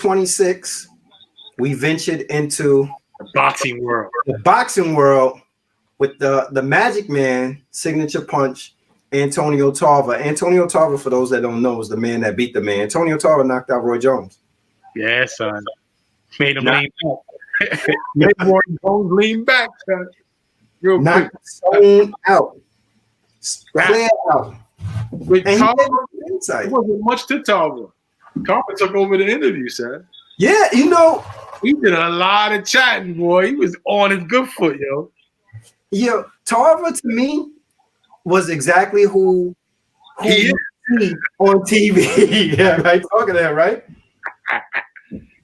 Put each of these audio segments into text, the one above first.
26, we ventured into the boxing world. The boxing world with the Magic Man signature punch, Antonio Tarver. Antonio Tarver, for those that don't know, is the man that beat the man. Antonio Tarver knocked out Roy Jones. Yeah, son. Made him lean back. Made Roy Jones lean back, son. Real knocked quick. Stone out. Clear out. With And Tarver, he insight. it wasn't much to Tarver. Tarver took over the interview, son. Yeah, you know. He did a lot of chatting, boy. He was on his good foot, yo. Yeah, Tarver to me was exactly who he is on TV. Yeah, right. Talking to him, right?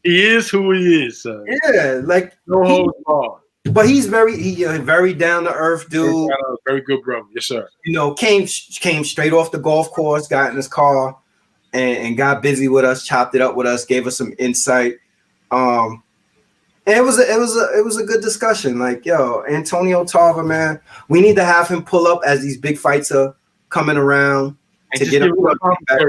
He is who he is, son. Yeah, like no holds barred. But he's very down to earth dude. Very good brother, yes sir. You know, came straight off the golf course, got in his car, and got busy with us, chopped it up with us, gave us some insight. And it was a good discussion. Like, yo, Antonio Tarver, man, we need to have him pull up as these big fights are coming around and to get him back.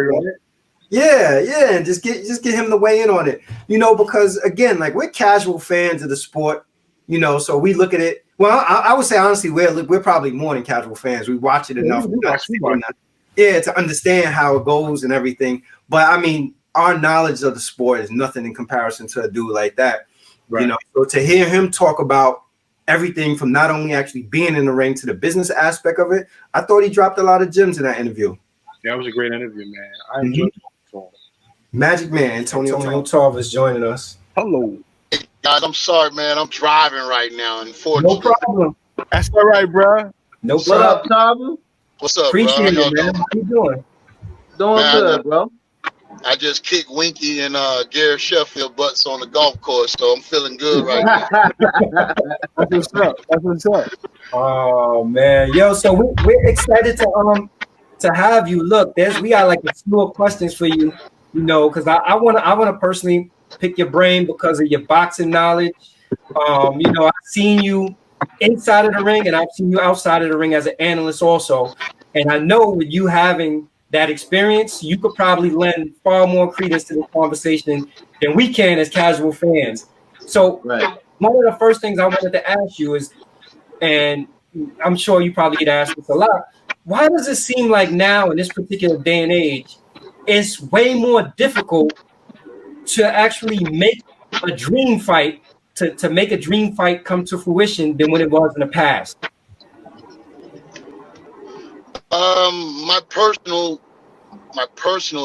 Yeah, and just get him to weigh in on it. You know, because again, like we're casual fans of the sport. You know, so we look at it. Well, I would say honestly, we're probably more than casual fans. We watch it enough, to understand how it goes and everything. But I mean, our knowledge of the sport is nothing in comparison to a dude like that. Right. You know, so to hear him talk about everything from not only actually being in the ring to the business aspect of it, I thought he dropped a lot of gems in that interview. Yeah, it was a great interview, man. I enjoyed it. Magic Man, Antonio Tarver is joining us. Hello. Guys, I'm sorry, man. I'm driving right now. No problem. That's all right, bro. No problem. What up, Tarver? What's up, Appreciate bro? it, man. How you doing? Doing good, bro. I just kicked Winky and Garrett Sheffield butts on the golf course, so I'm feeling good right now. That's what's up. Oh man, yo! So we're excited to have you. Look, we got like a slew of questions for you. You know, because I want to personally pick your brain because of your boxing knowledge. You know, I've seen you inside of the ring and I've seen you outside of the ring as an analyst also. And I know with you having that experience, you could probably lend far more credence to the conversation than we can as casual fans. So one of the first things I wanted to ask you is, and I'm sure you probably get asked this a lot, why does it seem like now in this particular day and age, it's way more difficult to actually make a dream fight, to make a dream fight come to fruition than when it was in the past? My personal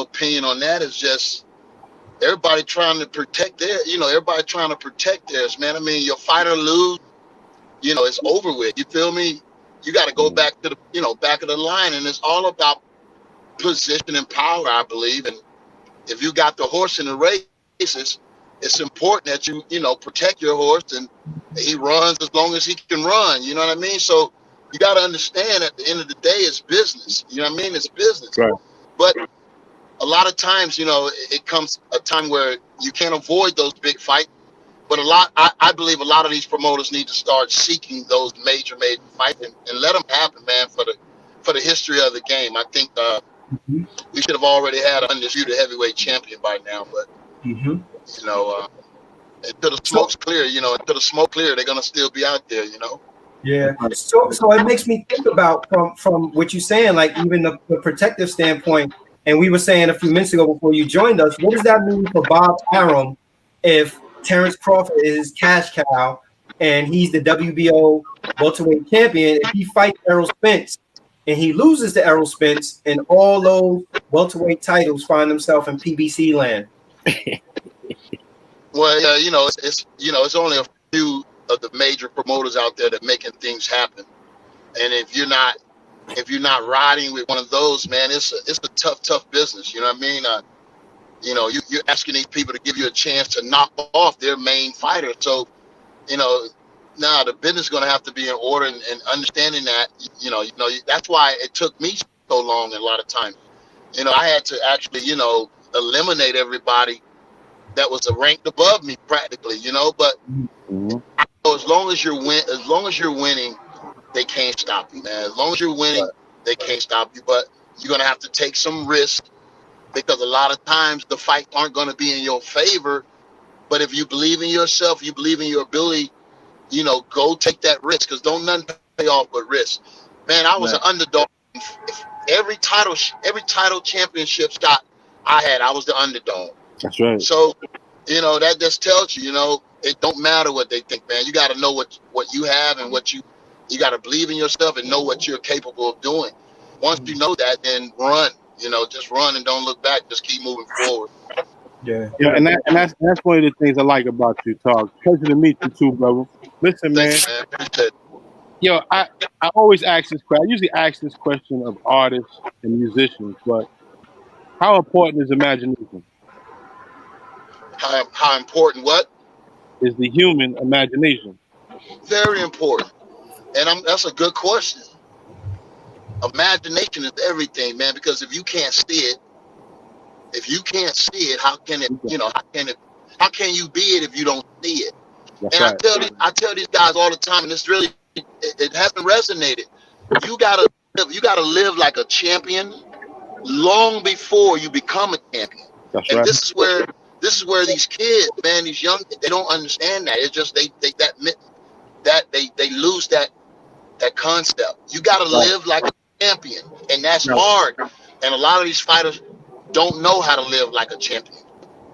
opinion on that is just everybody trying to protect theirs, man. I mean, your fight or lose, you know, it's over with. You feel me? You got to go back to the, back of the line, and it's all about position and power, I believe. And if you got the horse in the races, it's important that you protect your horse and he runs as long as he can run. You know what I mean? So you got to understand at the end of the day, it's business. You know what I mean? It's business. Right. But a lot of times, it comes a time where you can't avoid those big fights. But I believe a lot of these promoters need to start seeking those major fights and let them happen, man, for the history of the game. I think we should have already had an undisputed heavyweight champion by now. But, until the smoke's clear, they're going to still be out there, Yeah. So it makes me think about from what you're saying, like even the protective standpoint. And we were saying a few minutes ago before you joined us, what does that mean for Bob Arum if Terrence Crawford is cash cow and he's the WBO welterweight champion? If he fights Errol Spence and he loses to Errol Spence, and all those welterweight titles find themselves in PBC land? Well, it's only a few of the major promoters out there that making things happen, and if you're not riding with one of those, man, it's a tough business. You know what I mean? You're asking these people to give you a chance to knock off their main fighter. So, now the business is going to have to be in order, and understanding that, that's why it took me so long. A lot of times, I had to actually, eliminate everybody that was ranked above me practically, but as long as you're winning, they can't stop you, man. As long as you're winning, they can't stop you. But you're gonna have to take some risk, because a lot of times the fights aren't gonna be in your favor But if you believe in yourself, you believe in your ability, you know, go take that risk, because don't nothing pay off but risk. Man, I was an underdog. Every title championship shot I had, I was the underdog. That's right. So, you know, that just tells you, you know, it don't matter what they think, man. You got to know what you have and what you got to believe in yourself and know what you're capable of doing. Once you know that, then run. You know, just run and don't look back. Just keep moving forward. Yeah, and that's one of the things I like about you, Tarver. Pleasure to meet you too, brother. Listen, Thanks, man. Appreciate it. Yo, I always ask this question. I usually ask this question of artists and musicians, but how important is imagination? How important what? Is the human imagination? Very important. And that's a good question. Imagination is everything, man, because if you can't see it, how can it, you know, how can you be it if you don't see it? That's and right. I tell these guys all the time, and it's really, it hasn't resonated. You gotta live like a champion long before you become a champion. That's and right. This is where these kids, man, these young, they don't understand that. It's just they lose that concept. You gotta live like a champion, and that's hard. And a lot of these fighters don't know how to live like a champion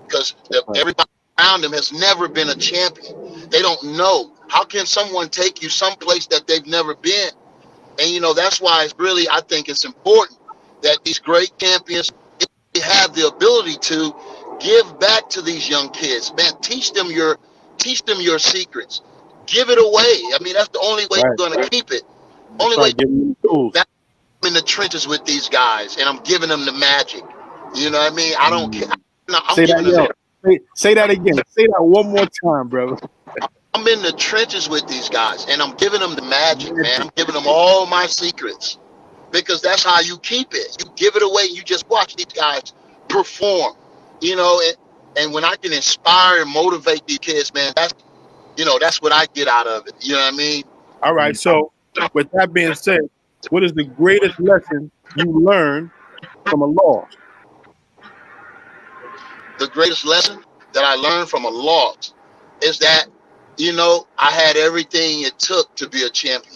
because everybody around them has never been a champion. They don't know. How can someone take you someplace that they've never been? And, you know, that's why it's really, I think it's important that these great champions have the ability to give back to these young kids. Man, teach them your secrets. Give it away. I mean, that's the only way you're going to keep it. Only way. I'm in the trenches with these guys, and I'm giving them the magic. You know what I mean? I don't care. Say that again. Say that one more time, brother. I'm in the trenches with these guys, and I'm giving them the magic, man. I'm giving them all my secrets, because that's how you keep it. You give it away. You just watch these guys perform. You know, and when I can inspire and motivate these kids, man, that's what I get out of it. You know what I mean? All right. So, with that being said, what is the greatest lesson you learned from a loss? The greatest lesson that I learned from a loss is that, you know, I had everything it took to be a champion.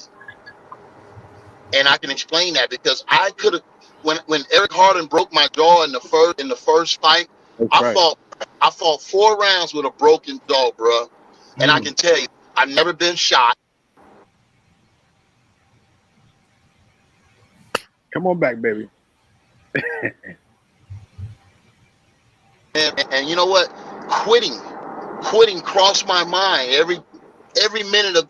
And I can explain that because I could have, when Eric Harden broke my jaw in the first fight, I fought 4 rounds with a broken jaw, bro. And I can tell you, I've never been shot. Come on back, baby. And you know what? Quitting crossed my mind every minute of,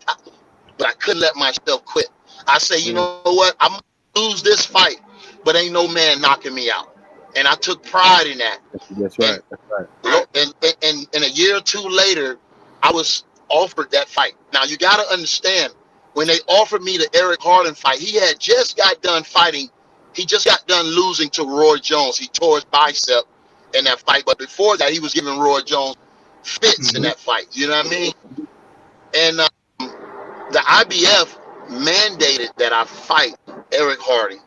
but I couldn't let myself quit. I say, you know what? I'm gonna lose this fight, but ain't no man knocking me out. And I took pride in that. That's right. And a year or 2 later, I was offered that fight. Now you got to understand, when they offered me the Eric Harden fight, he had just got done fighting. He just got done losing to Roy Jones. He tore his bicep in that fight. But before that, he was giving Roy Jones fits in that fight. You know what I mean? And the IBF mandated that I fight Eric Harden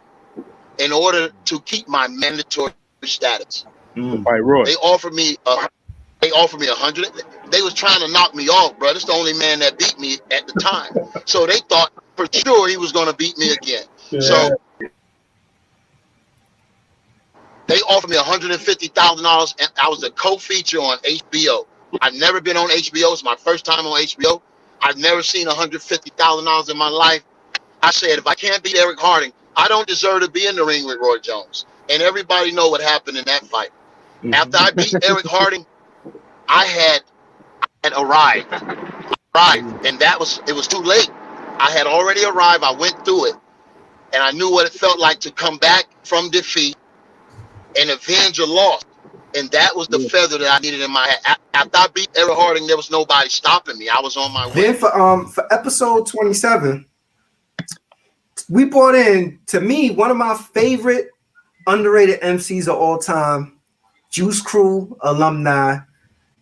in order to keep my mandatory status. By Roy. They offered me 100. They was trying to knock me off, bro. It's the only man that beat me at the time. So they thought for sure he was going to beat me again. Yeah. So they offered me $150,000, and I was a co-feature on HBO. I've never been on HBO. It's my first time on HBO. I've never seen $150,000 in my life. I said, if I can't beat Eric Harding, I don't deserve to be in the ring with Roy Jones. And everybody know what happened in that fight. After I beat Eric Harding, I had arrived, and it was too late. I had already arrived. I went through it, and I knew what it felt like to come back from defeat and avenge a loss. And that was the feather that I needed in my hat. After I beat Eric Harding, there was nobody stopping me. I was on my way. Then for episode 27, we brought in, to me, one of my favorite underrated MCs of all time, Juice Crew alumni,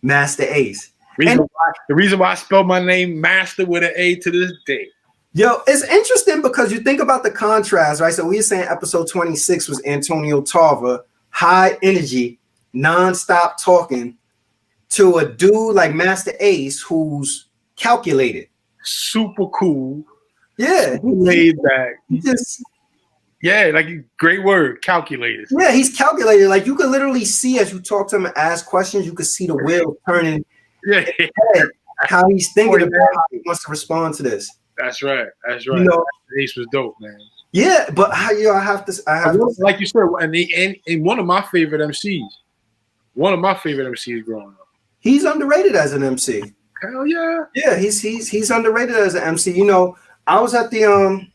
Masta Ace. The reason why I spell my name Master with an A to this day. Yo, it's interesting because you think about the contrast, right? So we were saying episode 26 was Antonio Tarver, high energy, non-stop talking. to a dude like Masta Ace who's calculated, super cool, yeah, laid back. He just like great word, calculated. Yeah, he's calculated. Like you could literally see as you talk to him and ask questions, you could see the wheel turning. Yeah, in his head, how he's thinking about how he wants to respond to this. That's right. That's You right. know, Ace was dope, man. yeah, but I have to like you said, and one of my favorite MCs. One of my favorite MCs growing up. He's underrated as an MC. Hell yeah. Yeah, he's underrated as an MC. You know, I was at the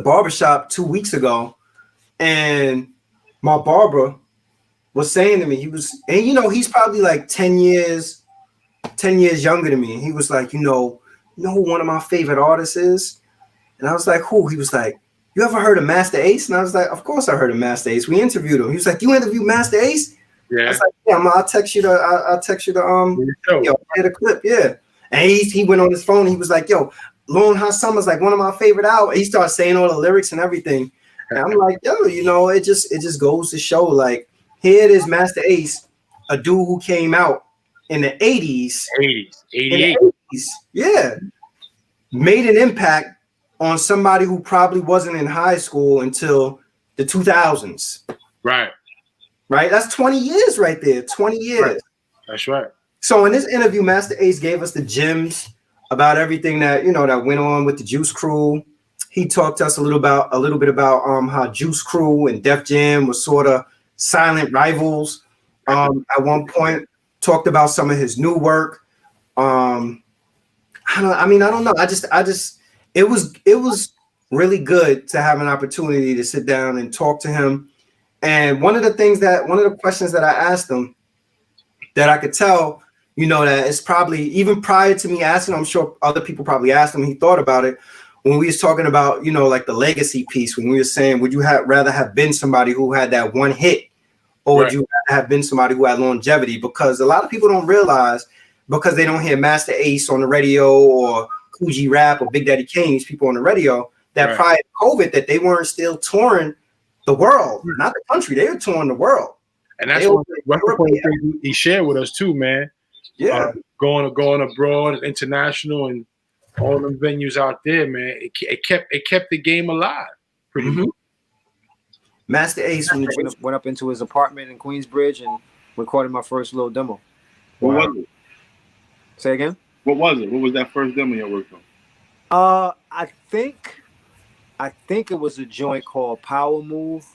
barbershop 2 weeks ago, and my barber was saying to me, he's probably like 10 years younger than me. And he was like, you know who one of my favorite artists is? And I was like, who? He was like, you ever heard of Masta Ace? And I was like, of course I heard of Masta Ace. We interviewed him. He was like, you interviewed Masta Ace? Yeah. I was like, yeah, I'll text you the clip, yeah. And he went on his phone. He was like, yo, Long Hot Summer's like one of my favorite albums. He started saying all the lyrics and everything. And I'm like, yo, it just goes to show, like, here it is, Masta Ace, a dude who came out in the 80s. 88. Yeah. Made an impact on somebody who probably wasn't in high school until the 2000s. Right. Right? That's 20 years right there. 20 years. Right. That's right. So in this interview, Masta Ace gave us the gems about everything that that went on with the Juice Crew. He talked to us a little bit about how Juice Crew and Def Jam was sort of silent rivals. At one point, talked about some of his new work. I don't know. It was really good to have an opportunity to sit down and talk to him. And one of the questions that I asked him that I could tell, that it's probably even prior to me asking, I'm sure other people probably asked him, he thought about it when we was talking about, like the legacy piece, when we were saying, would you rather have been somebody who had that one hit, or would you rather have been somebody who had longevity? Because a lot of people don't realize, because they don't hear Masta Ace on the radio or Coogee Rap or Big Daddy Kane, these people on the radio, that prior to COVID, that they weren't still touring the world, not the country. They were touring the world. And that's one thing he shared with us too, man. Yeah. Going abroad, international, and all them venues out there, man. It kept the game alive. Pretty much. Masta Ace went up into his apartment in Queensbridge and recorded my first little demo. What was it? Say again? What was it? What was that first demo you worked on? I think it was a joint called Power Move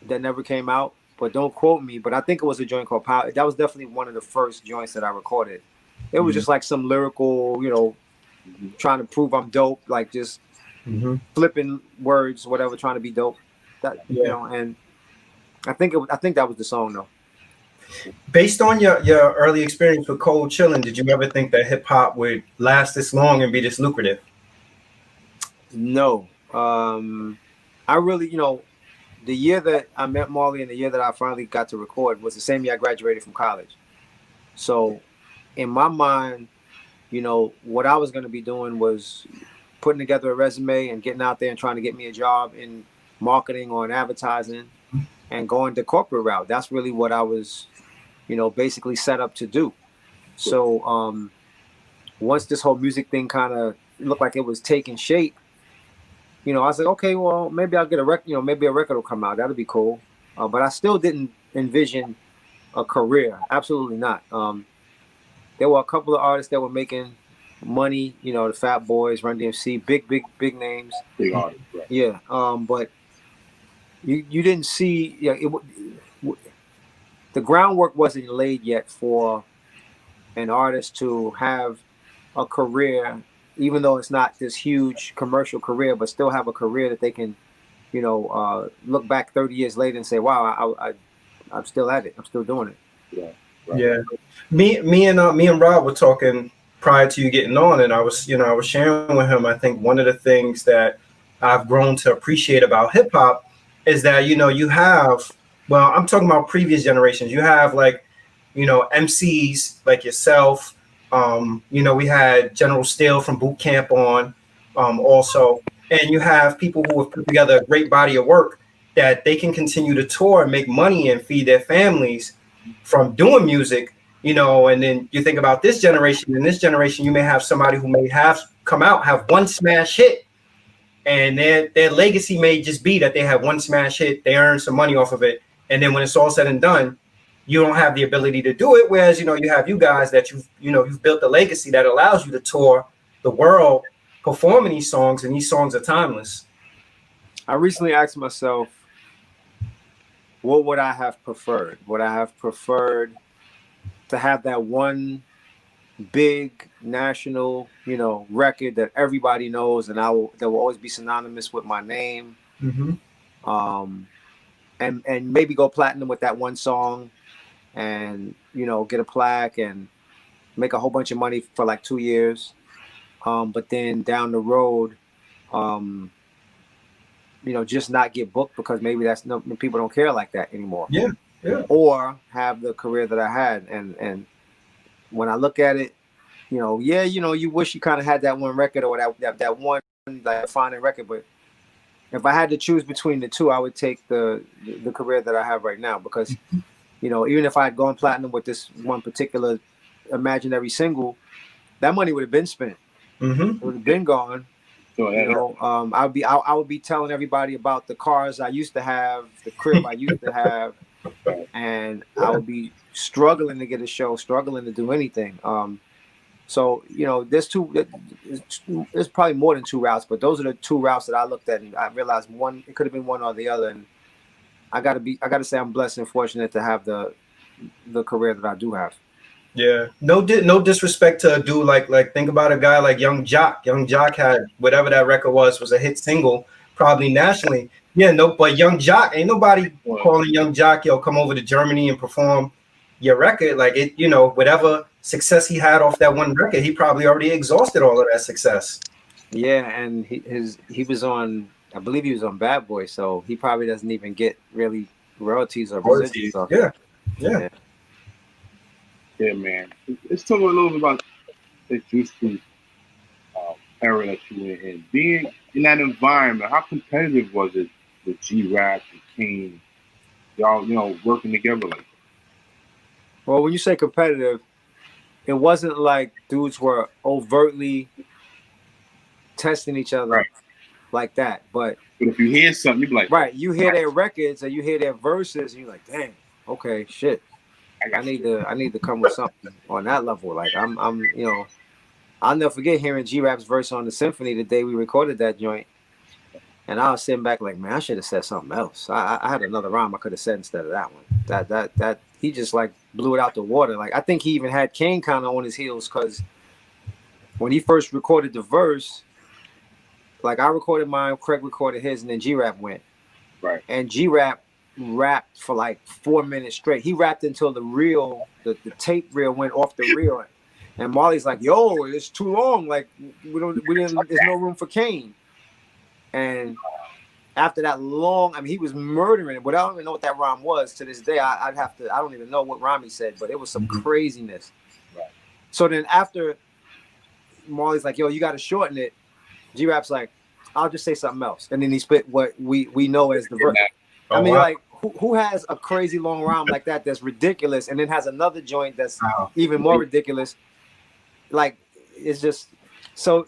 that never came out, but don't quote me. But I think it was a joint called Power. That was definitely one of the first joints that I recorded. It was just like some lyrical, trying to prove I'm dope, like just flipping words, whatever, trying to be dope. And I think that was the song though. Based on your early experience with Cold Chillin', did you ever think that hip hop would last this long and be this lucrative? No. I really, the year that I met Marley and the year that I finally got to record was the same year I graduated from college. So in my mind, what I was going to be doing was putting together a resume and getting out there and trying to get me a job in marketing or in advertising and going the corporate route. That's really what I was, basically set up to do. So once this whole music thing kind of looked like it was taking shape, I said, okay, well, maybe I'll get a record, maybe a record will come out. That'll be cool. But I still didn't envision a career. Absolutely not. There were a couple of artists that were making money, the Fat Boys, Run DMC, big names. Big artists, right. Yeah. But you didn't see, the groundwork wasn't laid yet for an artist to have a career, even though it's not this huge commercial career, but still have a career that they can, look back 30 years later and say, wow, I'm still at it. I'm still doing it. Yeah. Right. Yeah. Me and Rob were talking prior to you getting on, and I was sharing with him, I think one of the things that I've grown to appreciate about hip hop is that, you have, well, I'm talking about previous generations. You have MCs like yourself. We had General Steele from Bootcamp on also, and you have people who have put together a great body of work that they can continue to tour and make money and feed their families from doing music you know, and then you think about this generation. In this generation, you may have somebody who may have come out, have one smash hit, and their legacy may just be that they have one smash hit, they earn some money off of it, and then when it's all said and done, you don't have the ability to do it. Whereas, you know, you have you guys that you've built a legacy that allows you to tour the world performing these songs, and these songs are timeless. I recently asked myself, what would I have preferred? Would I have preferred to have that one big national, you know, record that everybody knows, and that will always be synonymous with my name, and maybe go platinum with that one song, and, you know, get a plaque and make a whole bunch of money for like 2 years, but then down the road, you know, just not get booked because maybe people don't care like that anymore. Yeah. Or have the career that I had, and when I look at it, you know, you wish you kind of had that one record or that one like defining record. But if I had to choose between the two, I would take the career that I have right now, because, you know, even if I had gone platinum with this one particular imaginary single, that money would have been spent. It would have been gone. You know, I would be telling everybody about the cars I used to have, the crib I used to have, and I would be struggling to get a show, struggling to do anything. So, you know, there's probably more than two routes, but those are the two routes that I looked at, and I realized it could have been one or the other. And I gotta say I'm blessed and fortunate to have the career that I do have. Yeah. No disrespect to a dude like think about a guy like Young Jock. Young Jock had whatever that record was a hit single, probably nationally. Yeah, but Young Jock, ain't nobody calling Young Jock, yo, come over to Germany and perform your record. Like, it, you know, whatever success he had off that one record, he probably already exhausted all of that success. Yeah, and he was on, I believe he was on Bad Boy, so he probably doesn't even get really royalties or residuals. Yeah, man. Let's talk a little bit about the juicy era that you were in. Being in that environment, how competitive was it with G-Rap and Kane? Y'all, you know, working together like that? Well, when you say competitive, it wasn't like dudes were overtly testing each other like that. But if you hear something, you be like, right, you hear their records and you hear their verses, and you're like, dang, okay, shit. I need to come with something on that level. Like I'm you know, I'll never forget hearing G-Rap's verse on the Symphony the day we recorded that joint. And I was sitting back like, man, I should have said something else. I had another rhyme I could have said instead of that one. That he just like blew it out the water. Like I think he even had Kane kind of on his heels, because when he first recorded the verse, like I recorded mine, Craig recorded his, and then G-Rap went. Right. And G-Rap rapped for like 4 minutes straight. He rapped until the tape reel went off the reel. And Marley's like, yo, it's too long. Like there's no room for Kane. And after that long, I mean, he was murdering it, but I don't even know what that rhyme was to this day. I don't even know what rhyme he said, but it was some craziness. Right. So then after Marley's like, yo, you got to shorten it, G-Rap's like, I'll just say something else. And then he spit what we know as the verse. I mean, like, who has a crazy long rhyme like that that's ridiculous, and then has another joint that's even more ridiculous? Like, it's just so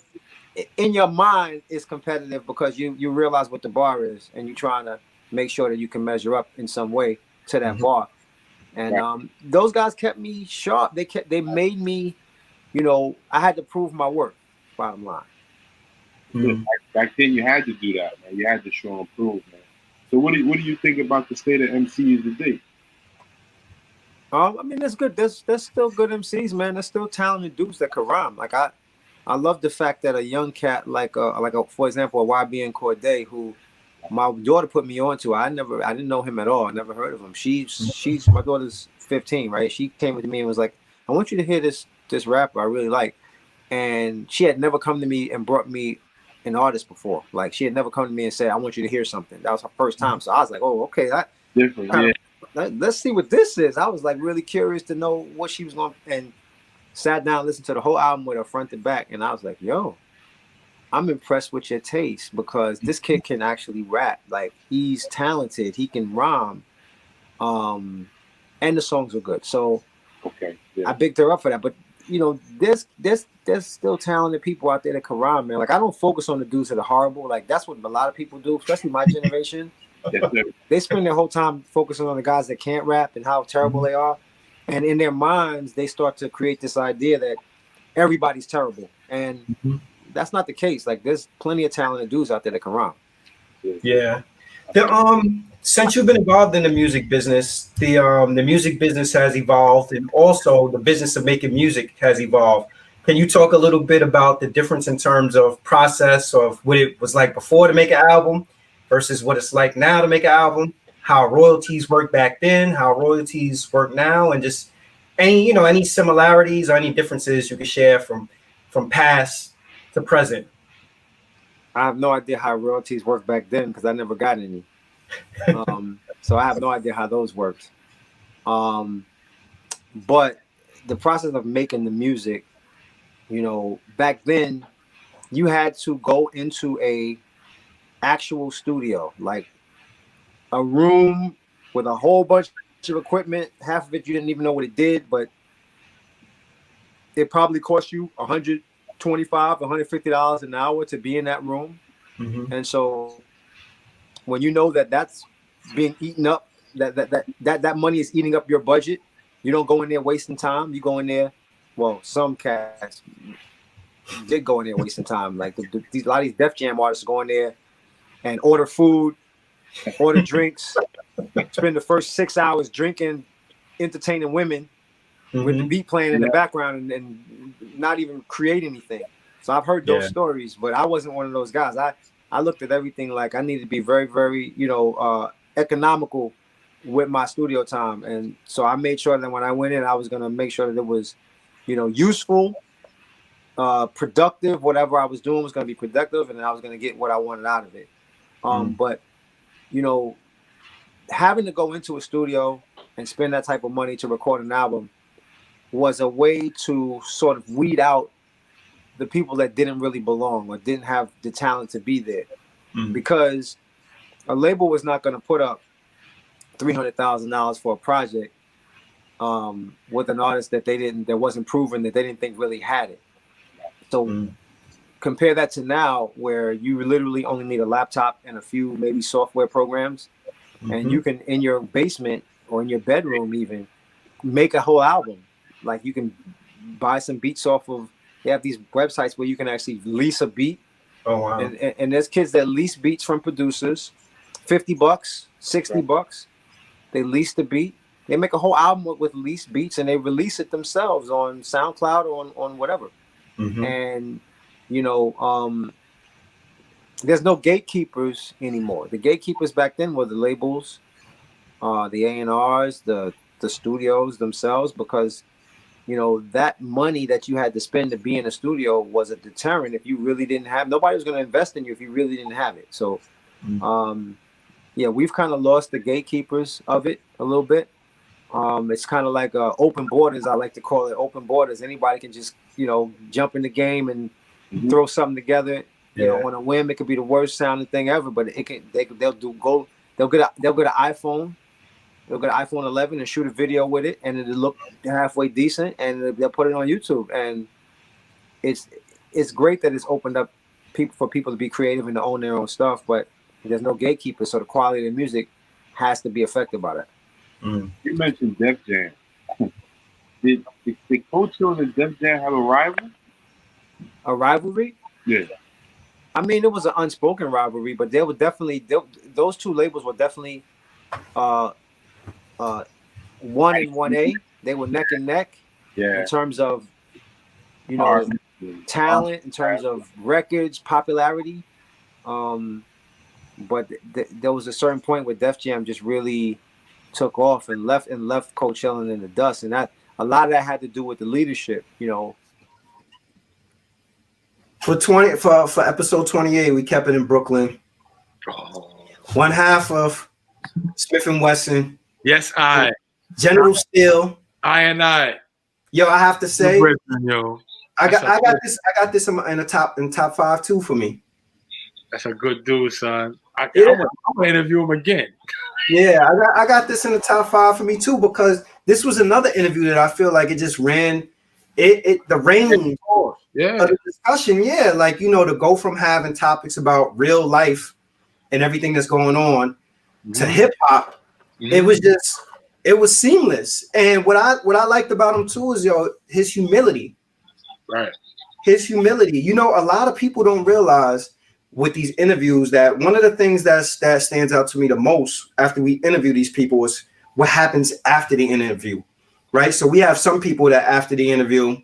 in your mind it's competitive because you realize what the bar is, and you're trying to make sure that you can measure up in some way to that bar. And those guys kept me sharp. They made me, you know, I had to prove my worth, bottom line. Back then you had to do that, man. You had to show and prove, man. So what do you think about the state of MCs today? I mean, that's good. There's still good MCs, man. There's still talented dudes that can rhyme. Like I love the fact that a young cat like for example, a YB and Corday, who my daughter put me on to. I didn't know him at all. I never heard of him. She's my daughter's 15, right? She came with me and was like, I want you to hear this rapper I really like. And she had never come to me and brought me an artist before. Like she had never come to me and said, I want you to hear something. That was her first time. So I was like, oh, okay, that different. Let's see what this is. I was like really curious to know what she was going to, and sat down, listened to the whole album with her front to back. And I was like, yo, I'm impressed with your taste, because this kid can actually rap. Like he's talented. He can rhyme. And the songs are good. So okay. I bigged her up for that. But you know, there's still talented people out there that can rhyme, man. Like I don't focus on the dudes that are horrible. Like that's what a lot of people do, especially my generation. They spend their whole time focusing on the guys that can't rap and how terrible they are. And in their minds, they start to create this idea that everybody's terrible. And that's not the case. Like there's plenty of talented dudes out there that can rhyme. Yeah. Since you've been involved in the music business, the music business has evolved, and also the business of making music has evolved. Can you talk a little bit about the difference in terms of process of what it was like before to make an album versus what it's like now to make an album? How royalties work back then, how royalties work now, and just any similarities or any differences you can share from past to present. I have no idea how royalties worked back then because I never got any. So I have no idea how those worked. But the process of making the music, you know, back then you had to go into a actual studio, like a room with a whole bunch of equipment. Half of it you didn't even know what it did, but it probably cost you $125, $150 an hour to be in that room. And so when you know that that's being eaten up, that money is eating up your budget, you don't go in there wasting time. You go in there, well, some cats did go in there wasting time. Like a lot of these Def Jam artists go in there and order food, order drinks, spend the first 6 hours drinking, entertaining women with the beat playing in the background and not even create anything. So I've heard those stories, but I wasn't one of those guys. I looked at everything like I needed to be very, very, economical with my studio time. And so I made sure that when I went in, I was going to make sure that it was, useful, productive. Whatever I was doing was going to be productive, and I was going to get what I wanted out of it. But, having to go into a studio and spend that type of money to record an album was a way to sort of weed out the people that didn't really belong or didn't have the talent to be there. Because a label was not going to put up $300,000 for a project with an artist that wasn't proven, that they didn't think really had it. So compare that to now, where you literally only need a laptop and a few maybe software programs, and you can, in your basement or in your bedroom even, make a whole album. Like you can buy some beats off of, they have these websites where you can actually lease a beat. Oh wow! And there's kids that lease beats from producers, $50, $60. They lease the beat. They make a whole album with leased beats, and they release it themselves on SoundCloud or on whatever. And there's no gatekeepers anymore. The gatekeepers back then were the labels, the A&Rs, the studios themselves, because that money that you had to spend to be in a studio was a deterrent. If you really didn't have, nobody was going to invest in you if you really didn't have it. So, we've kind of lost the gatekeepers of it a little bit. It's kind of like open borders. I like to call it open borders. Anybody can just, jump in the game and throw something together. On a whim, it could be the worst sounding thing ever, but they'll get an iPhone. They'll get an iPhone 11 and shoot a video with it, and it'll look halfway decent, and they'll put it on YouTube. And it's great that it's opened up for people to be creative and to own their own stuff, but there's no gatekeeper, so the quality of the music has to be affected by that. You mentioned Def Jam. Did Coach Hill and Def Jam have a rival? A rivalry? Yeah. I mean, it was an unspoken rivalry, but they were definitely, those two labels were definitely 1 and 1A. They were neck and neck in terms of, talent, in terms of records, popularity. But there was a certain point where Def Jam just really took off and left Coach Hill in the dust, and that a lot of that had to do with the leadership. For episode 28, we kept it in Brooklyn. One half of Smif and Wessun. Yes, I. General Steele. I. Yo, I have to say, yo. I got this in the top 5 too for me. That's a good dude, son. I'm gonna interview him again. Yeah, I got this in the top 5 for me too, because this was another interview that I feel like it just ran the range of the discussion. Yeah, like, you know, to go from having topics about real life and everything that's going on to hip hop, it was seamless. And what I liked about him too is his humility. Right. His humility. You know, a lot of people don't realize with these interviews that one of the things that stands out to me the most after we interview these people is what happens after the interview, right? So we have some people that after the interview,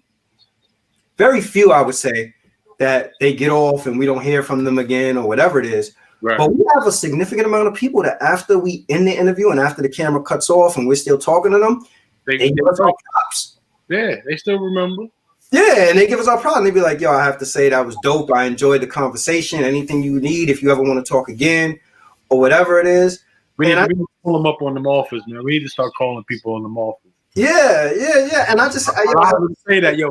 very few, I would say, that they get off and we don't hear from them again or whatever it is. Right. But we have a significant amount of people that after we end the interview and after the camera cuts off and we're still talking to them, they give us our props. Yeah, they still remember. Yeah, and they give us our props. They be like, yo, I have to say that was dope. I enjoyed the conversation. Anything you need, if you ever want to talk again or whatever it is. We need to pull them up on them offers, man. We need to start calling people on them offers. Yeah. And I would say that, yo,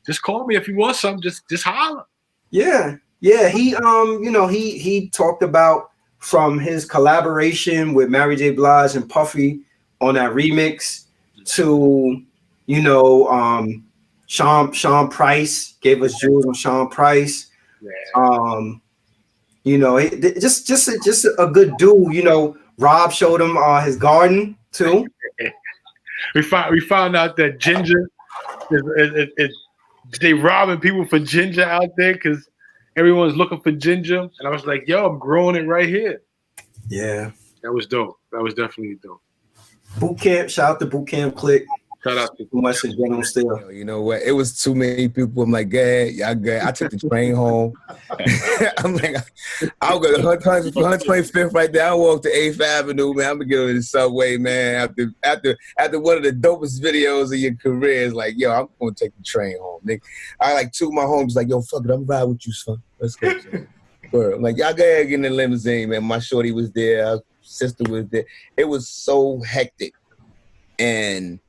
just call me if you want something. Just holler. Yeah. He he talked about from his collaboration with Mary J. Blige and Puffy on that remix to, you know, Sean Price gave us jewels on Sean Price. Yeah. You know, just a good dude. You know, Rob showed him his garden too. We found out that ginger they robbing people for ginger out there because everyone's looking for ginger, and I was like, yo, I'm growing it right here. Yeah, that was dope. That was definitely dope. Bootcamp, shout out to Bootcamp Clik. Shout out to much in general still. You know what? It was too many people. I'm like, y'all good. I took the train home. I'm like, I'll go to 125th right there. I walk to 8th Avenue, man. I'm gonna get on the subway, man. After one of the dopest videos of your career, is like, yo, I'm gonna take the train home. Nigga. I like two of my homies like, yo, fuck it, I'm riding with you, son. Let's go. I'm like, y'all go ahead get in the limousine, man. My shorty was there, our sister was there. It was so hectic, and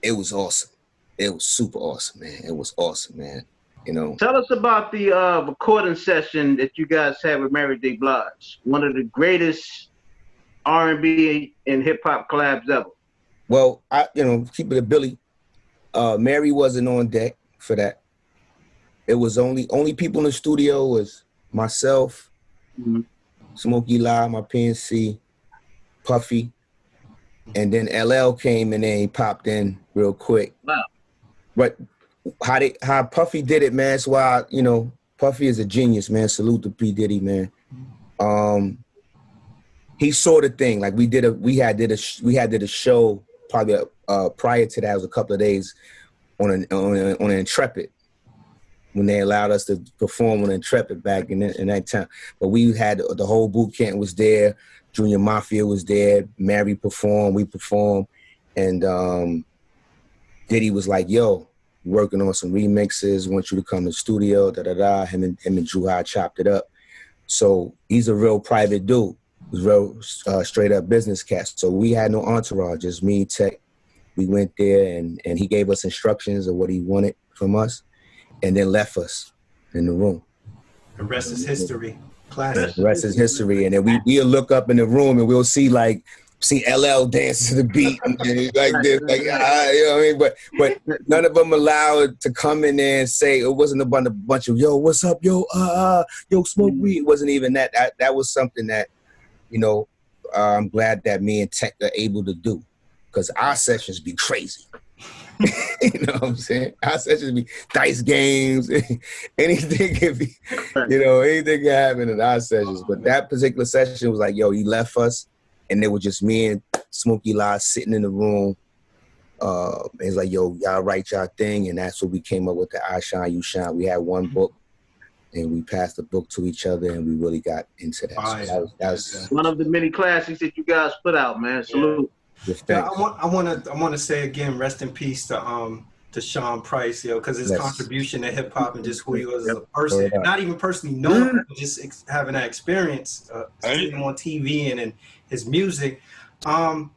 it was awesome. It was super awesome, man. It was awesome, man. You know. Tell us about the recording session that you guys had with Mary J. Blige, one of the greatest R&B and hip hop collabs ever. Well, keep it a Billy. Mary wasn't on deck for that. It was only people in the studio was myself, Smokey La, my PNC, Puffy. And then LL came and then he popped in real quick. Wow. But how Puffy did it, man, that's why, you know, Puffy is a genius, man. Salute to P. Diddy, man. He saw the thing. Like we did a show probably prior to that, it was a couple of days on an Intrepid when they allowed us to perform on Intrepid back in that time. But we had the whole boot camp was there. Junior Mafia was there. Mary performed. We performed. And Diddy was like, yo, working on some remixes. Want you to come to the studio, da-da-da. Him and Drew High chopped it up. So he's a real private dude. He's real straight up business cat. So we had no entourage, just me, Tech. We went there and he gave us instructions of what he wanted from us and then left us in the room. The rest is history. Classic. The rest is history. And then we'll look up in the room and we'll see LL dance to the beat and like this, like you know what I mean? But none of them allowed to come in there and say it wasn't a bunch of yo, what's up, yo, smoke weed. It wasn't even that. That was something that, you know, I'm glad that me and Tech are able to do because our sessions be crazy. You know what I'm saying? Our sessions be dice games. Anything can be, anything can happen in our sessions. But that particular session was like, yo, he left us. And it was just me and Smokey La sitting in the room. It's like, yo, y'all write y'all thing. And that's what we came up with, the I Shine, You Shine. We had one book and we passed the book to each other and we really got into that. So that was one of the many classics that you guys put out, man. Salute. Yeah, I want to say again, rest in peace to Sean Price, because his contribution to hip hop and just who he was as a person, not even personally known, but just having that experience, seeing him on TV and in his music. What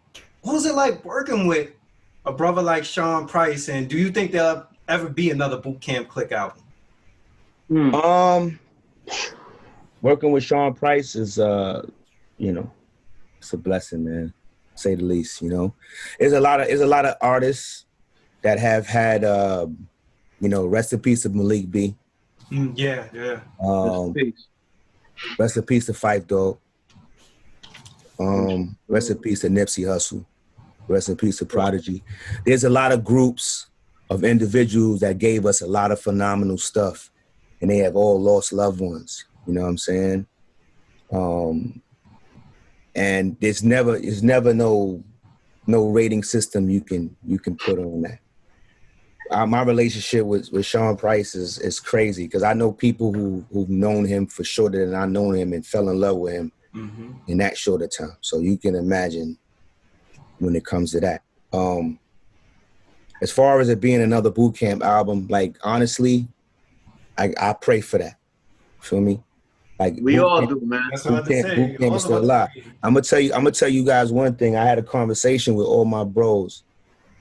was it like working with a brother like Sean Price? And do you think there'll ever be another Bootcamp Clik album? Working with Sean Price is, it's a blessing, man. say the least. You know, there's a lot of artists that have had, you know, rest in peace to Malik B. Yeah. Rest in peace to Phife Dawg. Rest in peace to Nipsey Hussle. Rest in peace to Prodigy. There's a lot of groups of individuals that gave us a lot of phenomenal stuff, and they have all lost loved ones. You know what I'm saying? And there's never no rating system you can put on that. My relationship with Sean Price is crazy because I know people who've known him for shorter than I known him and fell in love with him in that shorter time. So you can imagine when it comes to that. As far as it being another Bootcamp album, like honestly, I pray for that. Feel me? Like we all do, man. That's what I say. Bootcamp is still alive. I'm gonna tell you guys one thing. I had a conversation with all my bros,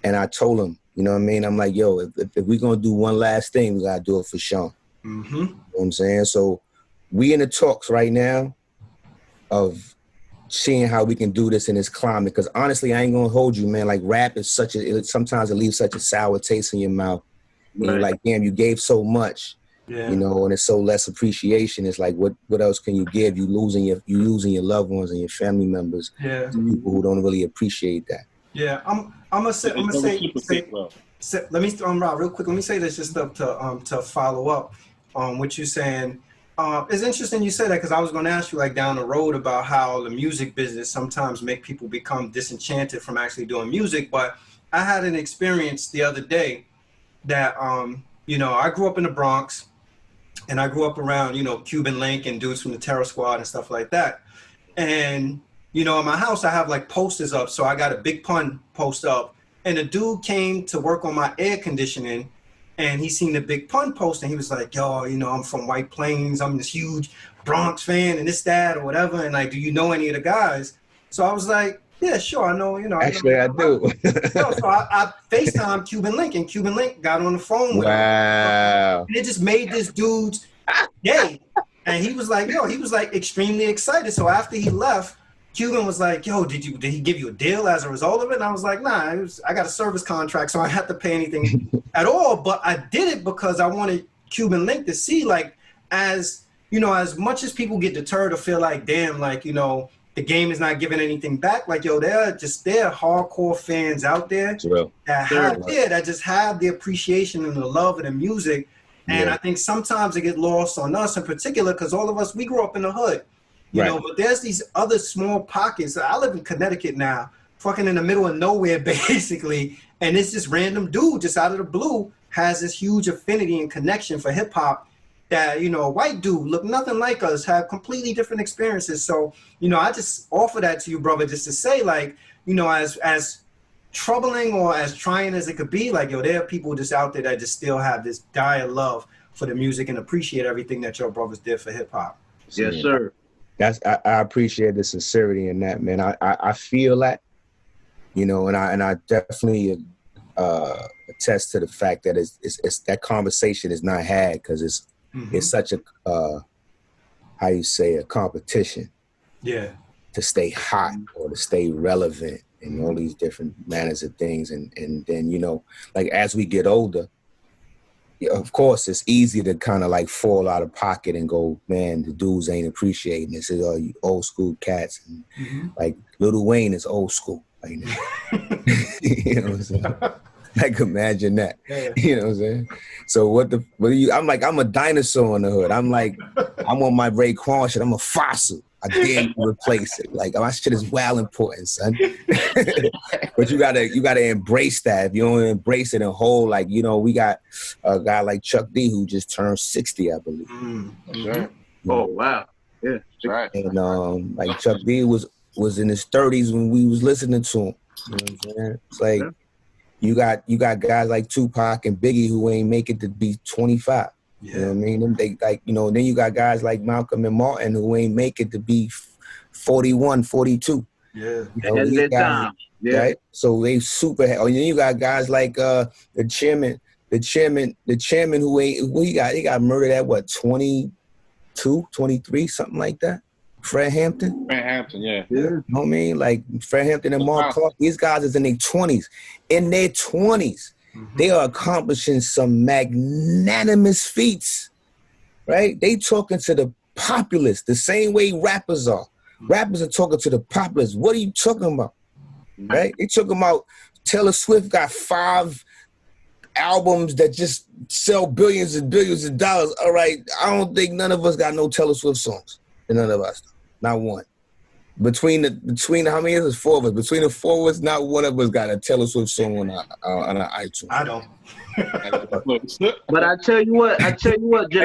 and I told them, you know what I mean? I'm like, yo, if we're gonna do one last thing, we gotta do it for Sean. You know what I'm saying? So we in the talks right now of seeing how we can do this in this climate. Because honestly, I ain't gonna hold you, man. Like rap is sometimes it leaves such a sour taste in your mouth. And you're like, damn, you gave so much. Yeah. You know, and it's so less appreciation. It's like, what else can you give? You losing your loved ones and your family members. Yeah. To people who don't really appreciate that. Yeah. I'm gonna say let me Rob, real quick. Let me say this just to follow up on what you're saying. It's interesting you said that because I was going to ask you like down the road about how the music business sometimes make people become disenchanted from actually doing music. But I had an experience the other day that you know, I grew up in the Bronx. And I grew up around, you know, Cuban Link and dudes from the Terror Squad and stuff like that. And, you know, in my house, I have like posters up. So I got a Big Pun post up. And a dude came to work on my air conditioning. And he seen the Big Pun post. And he was like, yo, you know, I'm from White Plains. I'm this huge Bronx fan and this, that, or whatever. And like, do you know any of the guys? So I was like, yeah, sure. I know, you know. Actually, I do. So I FaceTimed Cuban Link, and Cuban Link got on the phone with him. Wow. And it just made this dude's day. And he was like, yo, he was like extremely excited. So after he left, Cuban was like, yo, did he give you a deal as a result of it? And I was like, nah, I got a service contract, so I had to pay anything at all. But I did it because I wanted Cuban Link to see, like, as, you know, as much as people get deterred or feel like, damn, like, you know, the game is not giving anything back. Like, yo, there are hardcore fans out there that just have the appreciation and the love of the music. And I think sometimes it get lost on us in particular because all of us, we grew up in the hood, you know, but there's these other small pockets. I live in Connecticut now, fucking in the middle of nowhere, basically. And it's this random dude just out of the blue has this huge affinity and connection for hip hop. That, you know, a white dude, look nothing like us, have completely different experiences. So, you know, I just offer that to you, brother, just to say, like, you know, as troubling or as trying as it could be, like, yo, there are people just out there that just still have this dire love for the music and appreciate everything that your brothers did for hip hop. Yes, sir. I appreciate the sincerity in that, man. I feel that, you know, and I definitely attest to the fact that it's that conversation is not had because it's such a how you say, a competition to stay hot or to stay relevant and all these different manners of things. And then, you know, like as we get older, of course it's easy to kind of like fall out of pocket and go, man, the dudes ain't appreciating this. Is all you old school cats. And like Lil Wayne is old school. Like, you know what I'm saying? Like, imagine that. You know what I'm saying? So what are you? I'm like, I'm a dinosaur in the hood. I'm like, I'm on my Raekwon shit. I'm a fossil. I dare you to replace it. Like, my shit is well important, son. But you gotta embrace that. If you don't embrace it and hold, like, you know, we got a guy like Chuck D who just turned 60, I believe. Right. Oh wow. Yeah. Right. And like Chuck D was in his 30s when we was listening to him. You know what I'm saying? It's like you got guys like Tupac and Biggie who ain't make it to be 25. You know what I mean? They, like, you know, then you got guys like Malcolm and Martin who ain't make it to be 41, 42. Yeah. You know, these guys, right? So they super. Oh, then you got guys like the chairman who ain't. He got murdered at what, 22, 23, something like that. Fred Hampton. Fred Hampton, yeah. You know what I mean? Like Fred Hampton and Mark Clark, these guys is in their 20s. In their 20s, they are accomplishing some magnanimous feats, right? They talking to the populace the same way rappers are. Rappers are talking to the populace. What are you talking about? Right? They talking about Taylor Swift got 5 albums that just sell billions and billions of dollars. All right, I don't think none of us got no Taylor Swift songs. None of us, not one. Between how many is 4 of us? Between the 4 of us, not one of us got a Taylor Swift song on our iTunes. I don't. But I tell you what, and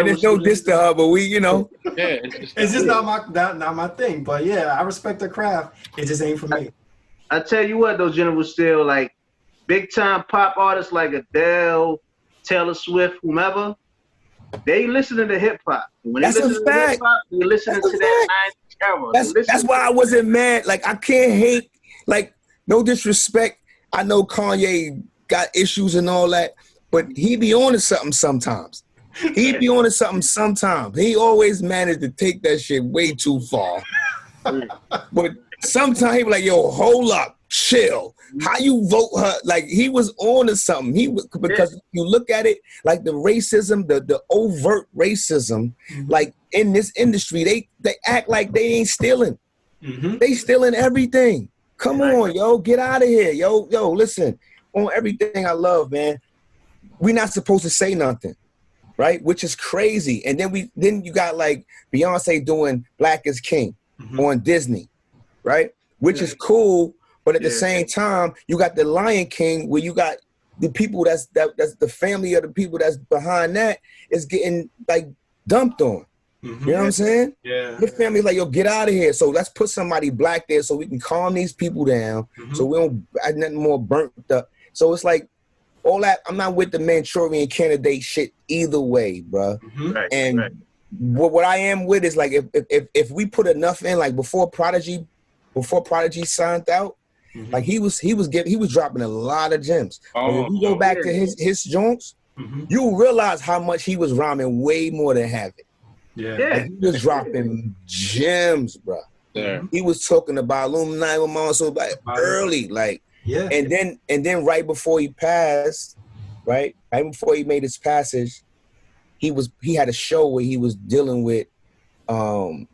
it's no diss to her, but we, you know, it's just not my thing. But yeah, I respect the craft. It just ain't for me. I tell you what, though, General Steele, like big time pop artists like Adele, Taylor Swift, whomever, they listening to hip hop. When that's they listen a fact. to hip hop, they listening to that 90s era. That's why I wasn't mad. Like I can't hate. Like no disrespect. I know Kanye got issues and all that, but he be on to something sometimes. He be on to something sometimes. He always managed to take that shit way too far. But sometimes he be like, yo, hold up, chill. How you vote her? Like he was on to something. He was, because you look at it like the racism, the overt racism, like in this industry, they act like they ain't stealing. They stealing everything. Come on, yo, get out of here. Yo, listen, on everything I love, man. We're not supposed to say nothing, right? Which is crazy. And then you got like Beyonce doing Black is King on Disney, right? Which is cool, but at the same time, you got the Lion King where you got the people that's the family of the people that's behind that is getting like dumped on. You know what I'm saying? Yeah. The family like, yo, get out of here. So let's put somebody black there so we can calm these people down so we don't add nothing more burnt up. So it's like all that. I'm not with the Manchurian Candidate shit either way, bro. What I am with is like if we put enough in, like before Prodigy signed out, like he was dropping a lot of gems. But if you go back to his joints, you realize how much he was rhyming way more than Havoc. Like, he was dropping gems, bro. He was talking about Illuminati with Monso early, like and then right before he passed, right before he made his passage, he had a show where he was dealing with the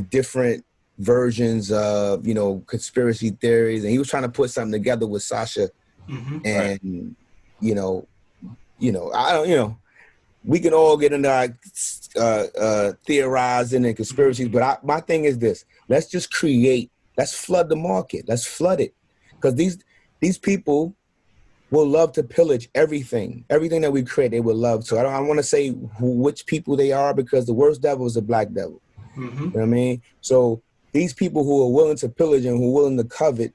different versions of, you know, conspiracy theories, and he was trying to put something together with Sasha. And you know, I don't, you know, we can all get into our theorizing and conspiracies, but my thing is this: let's just create, let's flood the market, let's flood it, because these people will love to pillage everything that we create. They will love to. I don't want to say which people they are, because the worst devil is a black devil. You know what I mean? So these people who are willing to pillage and who are willing to covet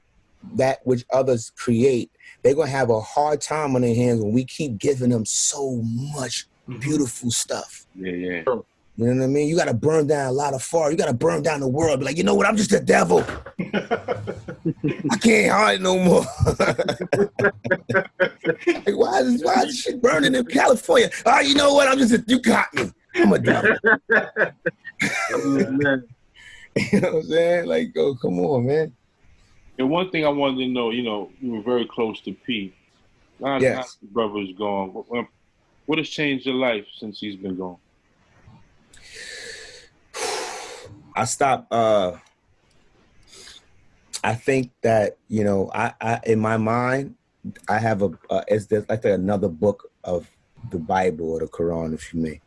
that which others create, they're gonna have a hard time on their hands when we keep giving them so much beautiful stuff. You know what I mean? You gotta burn down a lot of forest. You gotta burn down the world. Be like, you know what? I'm just a devil. I can't hide no more. Like, why is this shit burning in California? Oh, you know what? You got me. I'm a devil. You know what I'm saying? Like, oh, come on, man. And one thing I wanted to know, you know, you were very close to P. Now the brother is gone. What has changed your life since he's been gone? I stopped. I think that, you know, I in my mind, I have it's like another book of the Bible or the Quran, if you may.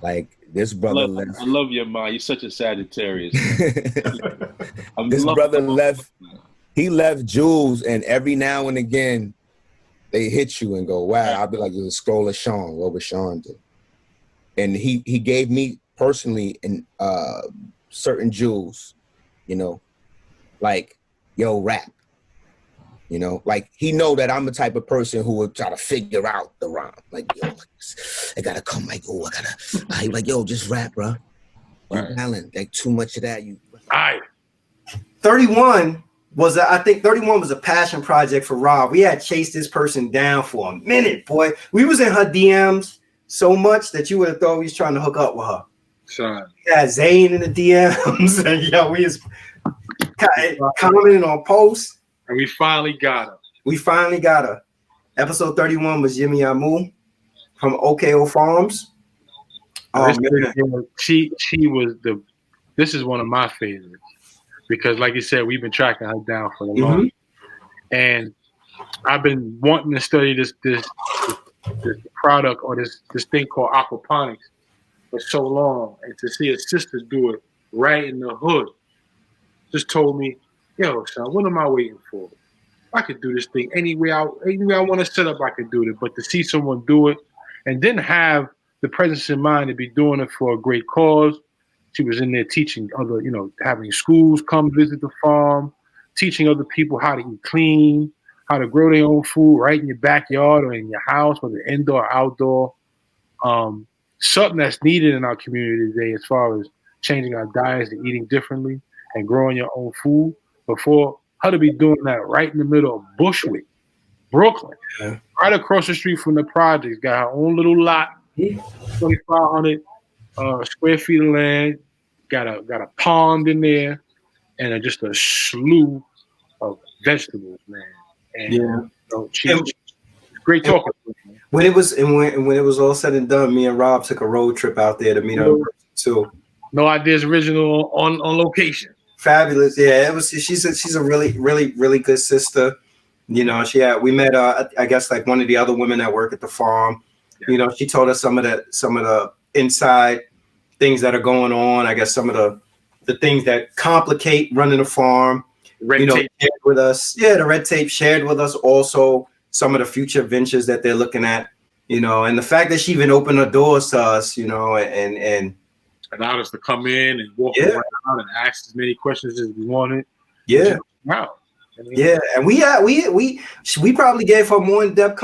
Like this brother I love your mind. You're such a Sagittarius. This brother left. He left jewels, and every now and again, they hit you and go, "Wow!" I'll be like, "There's a scroll of Sean. What would Sean do?" And he gave me personally and certain jewels, you know, like, yo, rap. You know, like he know that I'm the type of person who would try to figure out the rhyme. Like, yo, I gotta come. Like, oh, I gotta. Like, yo, just rap, bro. You're talent. Like too much of that. 31 was I think 31 was a passion project for Rob. We had chased this person down for a minute, boy. We was in her DMs so much that you would have thought we was trying to hook up with her. Son. Yeah, Zane in the DMs, and yo, we was commenting on posts. And we finally got her. We finally got her. Episode 31 was Yemi Amu from OKO Farms. She was this is one of my favorites because, like you said, we've been tracking her down for a long, and I've been wanting to study this product or this thing called aquaponics for so long, and to see a sister do it right in the hood just told me, yo, son, what am I waiting for? I could do this thing anywhere I want to set up. I could do it, but to see someone do it and then have the presence in mind to be doing it for a great cause. She was in there teaching other, having schools come visit the farm, teaching other people how to eat clean, how to grow their own food right in your backyard or in your house, whether indoor or outdoor. Something that's needed in our community today as far as changing our diets and eating differently and growing your own food. Before her to be doing that right in the middle of Bushwick, Brooklyn, right across the street from the projects, got her own little lot, 2,500 square feet of land, got a pond in there, and just a slew of vegetables, man. And she's great talking. When it was all said and done, me and Rob took a road trip out there to meet her too. No Ideas Original on location. Fabulous, yeah. It was. She's a really, really, really good sister. We met I guess like one of the other women that work at the farm. Yeah. She told us some of the inside things that are going on. I guess some of the things that complicate running a farm. Red tape shared with us. Yeah, the red tape shared with us also some of the future ventures that they're looking at. And the fact that she even opened her doors to us, and allowed us to come in and walk around and ask as many questions as we wanted. Yeah. Wow. Yeah, and we probably gave her more in-depth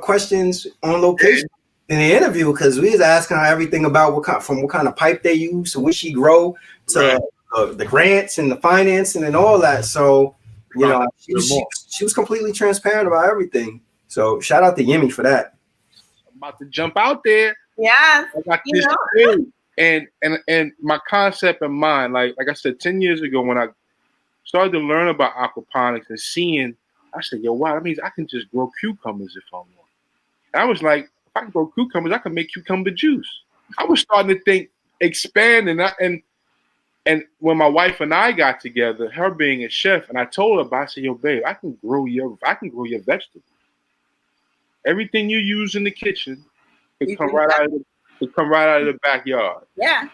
questions on location in the interview because we was asking her everything about what kind of pipe they use, to what she grow, to the grants and the financing and all that. So she was completely transparent about everything. So shout out to Yemi for that. I'm about to jump out there. Yeah, I got this thing. And my concept in mind, like I said, 10 years ago when I started to learn about aquaponics and seeing, I said, yo, wow, that means I can just grow cucumbers if I want. And I was like, if I can grow cucumbers, I can make cucumber juice. I was starting to think, expand, and when my wife and I got together, her being a chef, and I told her, I said, yo, babe, I can grow your vegetables. Everything you use in the kitchen could come right out of the backyard. Yeah.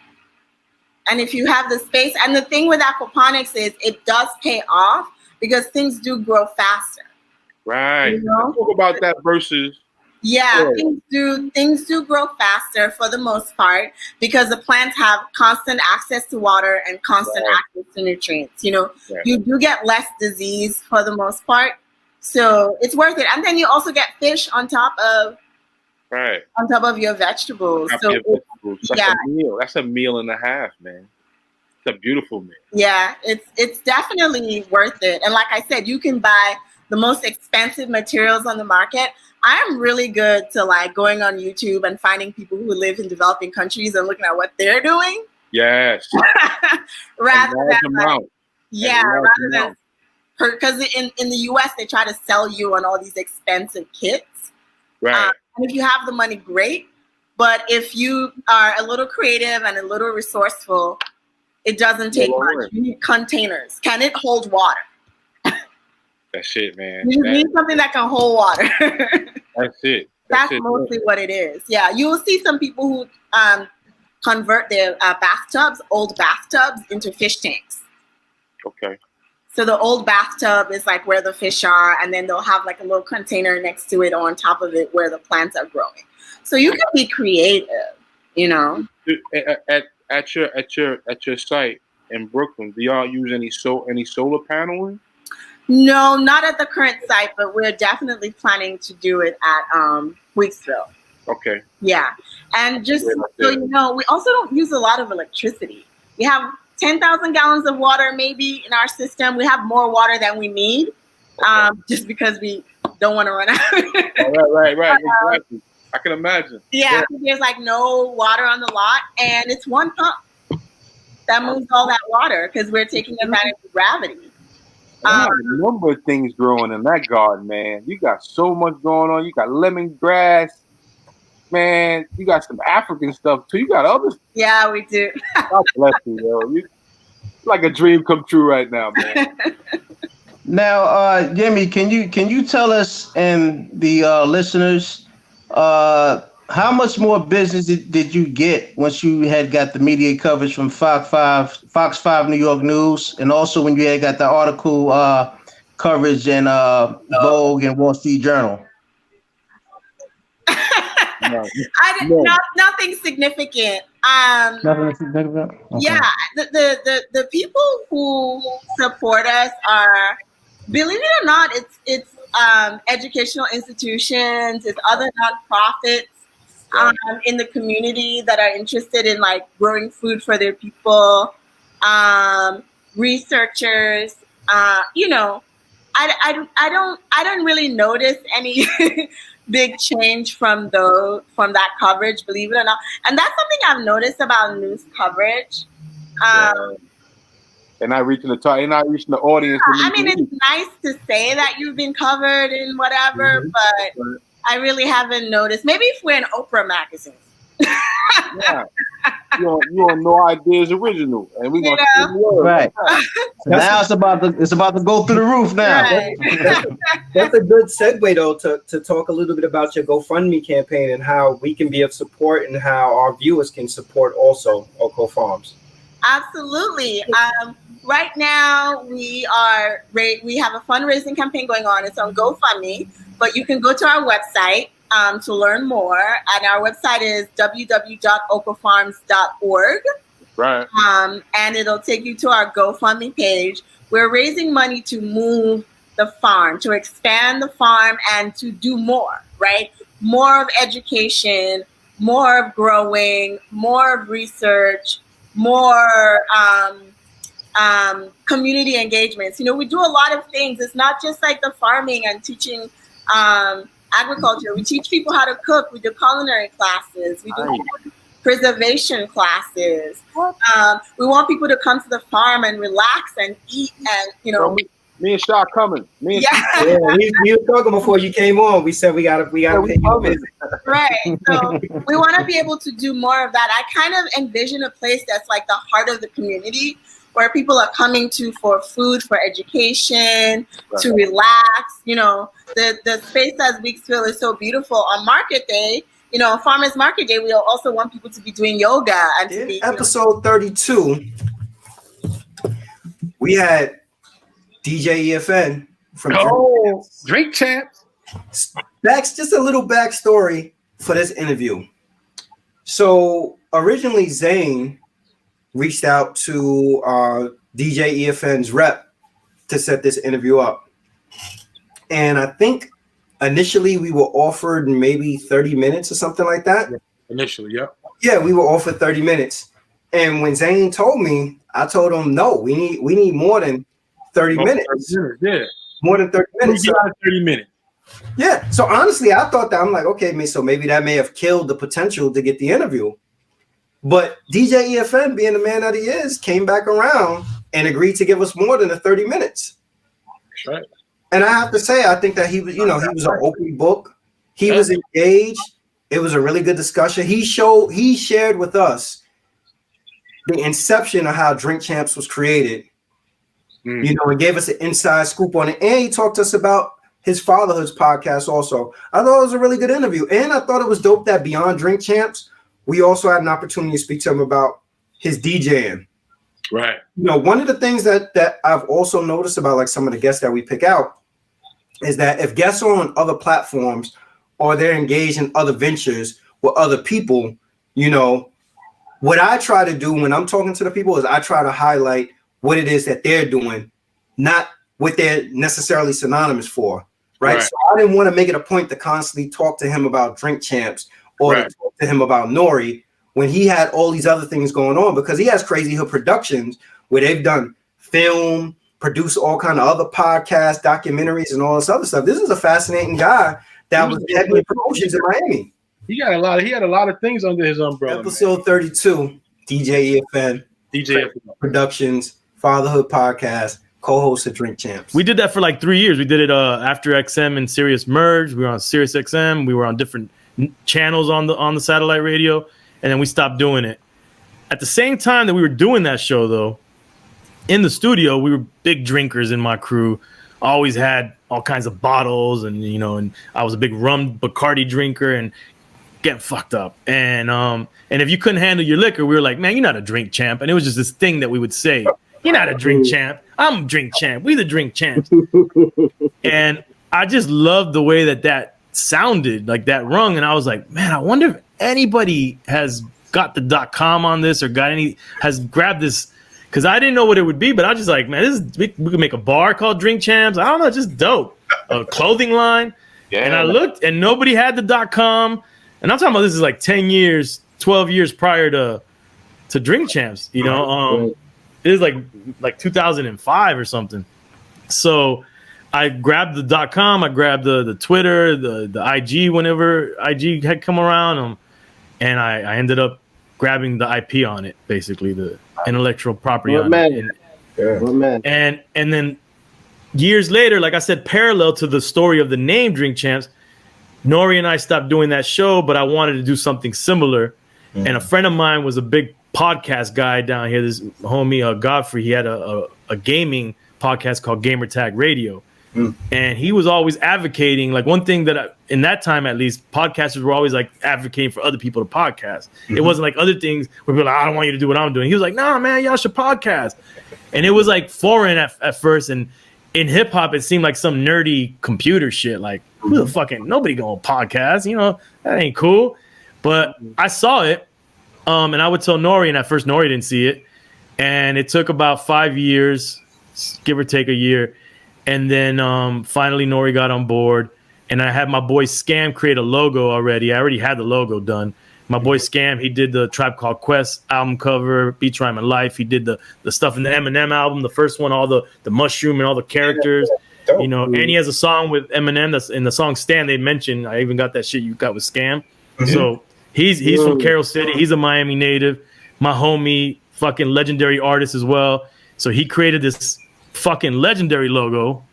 And if you have the space, and the thing with aquaponics is it does pay off because things do grow faster. Right. Talk about that versus. Yeah, things do grow faster for the most part because the plants have constant access to water and constant access to nutrients. You do get less disease for the most part. So it's worth it. And then you also get fish on top of your vegetables. A meal. That's a meal and a half, man. It's a beautiful meal. Yeah, it's definitely worth it. And like I said, you can buy the most expensive materials on the market. I am really good to like going on YouTube and finding people who live in developing countries and looking at what they're doing. Yes. rather than because in the US they try to sell you on all these expensive kits. Right. And if you have the money, great. But if you are a little creative and a little resourceful, it doesn't take much. You need containers. Can it hold water? That's it, man. You need something that can hold water. That's it. That's mostly what it is. Yeah, you will see some people who convert their old bathtubs, into fish tanks. Okay. So the old bathtub is like where the fish are, and then they'll have like a little container next to it or on top of it where the plants are growing. So you can be creative, At your site in Brooklyn, do y'all use any solar paneling? No, not at the current site, but we're definitely planning to do it at Weeksville. Okay. Yeah, and just so you know, we also don't use a lot of electricity. We have 10,000 gallons of water maybe in our system. We have more water than we need, just because we don't want to run out. Right. Exactly. I can imagine. Yeah, there's like no water on the lot, and it's one pump that moves all that water because we're taking advantage of gravity. A number of things growing in that garden, man. You got so much going on. You got lemongrass, man. You got some African stuff too. You got others. Yeah, we do. God bless you, yo. You like a dream come true right now, man. Now, Yemi, can you tell us and the listeners how much more business did you get once you had got the media coverage from Fox 5 New York News, and also when you had got the article coverage in Vogue and Wall Street Journal? Nothing significant. Nothing significant? Okay. Yeah, the people who support us are, believe it or not, it's educational institutions, it's other nonprofits in the community that are interested in like growing food for their people, researchers. You know, I don't really notice any big change from that coverage, believe it or not. And that's something I've noticed about news coverage. And not reaching the audience. I mean, it's nice to say that you've been covered in whatever, but I really haven't noticed. Maybe if we're in Oprah magazine. Yeah. You on No Ideas Original, and we gonna right. Now it's about to go through the roof now. Right. That's a good segue though to talk a little bit about your GoFundMe campaign and how we can be of support and how our viewers can support also Oko Farms. Absolutely. Right now we have a fundraising campaign going on. It's on GoFundMe, but you can go to our website to learn more. And our website is www.okofarms.org. Right. And it'll take you to our GoFundMe page. We're raising money to move the farm, to expand the farm, and to do more, right? More of education, more of growing, more of research, more community engagements. You know, we do a lot of things. It's not just like the farming and teaching agriculture. We teach people how to cook. We do culinary classes. We do preservation classes. We want people to come to the farm and relax and eat, and you know. Me and Shaw coming. We were talking before you came on. We said we gotta pay you a visit. Right. So we want to be able to do more of that. I kind of envision a place that's like the heart of the community, where people are coming to for food, for education, to relax. You know, the space as Weeksville is so beautiful. On market day, you know, Farmers Market Day, we also want people to be doing yoga. And to be, episode 32, we had DJ EFN from Drink Champs. Just a little backstory for this interview. So originally Zane reached out to DJ EFN's rep to set this interview up. And I think initially we were offered maybe 30 minutes or something like that. Initially, yeah. Yeah, we were offered 30 minutes. And when Zane told me, I told him, no, we need more than 30 minutes. 30 minutes, yeah. More than 30 minutes. 30 minutes. Yeah. So honestly, I thought that, I'm like, okay, so maybe that may have killed the potential to get the interview. But DJ EFN, being the man that he is, came back around and agreed to give us more than the 30 minutes. That's right. And I have to say, I think that he was, he was an open book. He was engaged. It was a really good discussion. He shared with us the inception of how Drink Champs was created. You know, and gave us an inside scoop on it. And he talked to us about his fatherhood's podcast also. I thought it was a really good interview. And I thought it was dope that beyond Drink Champs, we also had an opportunity to speak to him about his DJing. Right. You know, one of the things that I've also noticed about like some of the guests that we pick out is that if guests are on other platforms or they're engaged in other ventures with other people, you know, what I try to do when I'm talking to the people is I try to highlight what it is that they're doing, not what they're necessarily synonymous for, right? So I didn't want to make it a point to constantly talk to him about Drink Champs or to talk to him about Nori when he had all these other things going on, because he has Crazy Hood Productions where they've done film, produce all kind of other podcasts, documentaries, and all this other stuff. This is a fascinating guy that was heavily promotions in Miami. He had a lot of things under his umbrella. Episode 32, DJ EFN, DJ Productions, Fatherhood Podcast, co-host of Drink Champs. We did that for like 3 years. We did it after XM and Sirius merged. We were on Sirius XM. We were on different channels on the satellite radio, and then we stopped doing it. At the same time that we were doing that show, though, in the studio, we were big drinkers in my crew. Always had all kinds of bottles, and and I was a big rum Bacardi drinker and getting fucked up. And if you couldn't handle your liquor, we were like, man, you're not a drink champ. And it was just this thing that we would say, you're not a drink champ. I'm a drink champ. We the drink champs. And I just loved the way that sounded, like that rung. And I was like, man, I wonder if anybody has got the .com on this or has grabbed this. Because I didn't know what it would be, but I was just like, man, we could make a bar called Drink Champs. I don't know, just dope. A clothing line. Yeah. And I looked, and nobody had the .com. And I'm talking about this is like 10 years, 12 years prior to Drink Champs. It was like 2005 or something. So I grabbed the .com. I grabbed the Twitter, the IG whenever IG had come around. And I ended up grabbing the IP on it, basically the intellectual property on it. And then years later, like I said, parallel to the story of the name Drink Champs, Nori and I stopped doing that show, but I wanted to do something similar. Mm-hmm. And a friend of mine was a big podcast guy down here, this homie Godfrey. He had a gaming podcast called Gamer Tag Radio. And he was always advocating, like one thing that in that time, at least, podcasters were always like advocating for other people to podcast. It wasn't like other things where people were like, I don't want you to do what I'm doing. He was like, nah, man, y'all should podcast. And it was like foreign at first. And in hip hop, it seemed like some nerdy computer shit. Like, who the fucking, nobody gonna podcast, that ain't cool. But I saw it. And I would tell Nori, and at first Nori didn't see it. And it took about 5 years, give or take a year. And then finally Nori got on board, and I had my boy Scam create a logo already. I already had the logo done. My boy Scam, he did the Tribe Called Quest album cover, Beats, Rhyme, and Life. He did the stuff in the Eminem album, the first one, all the mushroom and all the characters. And he has a song with Eminem that's in the song Stand. They mentioned, I even got that shit you got with Scam. So he's from Carroll City. He's a Miami native. My homie, fucking legendary artist as well. So he created this fucking legendary logo.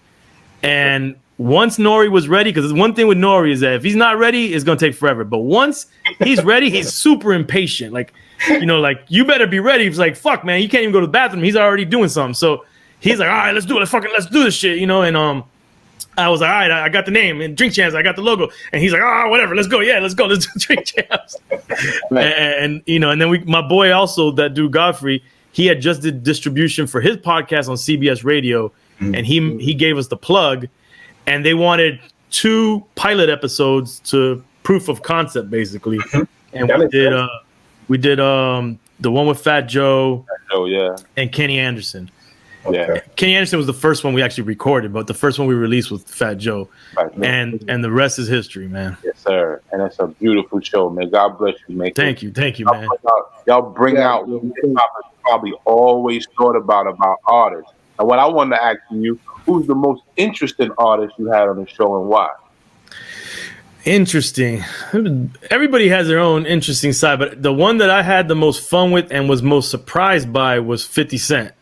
And once Nori was ready, because one thing with Nori is that if he's not ready, it's gonna take forever. But once he's ready, he's super impatient. Like, like you better be ready. He's like, fuck, man, you can't even go to the bathroom. He's already doing something. So he's like, all right, let's do it. Let's do this shit, And I was like, all right, I got the name and Drink Champs. I got the logo. And he's like, whatever, let's go. Yeah, let's go. Let's do Drink Champs. Right. And then my boy also, that dude Godfrey, he had just did distribution for his podcast on CBS Radio, and he gave us the plug, and they wanted 2 pilot episodes to proof of concept, basically. And we did the one with Fat Joe, and Kenny Anderson. Yeah, Kenny Anderson was the first one we actually recorded, but the first one we released was Fat Joe, and the rest is history, man. Yes, sir. And it's a beautiful show, man. God bless you, man. Thank you, man. Y'all bring out what hip-hop has probably always thought about artists. And what I wanted to ask you, who's the most interesting artist you had on the show and why? Interesting. Everybody has their own interesting side, but the one that I had the most fun with and was most surprised by was 50 Cent.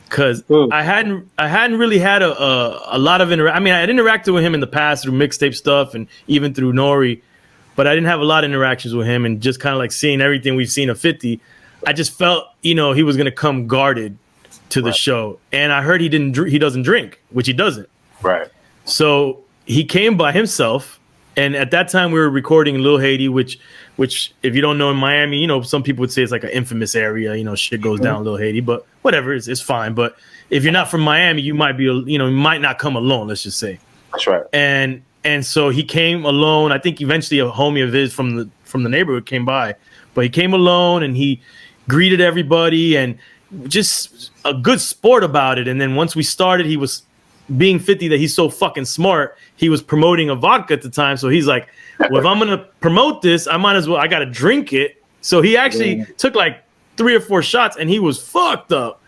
Because I hadn't really had a lot of interaction. I mean, I had interacted with him in the past through mixtape stuff and even through Nori, but I didn't have a lot of interactions with him. And just kind of like seeing everything we've seen of 50, I just felt, he was going to come guarded to the show. And I heard he doesn't drink, which he doesn't. Right. So he came by himself. And at that time we were recording Lil Haiti, which if you don't know, in Miami, some people would say it's like an infamous area, shit goes down Lil Haiti, but whatever, it's fine. But if you're not from Miami, you might be, you might not come alone, let's just say. That's right. And so he came alone. I think eventually a homie of his from the neighborhood came by, but he came alone and he greeted everybody and just a good sport about it. And then once we started, he was being 50 that he's so fucking smart. He was promoting a vodka at the time. So he's like, well, if I'm going to promote this, I got to drink it. So he actually took like 3 or 4 shots and he was fucked up.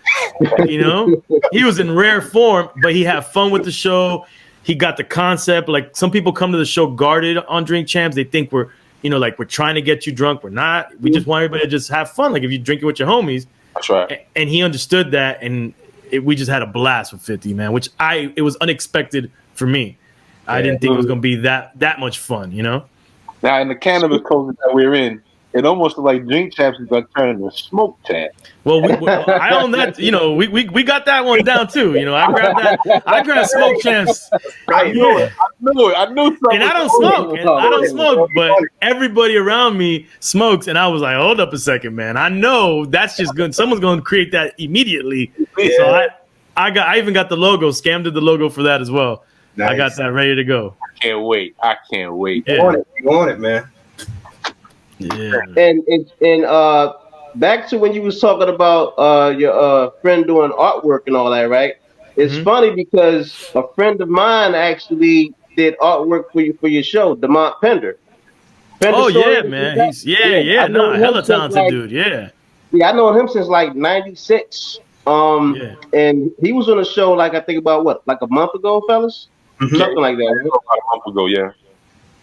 He was in rare form, but he had fun with the show. He got the concept. Like some people come to the show guarded on Drink Champs. They think we're you know, like we're trying to get you drunk. We're not. We just want everybody to just have fun. Like if you drink it with your homies. That's right. And he understood that, and we just had a blast with 50, man. Which it was unexpected for me. I didn't think it was gonna be that much fun, you know. Now in the cannabis culture that we're in, it almost looks like Drink Champs is gonna turn into Smoke Champs. Well, I own that. You know, we got that one down too. You know, I grabbed Smoke Champs. I knew it. I knew something. And I don't smoke, but everybody around me smokes, and I was like, hold up a second, man. I know that's just good. Someone's gonna create that immediately. Yeah. So I even got the logo. Scam did the logo for that as well. Nice. I got that ready to go. I can't wait. Yeah. You want it, man. Yeah. And back to when you was talking about your friend doing artwork and all that, right? It's funny because a friend of mine actually did artwork for your show, DeMont Pender. Oh yeah, man. He's hella talented dude. Yeah. Yeah, I know him since like '96. And he was on a show like I think about like a month ago, fellas. Something like that. About a month ago, yeah.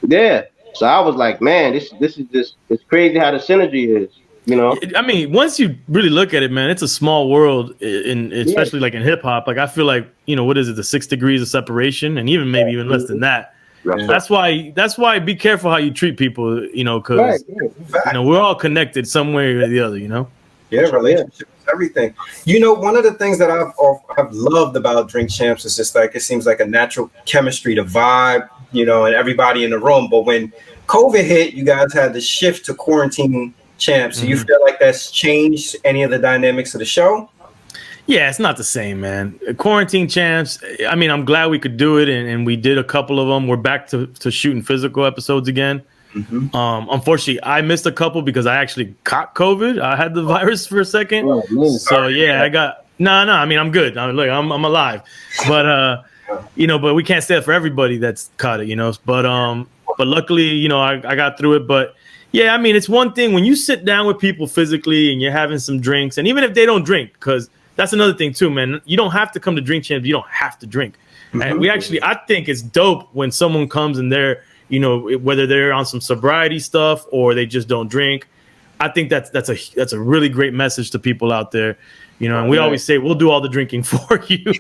Yeah. So I was like, man, this is just, it's crazy how the synergy is, you know? I mean, once you really look at it, man, it's a small world, especially like in hip hop. Like I feel like, you know, what is it, the 6 degrees of separation, and maybe even less than that. That's why be careful how you treat people, you know, because you know we're all connected some way or the other, you know. Yeah, relationships, everything. You know, one of the things that I've loved about Drink Champs is just like it seems like a natural chemistry, the vibe, you know, and everybody in the room. But when COVID hit, you guys had to shift to quarantine champs. Do you feel like that's changed any of the dynamics of the show? Yeah, it's not the same, man. Quarantine champs. I mean, I'm glad we could do it, and we did a couple of them. We're back to shooting physical episodes again. Unfortunately, I missed a couple because I actually caught COVID. I had the virus for a second. So yeah, I got no. I mean, I'm good. I'm alive, but you know, but we can't say it for everybody that's caught it, you know. But luckily, you know, I got through it. But yeah, I mean, it's one thing when you sit down with people physically and you're having some drinks, and even if they don't drink, because that's another thing too, man. You don't have to come to Drink Champs. You don't have to drink. And I think it's dope when someone comes and they're, you know, whether they're on some sobriety stuff or they just don't drink. I think that's a really great message to people out there, you know. And we always say we'll do all the drinking for you,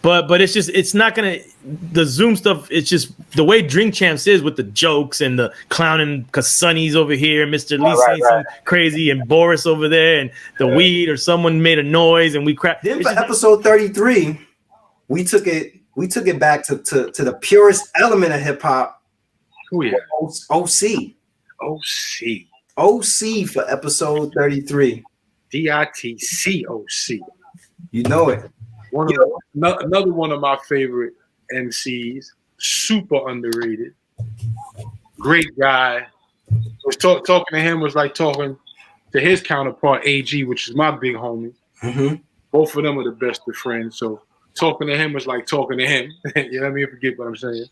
but it's not gonna, the Zoom stuff. It's just the way Drink Champs is with the jokes and the clowning, because Sonny's over here, Mr. Lee saying something crazy, and Boris over there, and the weed or someone made a noise and we cracked. Then for episode 33, we took it back to the purest element of hip hop. Oh yeah. OC for episode 33. DITCOC. You know it. Another one of my favorite MCs, super underrated. Great guy. Was talking to him was like talking to his counterpart AG, which is my big homie. Both of them are the best of friends. So talking to him was like talking to him. You know what I mean? Forget what I'm saying.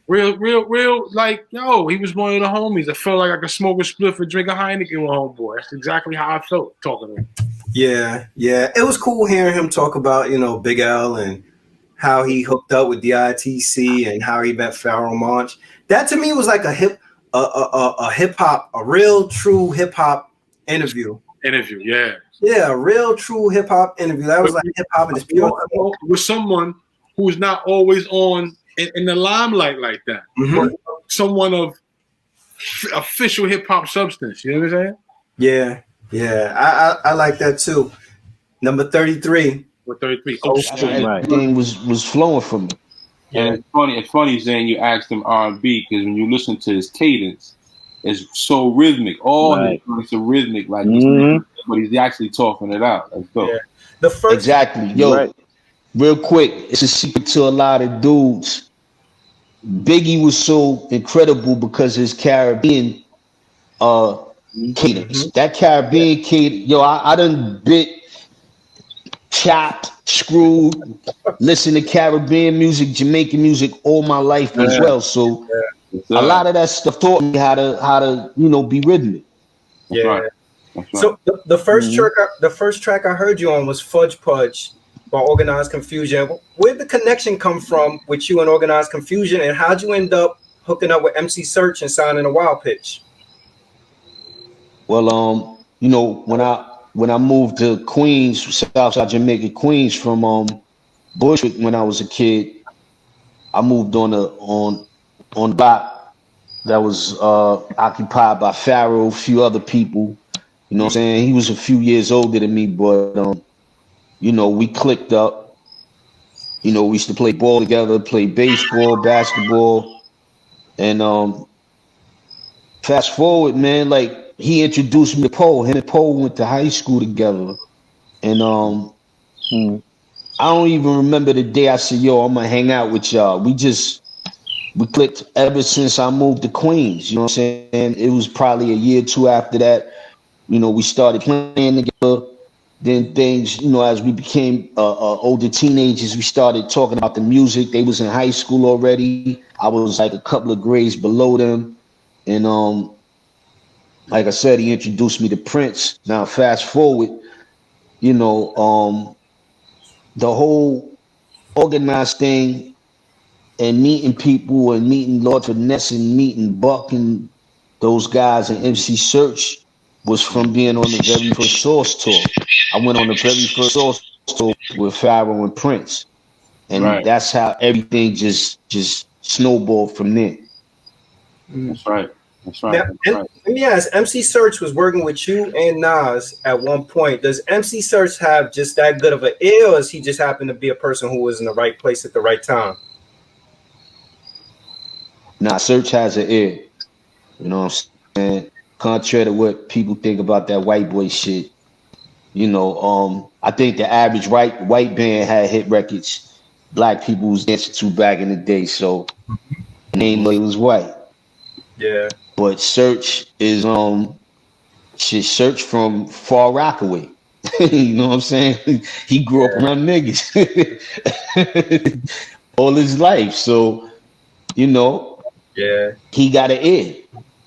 Real, like, yo, he was one of the homies. I felt like I could smoke a spliff and drink a Heineken with homeboy. That's exactly how I felt talking to him. Yeah. It was cool hearing him talk about, you know, Big L and how he hooked up with DITC and how he met Pharoah Monch. That to me was like a hip hop, a real true hip hop interview. Yeah. Yeah, a real true hip hop interview. That was like hip hop in its pure. With someone who is not always on in the limelight like that. But someone of official hip hop substance. You know what I'm saying? Yeah. I like that too. Number 33. With 33. Everything was flowing from me. Yeah, it's funny saying you asked him R&B, because when you listen to his cadence, it's so rhythmic. It's a rhythmic, like, but he's actually talking it out. That's dope. Yeah. The first exactly. Yo, real quick, it's a secret to a lot of dudes. Biggie was so incredible because his Caribbean cadence. That Caribbean cadence, yo, I done bit, chopped, screwed, listen to Caribbean music, Jamaican music all my life as well. So a lot of that stuff taught me how to you know, be rhythmic. That's right. So the first track I heard you on was Fudge Pudge by Organized Confusion. Where'd the connection come from with you and Organized Confusion, and how'd you end up hooking up with MC Search and signing a Wild Pitch? Well, you know, when I moved to Queens, Southside Jamaica, Queens from Bushwick when I was a kid, I moved on the block that was occupied by Pharaoh, a few other people. You know what I'm saying? He was a few years older than me, but you know, we clicked up. You know, we used to play ball together, play baseball, basketball, and fast forward, man, like he introduced me to Poe. Him and Poe went to high school together, and I don't even remember the day I said, "Yo, I'm gonna hang out with y'all." We clicked ever since I moved to Queens. You know what I'm saying? It was probably a year or two after that. You know, we started playing together. Then things, you know, as we became older teenagers, we started talking about the music. They was in high school already. I was like a couple of grades below them. And like I said, he introduced me to Prince. Now, fast forward, you know, the whole organized thing and meeting people and meeting Lord Finesse and meeting Buck and those guys and MC Search was from being on the very first Source tour. I went on the very first Source tour with Pharaoh and Prince. And that's how everything just snowballed from there. That's right. That's right. Now, That's right. let me ask, MC Search was working with you and Nas at one point. Does MC Search have just that good of an ear, or is he just happened to be a person who was in the right place at the right time? Nah, Search has an ear. You know what I'm saying? Contrary to what people think about that white boy shit. You know, I think the average white band had hit records black people was dancing to back in the day, so name was white. Yeah. But Search is Search from Far Rockaway. You know what I'm saying? He grew up around niggas all his life. So, you know, he got an ear.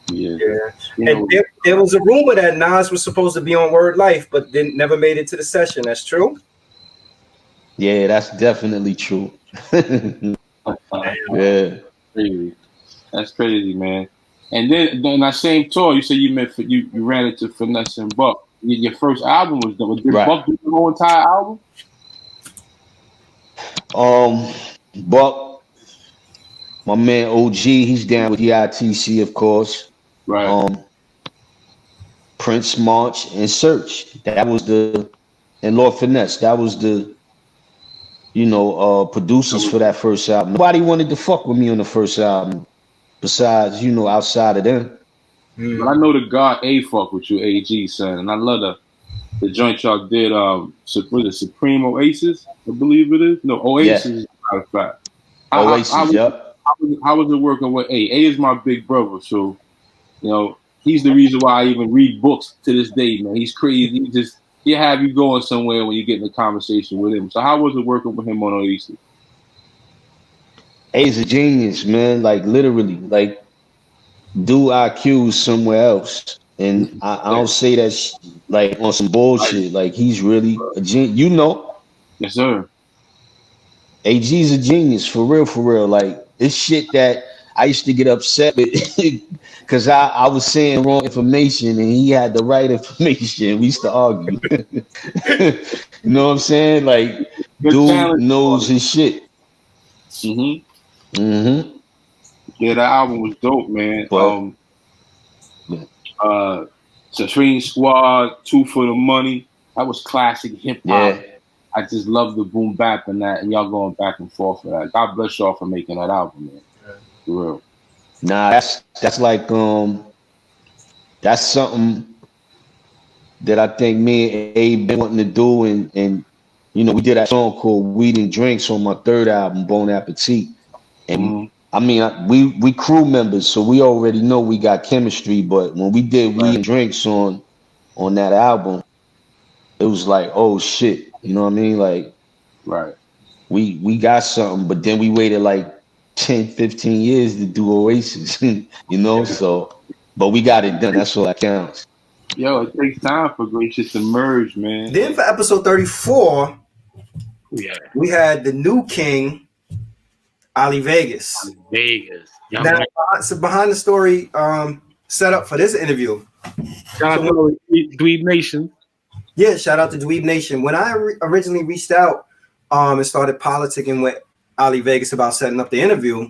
And there was a rumor that Nas was supposed to be on Word Life, but never made it to the session. That's true? Yeah, that's definitely true. Yeah. Crazy. That's crazy, man. And then on that same tour, you said you ran into Finesse and Buck. Your first album was done. Did Buck do the whole entire album? Buck, my man OG, he's down with the ITC, of course. Right. Prince, March, and Search. And Lord Finesse. That was the, you know, producers for that first album. Nobody wanted to fuck with me on the first album, besides, you know, outside of them. But I know the God A fuck with you, AG, son, and I love the joint y'all did. Was it Supreme Oasis? I believe it is. No, Oasis. As a matter of fact. Oasis. Yep. How was it working with A? A is my big brother, so you know he's the reason why I even read books to this day, man. He's crazy. He'll have you going somewhere when you get in a conversation with him. So how was it working with him on Oasis? A's a genius, man. Like literally, like dude IQ somewhere else. And I don't say that like on some bullshit. Like he's really a genius. You know. Yes, sir. AG's a genius for real. Like it's shit that I used to get upset with because I was saying wrong information and he had the right information. We used to argue. You know what I'm saying? Like dude knows his shit. Yeah, that album was dope, man. Supreme Squad, 2 for the Money. That was classic hip hop. Yeah. I just love the boom bap and that, and y'all going back and forth for that. God bless y'all for making that album, man. For real. Nah, that's like that's something that I think me and Abe been wanting to do, and you know we did that song called Weed and Drinks on my third album, Bon Appetit, and I mean we crew members, so we already know we got chemistry. But when we did Weed and Drinks on that album, it was like, oh shit, you know what I mean? Like, we got something, but then we waited like 10, 15 years to do Oasis, you know? So, but we got it done. That's all that counts. Yo, it takes time for great shit to merge, man. Then for episode 34, we had the new king, Ali Vegas. Yeah, now, so behind the story setup for this interview. Shout out to Dweeb Nation. Yeah, shout out to Dweeb Nation. When I originally reached out and started politicking with Ali Vegas about setting up the interview,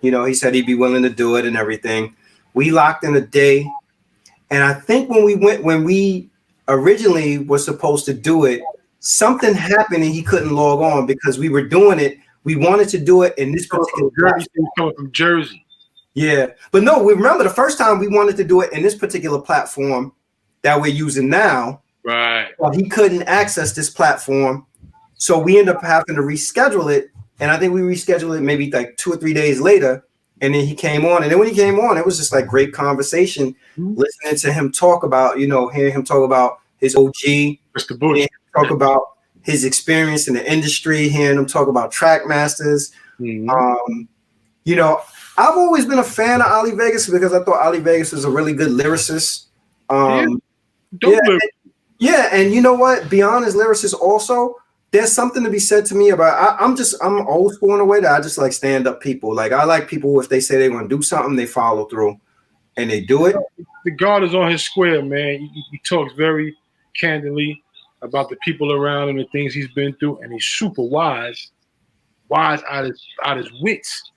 you know, he said he'd be willing to do it and everything. We locked in a day, and I think when we originally were supposed to do it, something happened and he couldn't log on because we were doing it. We wanted to do it in this particular coming from Jersey. Yeah, but no, we remember the first time we wanted to do it in this particular platform that we're using now. Right. Well, he couldn't access this platform, so we ended up having to reschedule it. And I think we rescheduled it maybe like 2 or 3 days later. And then he came on. And then when he came on, it was just like great conversation, listening to him talk about, you know, hearing him talk about his OG, Mr. Bush, talk about his experience in the industry, hearing him talk about track masters. You know, I've always been a fan of Ali Vegas because I thought Ali Vegas was a really good lyricist. Yeah, and you know what? Beyond his lyricist also, there's something to be said to me about I'm old school in a way that I just like stand up people. Like I like people if they say they're gonna do something, they follow through and they do it. The God is on his square, man. He talks very candidly about the people around him and things he's been through, and he's super wise out his wits.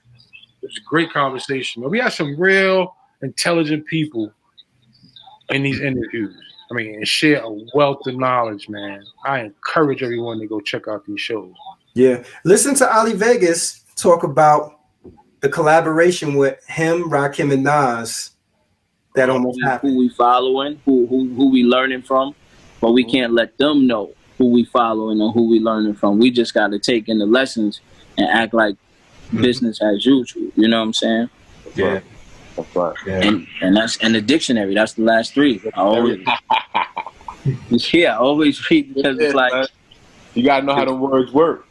It was a great conversation. We had some real intelligent people in these interviews. I mean, and share a wealth of knowledge, man. I encourage everyone to go check out these shows. Yeah. Listen to Ali Vegas talk about the collaboration with him, Rakim, and Nas that almost happened. Who we following, who we learning from, but we can't let them know who we following or who we learning from. We just got to take in the lessons and act like business as usual. You know what I'm saying? Yeah. That's right. Yeah. And that's in the dictionary. That's the last three. I always read because it's like you gotta know how the words work.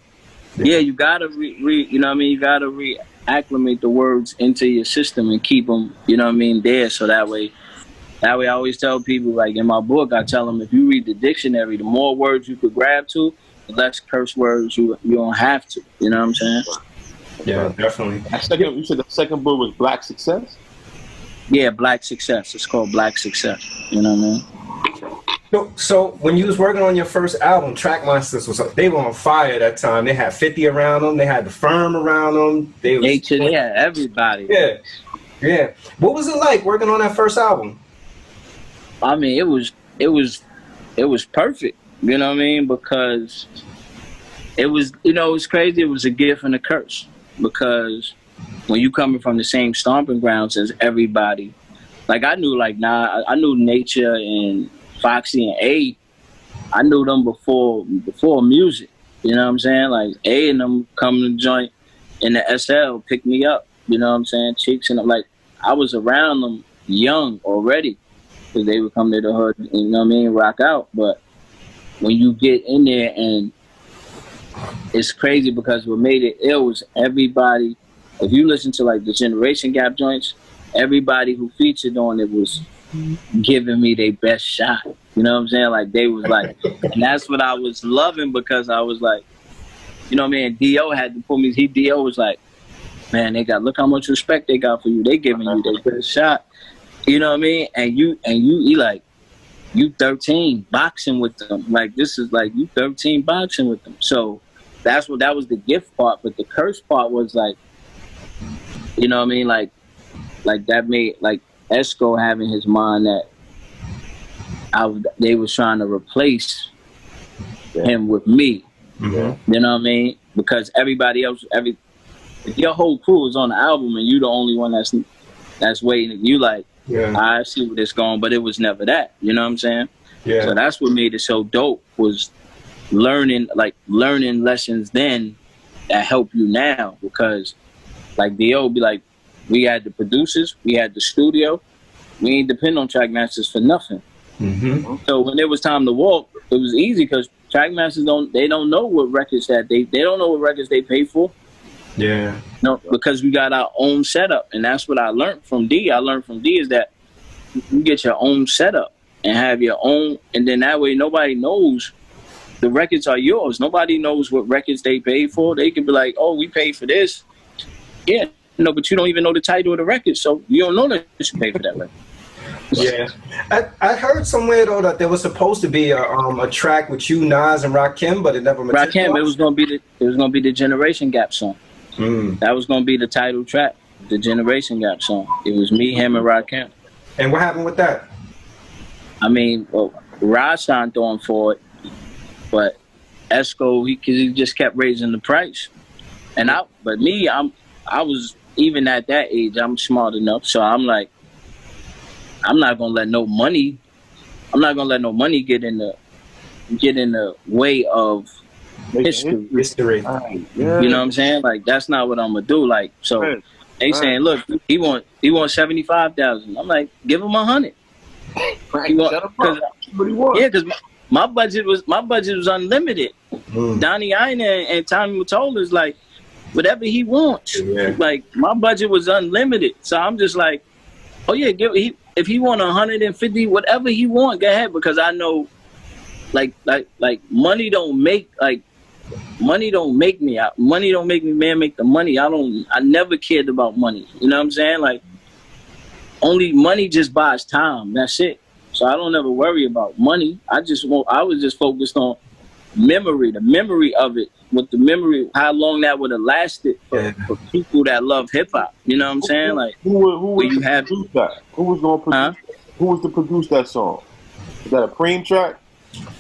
Yeah, you gotta you know what I mean. You gotta reacclimate the words into your system and keep them, you know what I mean, there. So that way, I always tell people, like in my book, I tell them if you read the dictionary, the more words you could grab to, the less curse words you don't have to. You know what I'm saying? Yeah, definitely. You said the second book was Black Success? Yeah, Black Success. It's called Black Success. You know what I mean? So when you was working on your first album, Trackmasters they were on fire that time. They had 50 around them. They had the firm around them. They had everybody. Yeah. What was it like working on that first album? I mean, it was perfect. You know what I mean? Because it was, you know, it was crazy. It was a gift and a curse because when you coming from the same stomping grounds as everybody, like I knew I knew Nature and Foxy and A. I knew them before music. You know what I'm saying? Like A and them coming to joint in the SL, pick me up. You know what I'm saying? Cheeks and like I was around them young already because they would come to the hood. You know what I mean? Rock out. But when you get in there and it's crazy because what made it ill was everybody. If you listen to like the Generation Gap joints, everybody who featured on it was giving me their best shot. You know what I'm saying? Like they was like, and that's what I was loving because I was like, you know what I mean? D.O. had to pull me. D.O. was like, man, look how much respect they got for you. They giving you their best shot. You know what I mean? And you like, you 13 boxing with them. Like this is like you 13 boxing with them. So that was the gift part, but the curse part was like, you know what I mean? Like that made like Esco having his mind that they was trying to replace him with me. Mm-hmm. You know what I mean? Because everybody else, if your whole crew is on the album and you the only one that's waiting, you like, I see where this going, but it was never that. You know what I'm saying? Yeah. So that's what made it so dope was learning lessons then that help you now because like D.O. be like, we had the producers, we had the studio, we ain't depend on Trackmasters for nothing. Mm-hmm. So when it was time to walk, it was easy because Trackmasters don't know what records that they don't know what records they pay for. Yeah. No, because we got our own setup, and that's what I learned from D. I learned from D is that you get your own setup and have your own, and then that way nobody knows the records are yours. Nobody knows what records they paid for. They can be like, oh, we paid for this. Yeah, but you don't even know the title of the record, so you don't know that you should pay for that record. Yeah, I heard somewhere though that there was supposed to be a track with you, Nas, and Rakim, but it never materialized. Rakim, it was gonna be the Generation Gap song. That was gonna be the title track, the Generation Gap song. It was me, him, and Rakim. And what happened with that? I mean, well, Rod signed on for it, but Esco, he just kept raising the price. And I was even at that age, I'm smart enough, so I'm like, I'm not gonna let no money get in the way of history. History. You know what I'm saying? Like, that's not what I'm gonna do. Like, so they saying, look, he want 75,000. I'm like, give him 100. Because my budget was unlimited. Donnie Aina and Tommy Mottola's like, whatever he wants. Like, my budget was unlimited. So I'm just like, oh yeah, if he want 150, whatever he want, go ahead. Because I know, like money don't make me. Money don't make me, man. Make the money. I never cared about money. You know what I'm saying? Like, only money just buys time. That's it. So I don't ever worry about money. I was just focused on memory, the memory of it, with the memory, how long that would have lasted for people that love hip hop. You know what I'm saying? Like, who was going to produce? Who was to produce that song? Is that a Preem track?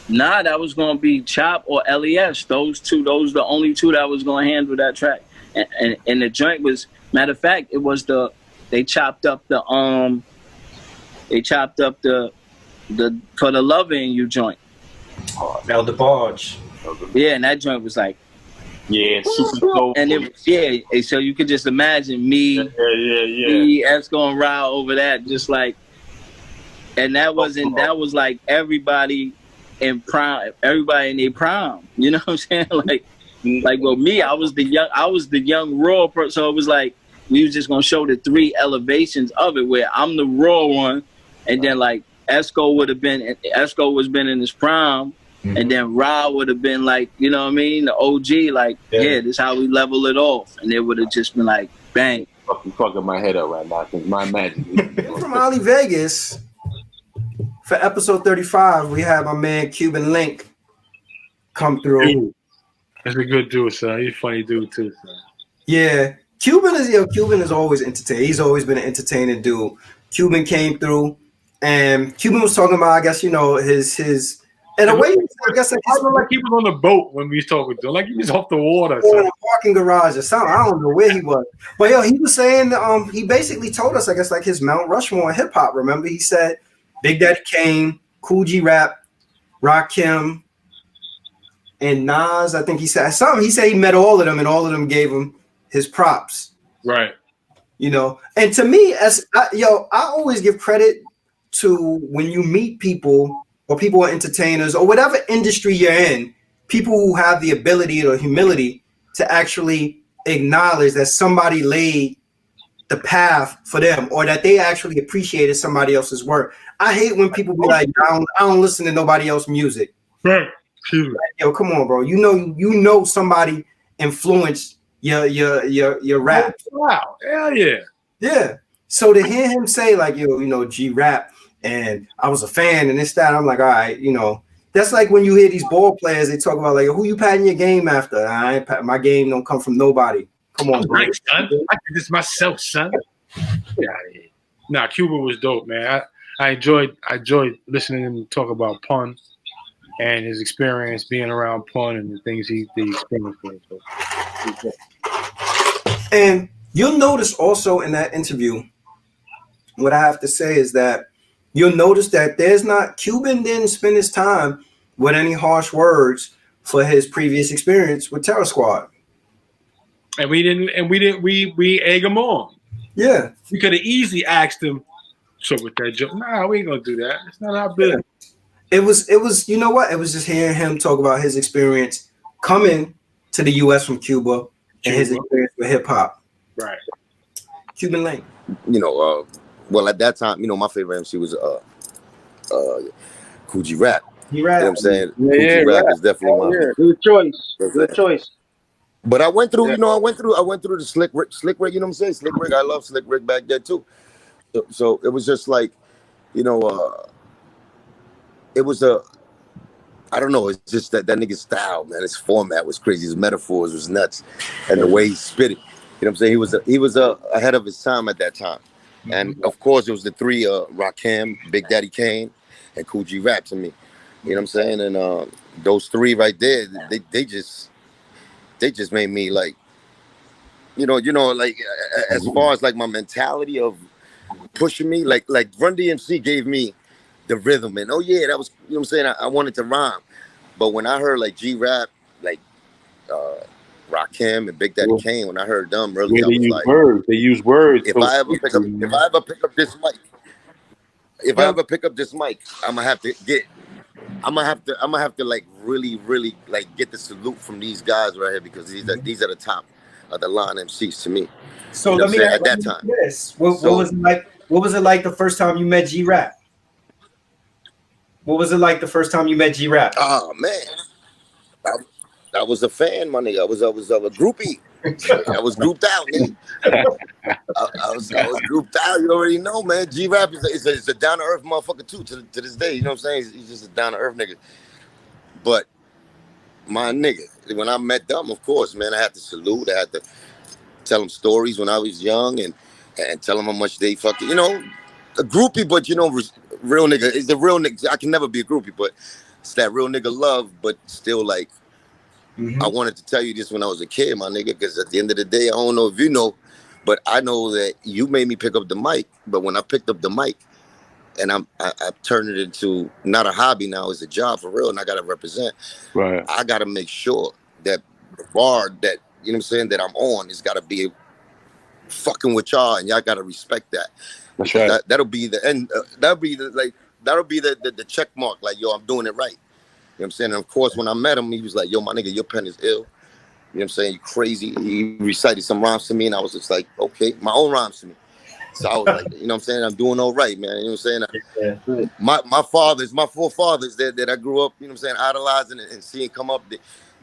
Nah, that was gonna be Chop or LES. Those the only two that was gonna handle that track. And the joint was, matter of fact, it was they chopped up the For the Love in You joint. Now the Barge. Yeah, and that joint was like, super dope. And it was, so you could just imagine me, Esco and Ra over that, just like, and that was like everybody in prime, everybody in their prime. You know what I'm saying? Like with me, I was the young raw person. So it was like we was just gonna show the three elevations of it, where I'm the raw one, and then like Esco was been in his prime. And then Ra would have been like, you know what I mean, the OG, like, this is how we level it off. And it would have just been like, bang. I'm fucking my head up right now because my magic. From Ali Vegas, for episode 35, we have my man Cuban Link come through. Dude, that's a good dude, son. He's a funny dude too, son. Yeah, Cuban is always entertaining. He's always been an entertaining dude. Cuban came through, and Cuban was talking about, I guess, you know, his. In a way, I guess like he was on the boat when we was talking to him, like he was off the water, or in a parking garage or something. I don't know where he was, but he was saying he basically told us, I guess, like his Mount Rushmore in hip hop. Remember, he said Big Daddy Kane, Kool G Rap, Rakim, and Nas. I think he said something. He said he met all of them, and all of them gave him his props. Right. You know, and to me, I always give credit to when you meet people. Or people are entertainers, or whatever industry you're in, people who have the ability or humility to actually acknowledge that somebody laid the path for them, or that they actually appreciated somebody else's work. I hate when people be like, I don't listen to nobody else's music. Right. Like, yo, come on, bro. You know somebody influenced your rap. Wow. Hell yeah. Yeah. So to hear him say like, yo, you know, G Rap, and I was a fan and this, that, I'm like, all right, you know, that's like when you hear these ball players, they talk about like, who you patting your game after? My game don't come from nobody. Come on, right, son. I did this myself, son. Yeah. Nah, Cuba was dope, man. I enjoyed listening to him talk about Pun and his experience being around Pun and the things he experienced. So, and you'll notice also in that interview, what I have to say is that you'll notice that Cuban didn't spend his time with any harsh words for his previous experience with Terror Squad. And we egg him on. Yeah. We could have easily asked him, so with that joke, nah, we ain't gonna do that. It's not our business. It was, you know what? It was just hearing him talk about his experience coming to the US from Cuba and his experience with hip hop. Right. Cuban Link. You know, well, at that time, you know, my favorite MC was Kool G Rap. You know what I'm saying? Kool G Rap is definitely my good choice. Good choice. But I went through, I went through the Slick Rick, you know what I'm saying? Slick Rick, I love Slick Rick back then too. So it was just like, it was I don't know, it's just that nigga's style, man. His format was crazy. His metaphors was nuts. And the way he spit it. You know what I'm saying? He was ahead of his time at that time. And of course it was the three, Rakim, Big Daddy Kane, and Kool G Rap to me. You know what I'm saying? And those three right there, they just made me like, like as far as like my mentality of pushing me, like Run DMC gave me the rhythm, and that was, you know what I'm saying, I wanted to rhyme. But when I heard like G Rap, like Rakim and Big Daddy Kane, when I heard them, really, I was like, they use words. If I ever pick up this mic, I'm gonna have to like really like get the salute from these guys right here, because these are the top of the line MCs to me. So let me ask at that time. This. What was it like? What was it like the first time you met G Rap? What was it like the first time you met G Rap? Oh man, I was a fan, my nigga. I was a groupie. I was grouped out, man. I was grouped out. You already know, man. G Rap is a down to earth motherfucker too. To this day, you know what I'm saying? He's just a down to earth nigga. But my nigga, when I met them, of course, man, I had to salute. I had to tell them stories when I was young, and tell them how much they fucking, a groupie, but real nigga is the real nigga. I can never be a groupie, but it's that real nigga love, but still like, I wanted to tell you this when I was a kid, my nigga, because at the end of the day, I don't know if you know, but I know that you made me pick up the mic. But when I picked up the mic, and I turned it into not a hobby now, it's a job for real, and I gotta represent. Right. I gotta make sure that the bar that, you know what I'm saying, that I'm on is gotta be fucking with y'all, and y'all gotta respect that. That's right. That'll be the end. That'll be the check mark. Like, yo, I'm doing it right. You know what I'm saying? And of course, when I met him, he was like, yo, my nigga, your pen is ill. You know what I'm saying? You crazy. He recited some rhymes to me, and I was just like, okay, my own rhymes to me. So I was like, you know what I'm saying? I'm doing all right, man. You know what I'm saying? My forefathers that I grew up, you know what I'm saying, idolizing and seeing come up,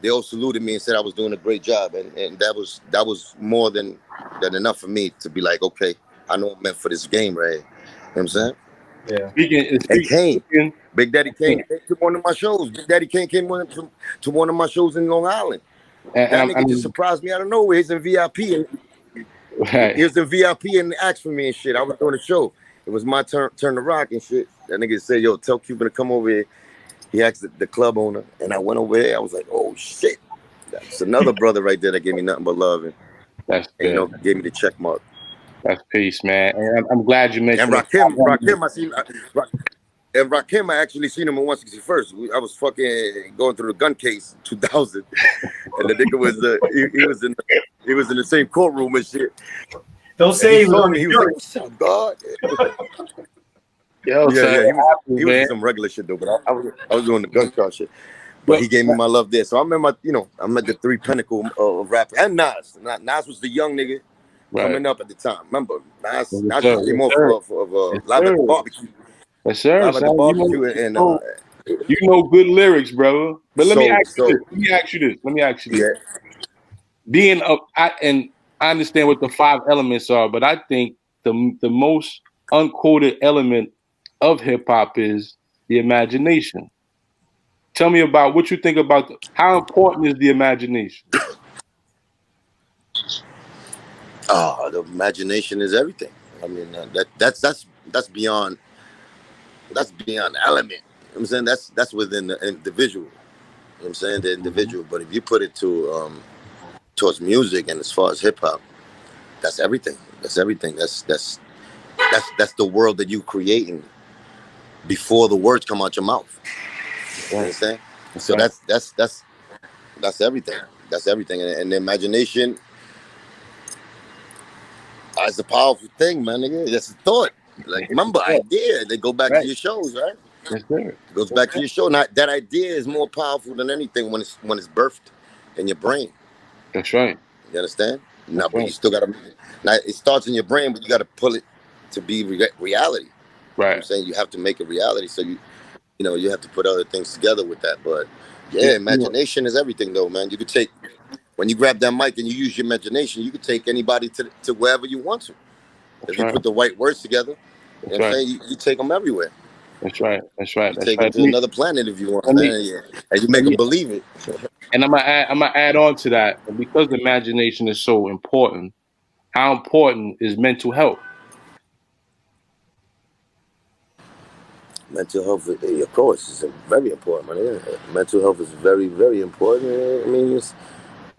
they all saluted me and said I was doing a great job. And that was more than enough for me to be like, okay, I know I'm meant for this game right here. You know what I'm saying? Yeah. And Kane, Big Daddy Kane came to one of my shows. Big Daddy Kane came to one of my shows in Long Island. That nigga just surprised me out of nowhere. He's in VIP he was in VIP and asked for me and shit. I was doing a show. It was my turn to rock and shit. That nigga said, yo, tell Cuban to come over here. He asked the club owner, and I went over there. I was like, oh shit. That's another brother right there that gave me nothing but love, and gave me the check mark. That's peace, man. And I'm glad you mentioned. And Rakim, I actually seen him in 161st. I was fucking going through the gun case in 2000, and the nigga was he was in the same courtroom and shit. Don't say he was like, "What's up, God?" He was in some regular shit though, but I was doing the gun car shit. But he gave me my love there. So I remember, I'm at the three pinnacle of rap, and Nas. Nas was the young nigga coming up at the time. Remember, Nas was more for live at the barbecue. Yes, sir. Live at the barbecue, and you know good lyrics, brother. But let me ask you this. Yeah. Being up, and I understand what the 5 elements are, but I think the most unquoted element of hip hop is the imagination. Tell me about what you think about how important is the imagination? The imagination is everything. I mean, that's beyond element. You know what I'm saying? That's within the individual. You know what I'm saying? The individual. But if you put it towards music and as far as hip hop, that's everything. That's everything. That's the world that you creating before the words come out your mouth. You know what I'm saying? So that's everything. That's everything. And the imagination is a powerful thing, man, nigga. That's a thought. Like, remember, idea. They go back to your shows, right? Yes, sir. It goes back to your show. Now, that idea is more powerful than anything when it's birthed in your brain. That's right. You understand? No, but you still got to. Now, it starts in your brain, but you got to pull it to be reality. Right. You know what I'm saying? You have to make it reality. So you have to put other things together with that. But yeah, imagination is everything, though, man. You could take when you grab that mic and you use your imagination, you can take anybody to wherever you want to. If you put the right words together, you know what I'm saying, you take them everywhere. That's right. You take them to another planet if you want, and you make them believe it. And I'm gonna add on to that, and because the imagination is so important, how important is mental health? Mental health, of course, is very important. Man. Mental health is very, very important. I mean,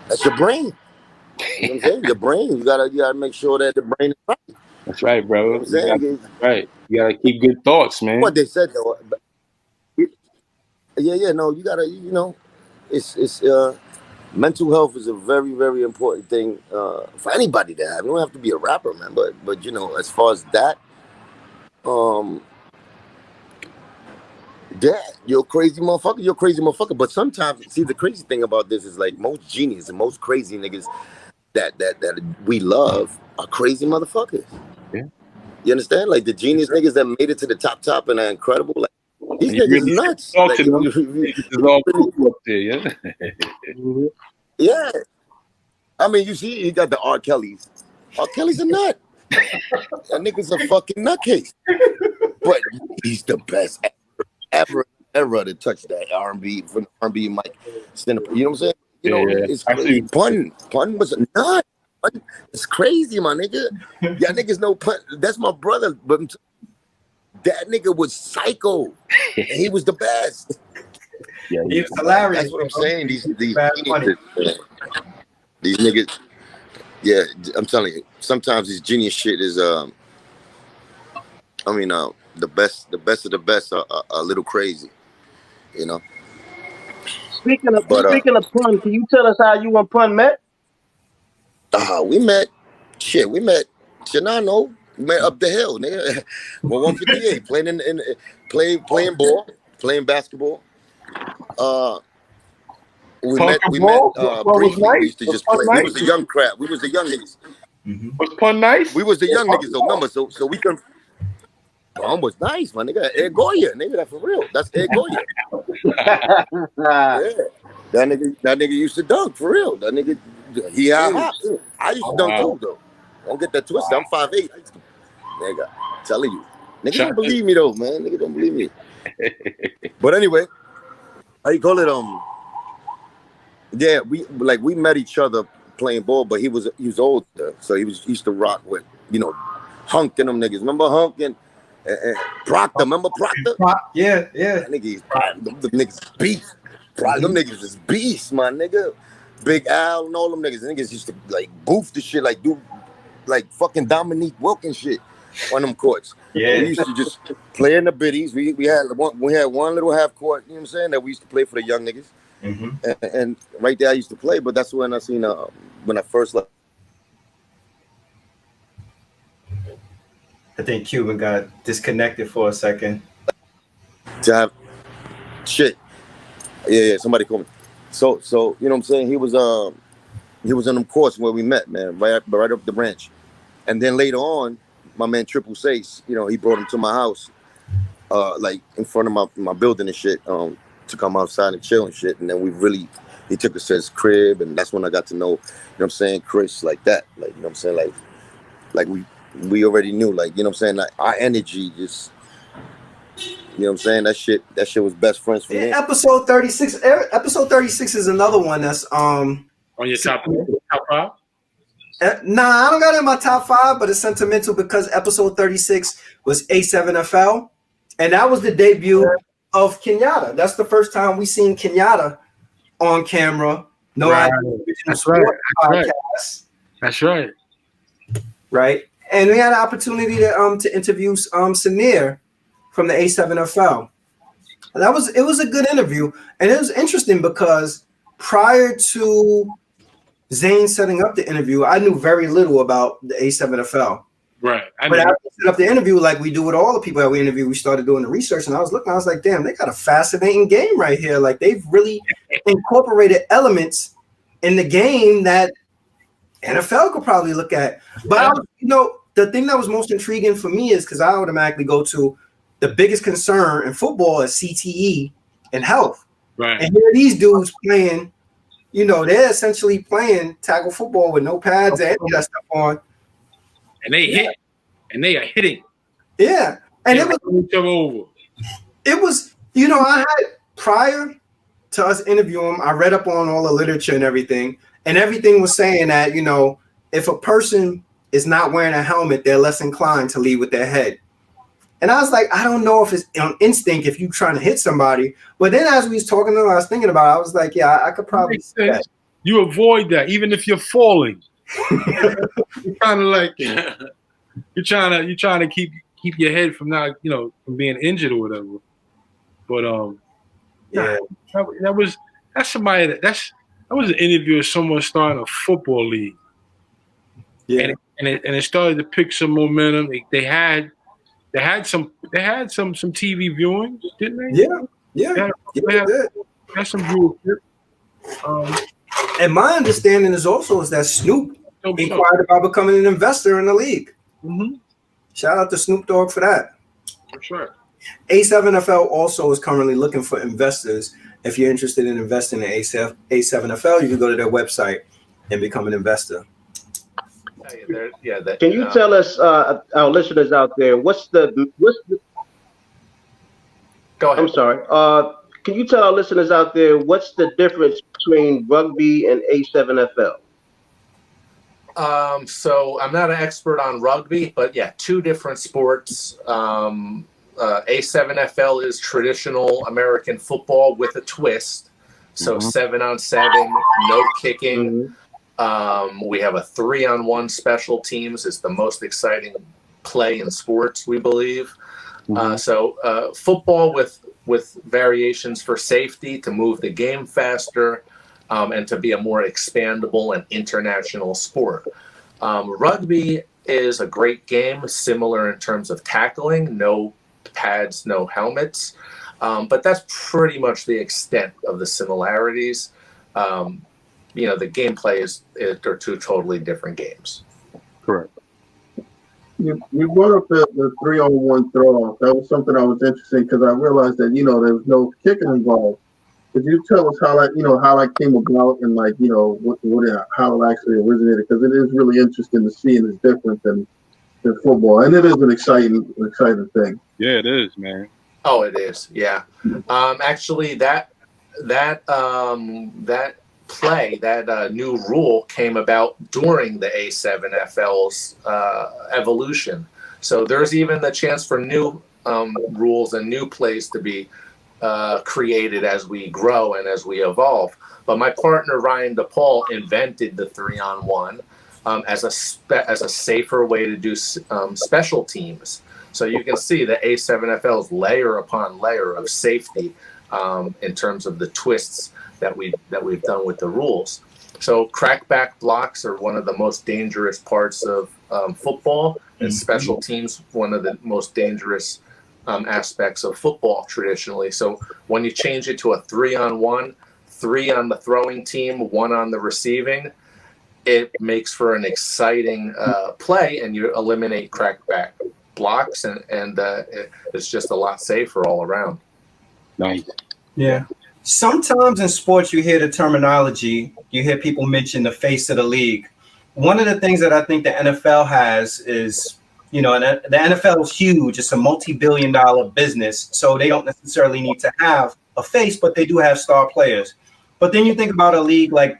that's your brain. You know what I'm saying? Your brain. You gotta make sure that the brain is right. That's right, bro. You know what I'm saying? Right. You gotta keep good thoughts, man. What they said though. No, you gotta, it's mental health is a very, very important thing for anybody to have. You don't have to be a rapper, man, but as far as that, you're a crazy motherfucker. But sometimes, see, the crazy thing about this is like most genius and most crazy niggas that we love are crazy motherfuckers. Yeah. You understand? Like the genius niggas that made it to the top and are incredible. Like these niggas really is nuts. Talk Like, to them. It's all cool up there, yeah. Yeah. I mean, you see, you got the R. Kellys. R. Kelly's a nut. That nigga's a fucking nutcase. But he's the best ever to touch that R&B from R&B mic. You know what I'm saying? It's crazy. Pun was a nut. Pun, it's crazy, my nigga. Y'all niggas know Pun. That's my brother. But that nigga was psycho. And he was the best. Yeah, he was hilarious. That's what I'm saying. These niggas. Yeah, I'm telling you. Sometimes this genius shit is the best of the best are a little crazy, you know. Speaking of Pun, can you tell us how you and Pun met? We met Shenano. We met up the hill, nigga. Well, 158, playing ball, playing basketball. We met briefly. We used to just play. We was the young crap. We was the young niggas. Was Pun nice? We was the young niggas, though. Remember, so we can. Pun was nice, my nigga. Ed Goya, nigga, that's for real. That's Ed Goya. Yeah, that nigga used to dunk for real. That nigga, he had hops. I used to dunk too, though. Don't get that twisted. I'm 5'8". Nigga, I'm telling you, nigga don't believe me though, man. Nigga don't believe me. But anyway, how you call it? Yeah, we met each other playing ball, but he was older, so he used to rock with Hunk and them niggas. Remember Hunk and Proctor? Remember Proctor? Yeah. That nigga, them niggas beast. Them niggas is beast, my nigga. Big Al and all them niggas. Niggas used to like boof the shit, like do like fucking Dominique Wilkins shit on them courts. Yeah, we used to just play in the biddies. We had one little half court. You know what I'm saying? That we used to play for the young niggas. And right there I used to play, but that's when I seen when I first left. I think Cuban got disconnected for a second. To have shit. Yeah, somebody called me. So you know what I'm saying? He was on them courts where we met, man, right up the branch. And then later on, my man Triple Sace, he brought him to my house, like in front of my building and shit, to come outside and chill and shit. And then he took us to his crib, and that's when I got to know, you know what I'm saying, Kris, like that. Like, you know what I'm saying? Like we already knew, like, you know what I'm saying? Like our energy just, you know what I'm saying? That shit was best friends for me. Episode 36 is another one that's on your top 5? Nah, I don't got it in my top 5, but it's sentimental because episode 36 was A7FL, and that was the debut of Kenyatta. That's the first time we seen Kenyatta on camera. No Ideas Original podcast. That's right. Right, and we had an opportunity to interview Sener from the A7FL. And it was a good interview, and it was interesting because prior to Zane setting up the interview, I knew very little about the A7FL. Right. But after set up the interview, like we do with all the people that we interview, we started doing the research, and I was like, damn, they got a fascinating game right here. Like they've really incorporated elements in the game that NFL could probably look at. But the thing that was most intriguing for me is because I automatically go to the biggest concern in football is CTE and health. Right. And here are these dudes playing you know, they're essentially playing tackle football with no pads and any of that stuff on. And they hit, and they are hitting. Yeah. And it was, you know, I had prior to us interviewing him, I read up on all the literature and everything was saying that, you know, if a person is not wearing a helmet, they're less inclined to lead with their head. And I was like, I don't know if it's on instinct if you're trying to hit somebody. But then as we was talking to him, I was thinking about it, I was like, yeah, I could probably see that. You avoid that, even if you're falling. You're kind of like you're trying to keep your head from not, you know, from being injured or whatever. But yeah, that was an interview of someone starting a football league. Yeah, and it started to pick some momentum. They had some TV viewing, didn't they? Yeah. They had some viewership. And my understanding is that Snoop inquired about becoming an investor in the league. Mm-hmm. Shout out to Snoop Dogg for that. For sure. A7FL also is currently looking for investors. If you're interested in investing in A7FL, you can go to their website and become an investor. Can you tell us, our listeners out there, what's the Go ahead. I'm sorry. Can you tell our listeners out there what's the difference between rugby and A7FL? So I'm not an expert on rugby, but yeah, two different sports. A7FL is traditional American football with a twist. So 7-on-7, no kicking. We have a 3-on-1 special teams. It's the most exciting play in sports, we believe. So football with variations for safety to move the game faster and to be a more expandable and international sport. Rugby is a great game, similar in terms of tackling, no pads, no helmets. But that's pretty much the extent of the similarities. You know, the gameplay they're two totally different games. Correct. You brought up the 3-on-1 throw off. That was something I was interested in because I realized that, you know, there was no kicking involved. Could you tell us how that came about and how it actually originated? Because it is really interesting to see and it's different than football, and it is an exciting thing. Yeah, it is, man. Oh, it is. Yeah. Actually, that play, that new rule came about during the A7FL's evolution. So there's even the chance for new rules and new plays to be created as we grow and as we evolve. But my partner Ryan DePaul invented the 3-on-1 as a safer way to do special teams. So you can see the A7FL's layer upon layer of safety in terms of the twists that we've done with the rules. So crackback blocks are one of the most dangerous parts of football, and special teams one of the most dangerous aspects of football traditionally. So when you change it to a 3-on-1, 3 on the throwing team, 1 on the receiving, it makes for an exciting play, and you eliminate crackback blocks, and it's just a lot safer all around. Nice. Yeah. Sometimes in sports, you hear the terminology, you hear people mention the face of the league. One of the things that I think the NFL has is, you know, and the NFL is huge. It's a multi-billion-dollar business, so they don't necessarily need to have a face, but they do have star players. But then you think about a league like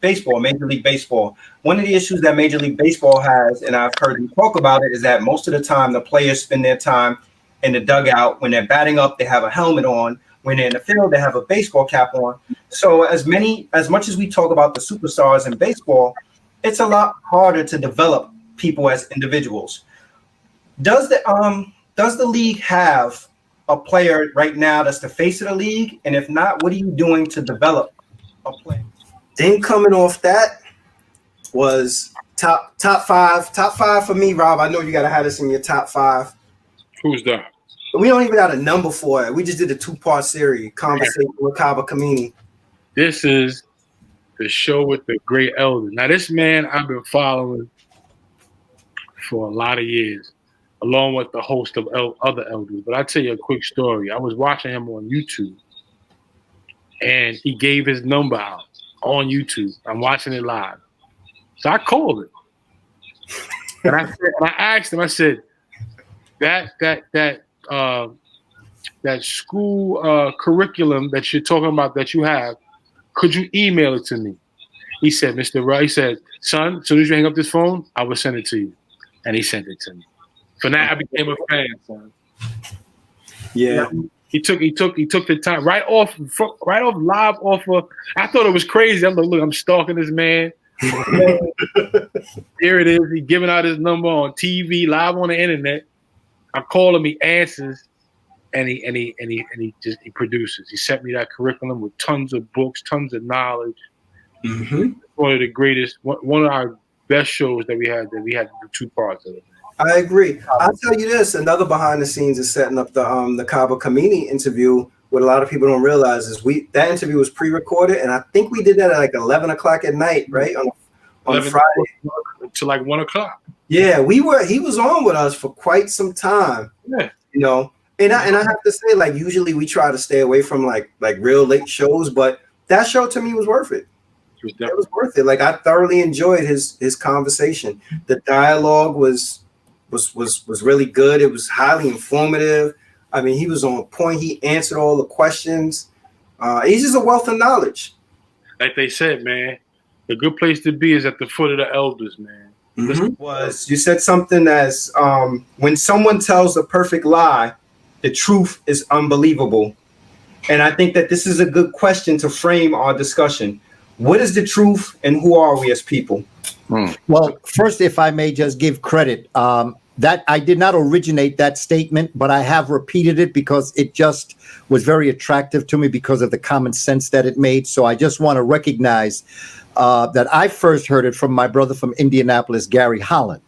baseball, Major League Baseball. One of the issues that Major League Baseball has, and I've heard them talk about it, is that most of the time the players spend their time in the dugout. When they're batting up, they have a helmet on. When they're in the field, they have a baseball cap on. So as much as we talk about the superstars in baseball, it's a lot harder to develop people as individuals. Does the league have a player right now that's the face of the league? And if not, what are you doing to develop a player? Then coming off that was top five for me, Rob. I know you gotta have this in your top 5. Who's that? But we don't even have a number for it. We just did a 2-part series, Conversation with Kaba, Kamene. This is the show with the great elders. Now, this man I've been following for a lot of years, along with the host of other elders. But I'll tell you a quick story. I was watching him on YouTube, and he gave his number out on YouTube. I'm watching it live. So I called it. And I asked him, I said, that school curriculum that you're talking about that you have, could you email it to me? He said, Mr. Rudd, he said, son, as soon as you hang up this phone, I will send it to you. And he sent it to me. For now, I became a fan, son. Yeah. He took the time right off live off of. I thought it was crazy. I'm like, look, I'm stalking this man. Here it is. He giving out his number on TV, live on the internet. I call him, he answers, and he produces. He sent me that curriculum with tons of books, tons of knowledge. Mm-hmm. One of the greatest, one of our best shows that we had. That we had 2 parts of it. I agree. I'll tell you this: another behind the scenes is setting up the Kaba Kamene interview. What a lot of people don't realize is that interview was pre-recorded, and I think we did that at like 11 o'clock at night, right on Friday to like 1 o'clock. Yeah, he was on with us for quite some time. Yeah, you know, and I have to say, like, usually we try to stay away from like real late shows, but that show to me was worth it. It was worth it. Like, I thoroughly enjoyed his conversation. The dialogue was really good. It was highly informative. I mean, he was on point. He answered all the questions. He's just a wealth of knowledge. Like they said, man, the good place to be is at the foot of the elders, man. Mm-hmm. You said something as when someone tells a perfect lie, the truth is unbelievable. And I think that this is a good question to frame our discussion. What is the truth, and who are we as people? Well, first, if I may just give credit, that I did not originate that statement, but I have repeated it because it just was very attractive to me because of the common sense that it made. So I just want to recognize that I first heard it from my brother from Indianapolis, Gary Holland.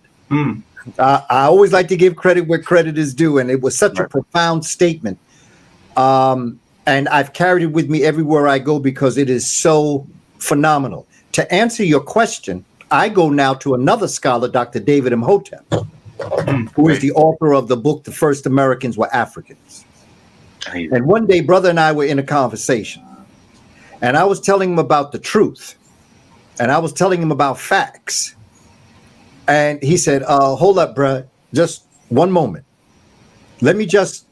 I always like to give credit where credit is due, and it was such a profound statement. And I've carried it with me everywhere I go because it is so phenomenal. To answer your question, I go now to another scholar, Dr. David Imhotep, who is the author of the book, The First Americans Were Africans. And one day, brother and I were in a conversation, and I was telling him about the truth, and I was telling him about facts. And he said, hold up, bruh, just one moment. Let me just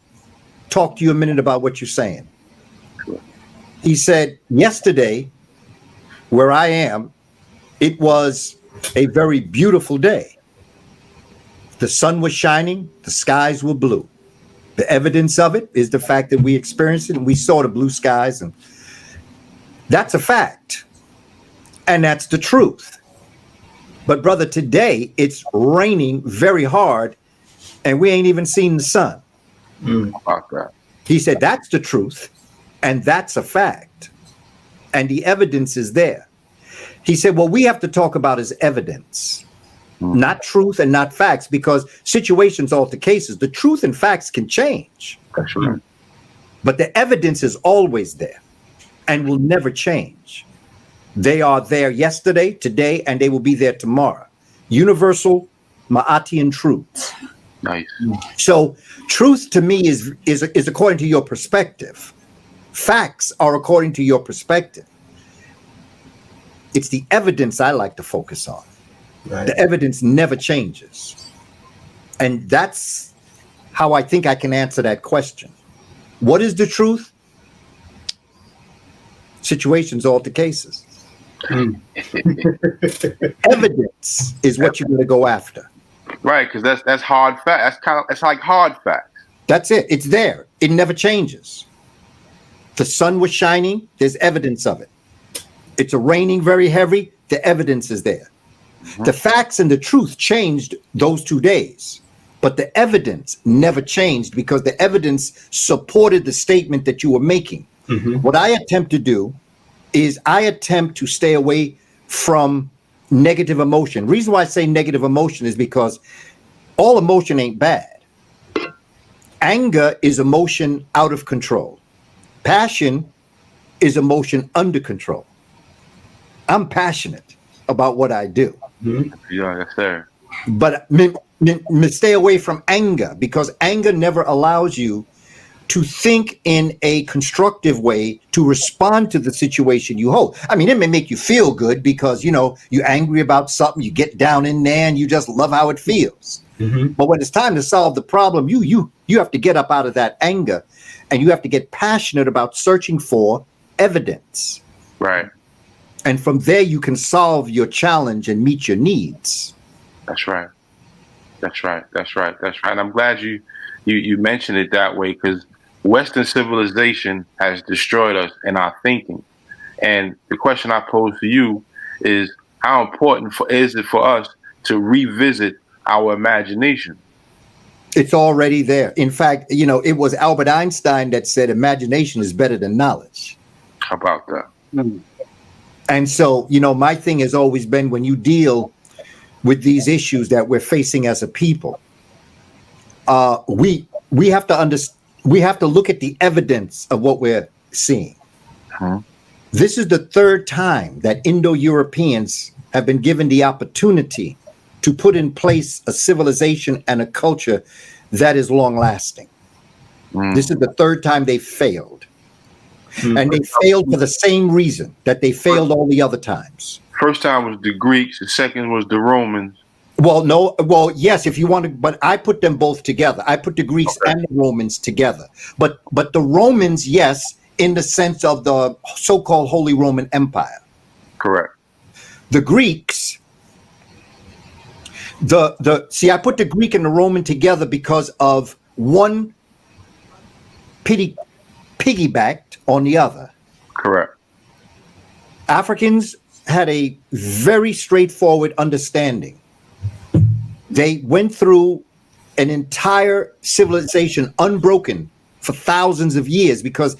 talk to you a minute about what you're saying. He said, yesterday, where I am, it was a very beautiful day. The sun was shining, the skies were blue. The evidence of it is the fact that we experienced it and we saw the blue skies, and that's a fact. And that's the truth. But brother, today it's raining very hard and we ain't even seen the sun. About that. He said, that's the truth. And that's a fact. And the evidence is there. He said, what we have to talk about is evidence, not truth and not facts, because situations alter cases. The truth and facts can change. That's right. But the evidence is always there and will never change. They are there yesterday, today, and they will be there tomorrow. Universal Ma'atian truths. Nice. So truth to me is according to your perspective. Facts are according to your perspective. It's the evidence I like to focus on. Right. The evidence never changes. And that's how I think I can answer that question. What is the truth? Situations alter cases. Evidence is what you're going to go after. Right, because that's hard fact. It's like hard facts. That's it. It's there. It never changes. The sun was shining. There's evidence of it. It's raining very heavy. The evidence is there. The facts and the truth changed those 2 days, but the evidence never changed because the evidence supported the statement that you were making. What I attempt to do is I attempt to stay away from negative emotion. Reason why I say negative emotion is because all emotion ain't bad. Anger is emotion out of control. Passion is emotion under control. I'm passionate about what I do. Yeah, yes, sir. But stay away from anger because anger never allows you to think in a constructive way to respond to the situation you hold. I mean, it may make you feel good because, you know, you're angry about something, you get down in there and you just love how it feels. Mm-hmm. But when it's time to solve the problem, you have to get up out of that anger and you have to get passionate about searching for evidence. Right. And from there, you can solve your challenge and meet your needs. That's right. That's right. That's right. That's right. And I'm glad you mentioned it that way, because Western civilization has destroyed us in our thinking. And the question I pose to you is, how important is it for us to revisit our imagination? It's already there. In fact, you know, it was Albert Einstein that said imagination is better than knowledge. How about that? Mm. And so, you know, my thing has always been, when you deal with these issues that we're facing as a people, we have to understand. We have to look at the evidence of what we're seeing. Huh? This is the third time that Indo-Europeans have been given the opportunity to put in place a civilization and a culture that is long-lasting. Mm. This is the third time they failed. Mm. And they failed for the same reason that they failed all the other times. First time was the Greeks, the second was the Romans. Well, no. Well, yes, if you want to, but I put them both together. I put the Greeks and the Romans together. But the Romans, yes, in the sense of the so-called Holy Roman Empire. Correct. The Greeks, I put the Greek and the Roman together because of one piggybacked on the other. Correct. Africans had a very straightforward understanding. They went through an entire civilization unbroken for thousands of years, because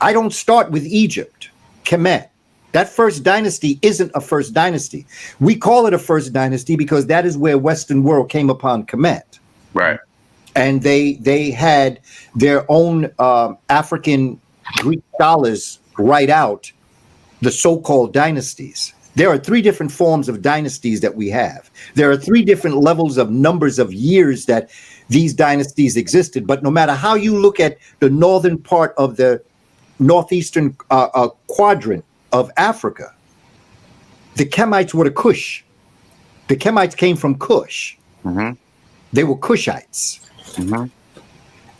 I don't start with Egypt, Kemet. That first dynasty isn't a first dynasty. We call it a first dynasty because that is where Western world came upon Kemet. Right. And they had their own African Greek scholars write out the so-called dynasties. There are three different forms of dynasties that we have. There are three different levels of numbers of years that these dynasties existed. But no matter how you look at the northern part of the northeastern quadrant of Africa, the Kemites were the Kush. The Kemites came from Kush. Mm-hmm. They were Kushites. Mm-hmm.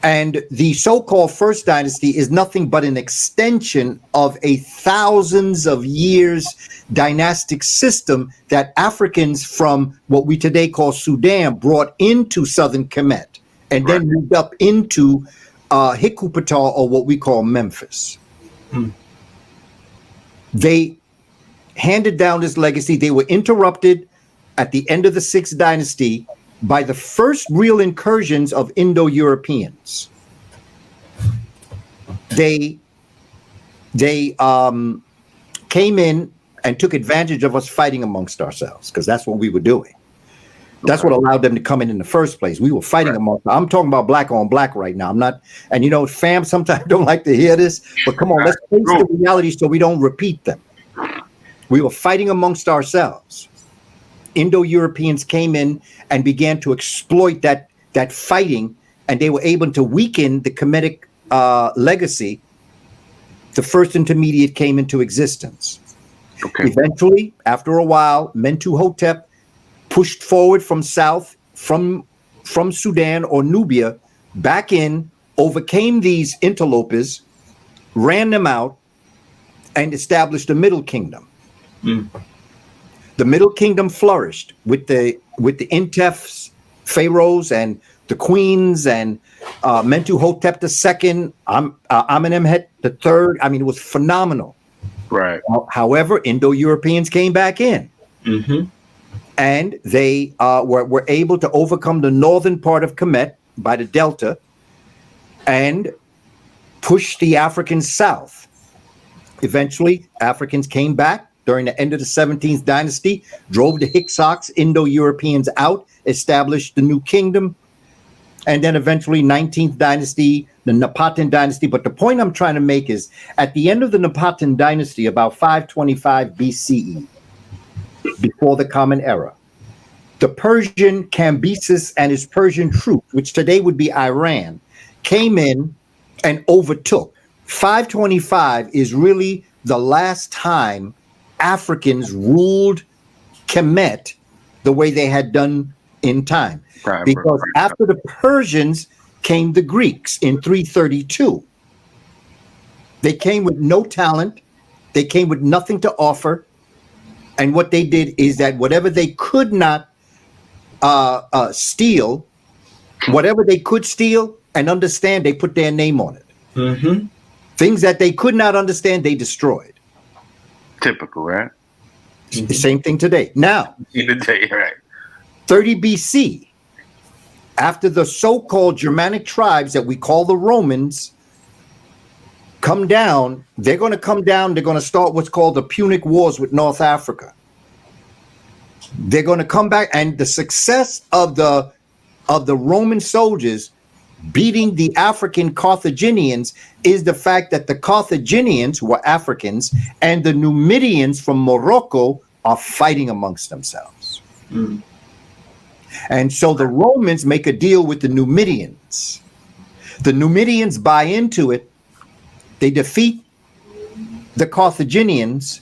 And the so-called first dynasty is nothing but an extension of a thousands of years dynastic system that Africans from what we today call Sudan brought into southern Kemet and then moved up into Hikupatar, or what we call Memphis. Hmm. They handed down this legacy. They were interrupted at the end of the Sixth Dynasty by the first real incursions of Indo-Europeans. They came in and took advantage of us fighting amongst ourselves, because that's what we were doing. That's what allowed them to come in the first place. We were fighting amongst. I'm talking about black on black right now. I'm not, and you know, fam sometimes don't like to hear this, but come on, let's face the reality so we don't repeat them. We were fighting amongst ourselves. Indo-Europeans came in and began to exploit that fighting, and they were able to weaken the Kemetic legacy. The first intermediate came into existence. Okay. Eventually, after a while, Mentuhotep pushed forward from south, from Sudan or Nubia, back in, overcame these interlopers, ran them out, and established the Middle Kingdom. Mm. The Middle Kingdom flourished with the Intefs, pharaohs, and the queens, and Mentuhotep II, Amenemhet III. I mean, it was phenomenal. Right. However, Indo-Europeans came back in, mm-hmm. and they were able to overcome the northern part of Kemet by the Delta and push the Africans south. Eventually, Africans came back during the end of the 17th dynasty, drove the Hyksos, Indo-Europeans out, established the new kingdom, and then eventually 19th dynasty, the Napatan dynasty. But the point I'm trying to make is, at the end of the Napatan dynasty, about 525 BCE, before the Common Era, the Persian Cambyses and his Persian troops, which today would be Iran, came in and overtook. 525 is really the last time Africans ruled Kemet the way they had done in time. Because after the Persians came the Greeks in 332. They came with no talent. They came with nothing to offer. And what they did is that whatever they could not steal, whatever they could steal and understand, they put their name on it. Mm-hmm. Things that they could not understand, they destroyed. Typical, right? The same thing today. Now, right. 30 BC, after the so-called Germanic tribes that we call the Romans come down, they're going to come down, they're going to start what's called the Punic Wars with North Africa. They're going to come back, and the success of the Roman soldiers beating the African Carthaginians is the fact that the Carthaginians, who are Africans, and the Numidians from Morocco are fighting amongst themselves. Mm. And so the Romans make a deal with the Numidians. The Numidians buy into it. They defeat the Carthaginians,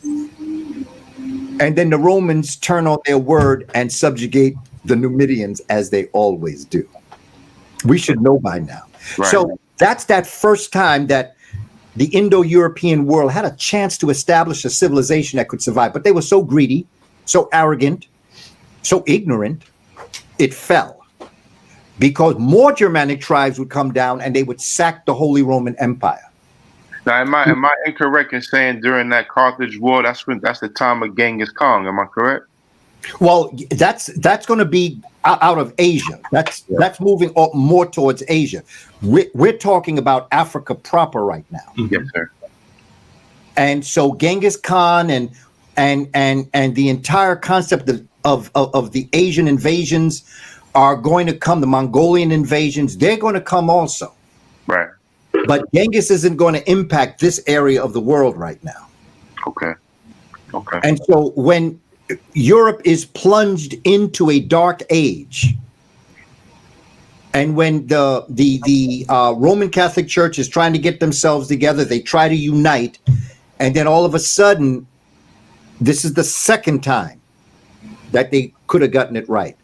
and then the Romans turn on their word and subjugate the Numidians as they always do. We should know by now. Right. So that's that first time that the Indo-European world had a chance to establish a civilization that could survive. But they were so greedy, so arrogant, so ignorant, it fell. Because more Germanic tribes would come down and they would sack the Holy Roman Empire. Now, am I incorrect in saying during that Carthage war, that's the time of Genghis Khan? Am I correct? Well, that's going to be out of Asia. That's moving more towards Asia. We're talking about Africa proper right now. Yes, sir. And so Genghis Khan and the entire concept of the Asian invasions are going to come. The Mongolian invasions, they're going to come also. Right. But Genghis isn't going to impact this area of the world right now. Okay. And so when Europe is plunged into a dark age, and when the Roman Catholic Church is trying to get themselves together, they try to unite, and then all of a sudden, this is the second time that they could have gotten it right.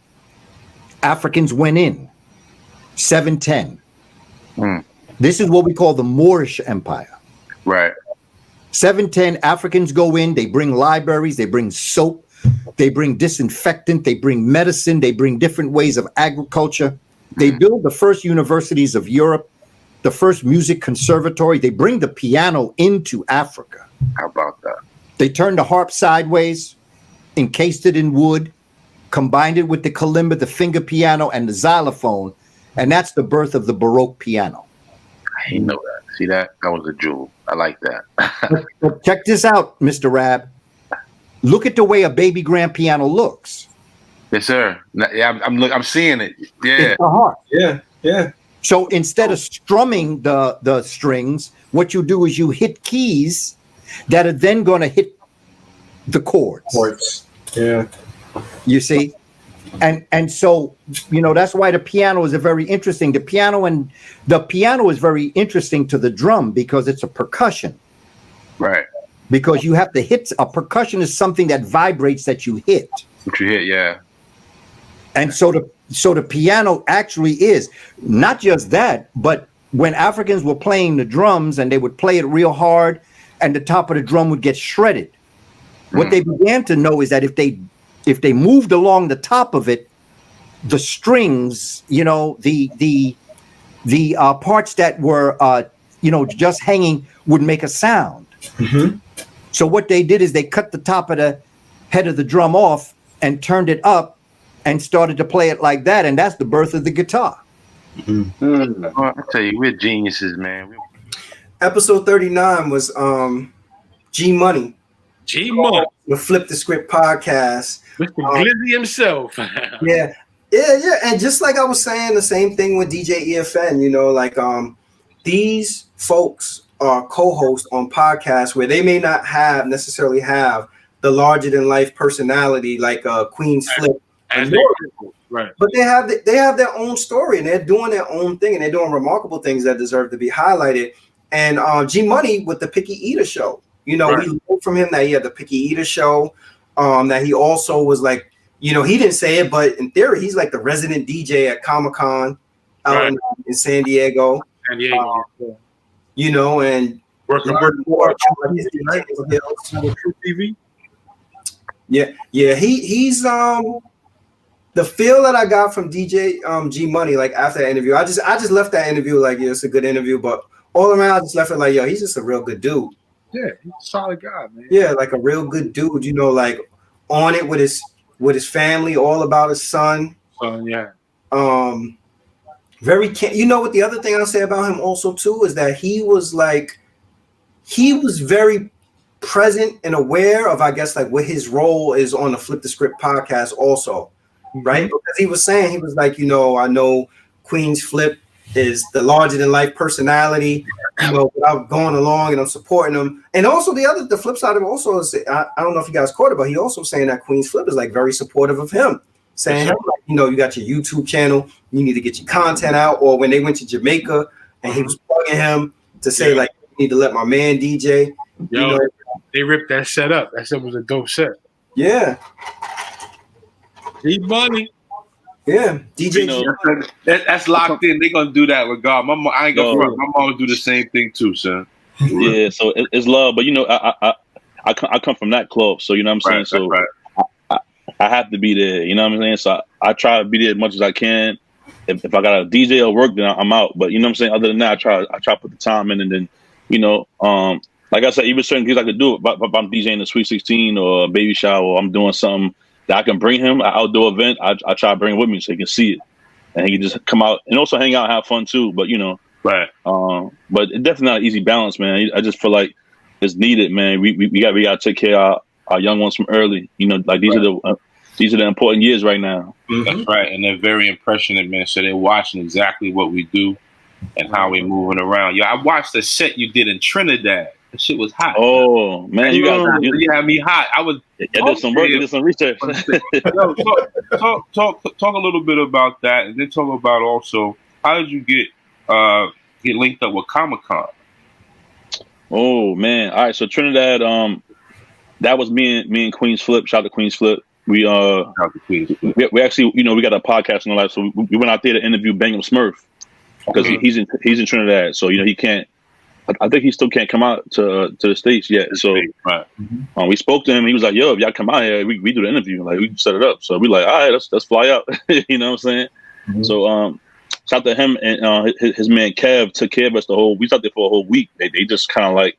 Africans went in 710. This is what we call the Moorish Empire. Right. 710, Africans go in, they bring libraries, they bring soap, they bring disinfectant, they bring medicine, they bring different ways of agriculture. They build the first universities of Europe, the first music conservatory. They bring the piano into Africa. How about that? They turned the harp sideways, encased it in wood, combined it with the kalimba, the finger piano, and the xylophone, and that's the birth of the Baroque piano. I didn't know that. See that? That was a jewel. I like that. But check this out, Mr. Rab. Look at the way a baby grand piano looks. Yes, sir. Yeah, I'm seeing it. Yeah. It's a harp. Yeah. So instead of strumming the strings, what you do is you hit keys that are then going to hit the chords. Yeah. You see? And so, that's why the piano is very interesting. The piano is very interesting to the drum because it's a percussion. Right. Because you have to hit. A percussion is something that vibrates that you hit. What you hit, yeah. And so the piano actually is not just that, but when Africans were playing the drums and they would play it real hard and the top of the drum would get shredded, what they began to know is that if they moved along the top of it, the strings, the parts that were just hanging would make a sound. Mm-hmm. So what they did is they cut the top of the head of the drum off and turned it up and started to play it like that, and that's the birth of the guitar. Mm-hmm. I tell you, we're geniuses, man. Episode 39 was G Money. The Flip the Script podcast. Mr. Glizzy himself. Yeah. And just like I was saying, the same thing with DJ EFN, these folks are co-hosts on podcasts where they may not necessarily have the larger than life personality like Queen's Flip. Right. But they have their own story, and they're doing their own thing, and they're doing remarkable things that deserve to be highlighted. And G Money with the Picky Eater show, we learned from him that he had the Picky Eater show, that he also was like, he didn't say it, but in theory, he's like the resident DJ at Comic-Con out in San Diego. And working more TV. Yeah, he's the feel that I got from DJ G Money, like after that interview, I just left that interview like, it's a good interview, but all around I just left it like, he's just a real good dude. Yeah, he's a solid guy, man. Yeah, like a real good dude, like on it with his family, all about his son. Yeah. Very what the other thing I'll say about him also too is that he was very present and aware of, I guess, like what his role is on the Flip the Script podcast also, right? Because he was saying, he was like, I know Queen's Flip is the larger than life personality, but I'm going along and I'm supporting him. And also the flip side of it also is, I don't know if you guys caught it, but he also saying that Queen's Flip is like very supportive of him, saying, you got your YouTube channel, you need to get your content out. Or when they went to Jamaica and he was plugging him to say like, you need to let my man DJ. They ripped that set up. That set was a dope set. Yeah. G Money. Yeah, DJ. That's locked in. They're gonna do that regardless. I ain't gonna front. My mom would do the same thing too, son. Yeah, so it's love, but I come from that club, so you know what I'm saying. I have to be there. You know what I'm saying. So I try to be there as much as I can. If I got a DJ or work, then I'm out. But you know what I'm saying. Other than that, I try to put the time in, and then like I said, even certain things I could do. If I'm DJing a Sweet 16 or a baby shower, or I'm doing something that I can bring him, an outdoor event, I try to bring it with me so he can see it. And he can just come out and also hang out and have fun too. But, but it's definitely not an easy balance, man. I just feel like it's needed, man. We got to take care of our young ones from early. Like these are the important years right now. That's right. And they're very impressionate, man. So they're watching exactly what we do and how we're moving around. I watched the set you did in Trinidad. That shit was hot. Oh man, you had me hot. I was. I did some work. I did some research. Talk a little bit about that, and then talk about also how did you get linked up with Comic-Con? Oh man, all right. So Trinidad, that was me and Queen's Flip. Shout out to Queen's Flip. We actually, we got a podcast in our life, so we went out there to interview Bangham Smurf because he's in Trinidad, so he can't. I think he still can't come out to the States yet. So we spoke to him. He was like, "Yo, if y'all come out here, we do the interview. Like we set it up." So we like, "All right, let's fly out." You know what I'm saying? So shout out to him and his man Kev took care of us we was out there for a whole week. They just kind of like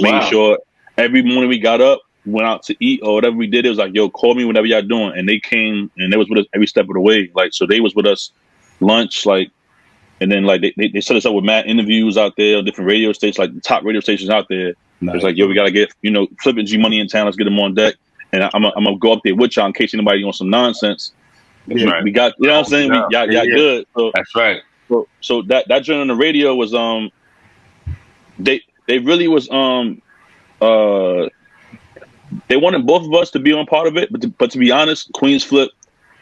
made sure every morning we got up, went out to eat or whatever we did. It was like, "Yo, call me whenever y'all doing." And they came and they was with us every step of the way. Like so, they was with us lunch like. And then like they set us up with mad interviews out there, different radio stations, like the top radio stations out there. Nice. It's like, yo, we gotta get flipping G Money in town. Let's get them on deck. And I'm gonna go up there with y'all in case anybody on some nonsense. Yeah. We got, you know what I'm saying? Y'all good. So that's right. So that journey on the radio was they really was they wanted both of us to be on part of it, but to be honest, Queen's Flip.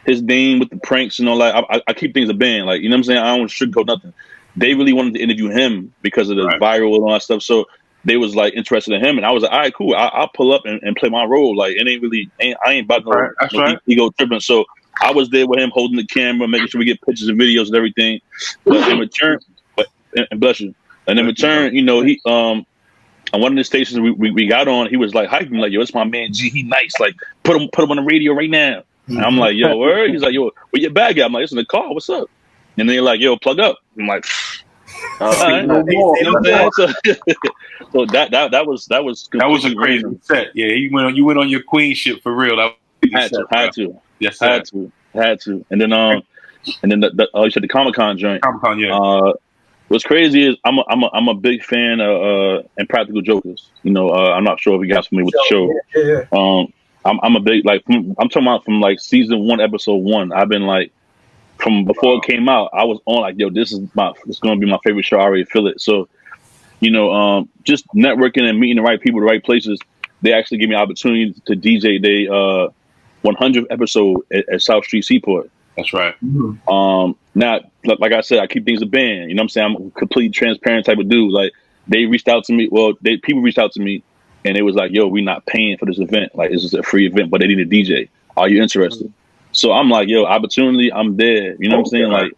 His name with the pranks and all that. I keep things a band, like, you know what I'm saying? I don't sugarcoat nothing. They really wanted to interview him because of the viral and all that stuff. So they was like interested in him, and I was like, all right, cool. I'll pull up and play my role. Like it I ain't about no ego tripping. So I was there with him holding the camera, making sure we get pictures and videos and everything. But in return, and bless you. And in return, he on one of the stations we got on, he was like hyping me, like, yo, it's my man G. He nice. Like put him on the radio right now. And I'm like, yo, word? He's like, yo, where your bag at? I'm like, it's in the car. What's up? And they're like, yo, plug up. I'm like, all right. So that was a crazy set. Yeah, you went on your queen shit for real. Had to. Yes, had to. And then you said the Comic-Con joint. Comic-Con, yeah. What's crazy is I'm a big fan of Impractical Jokers. I'm not sure if you guys are familiar with the show. Yeah. I'm a big I'm talking about from like season 1, episode 1. I've been like from before it came out. I was on like, yo, this is going to be my favorite show. I already feel it. So, just networking and meeting the right people, the right places. They actually gave me an opportunity to DJ their 100th episode at South Street Seaport. That's right. Now, like I said, I keep things a band. You know what I'm saying? I'm a completely transparent type of dude. Like, they reached out to me. Well, people reached out to me, and it was like, "Yo, we're not paying for this event. Like, this is a free event, but they need a DJ. Are you interested?" So I'm like, "Yo, opportunity. I'm there." You know what I'm saying? Like,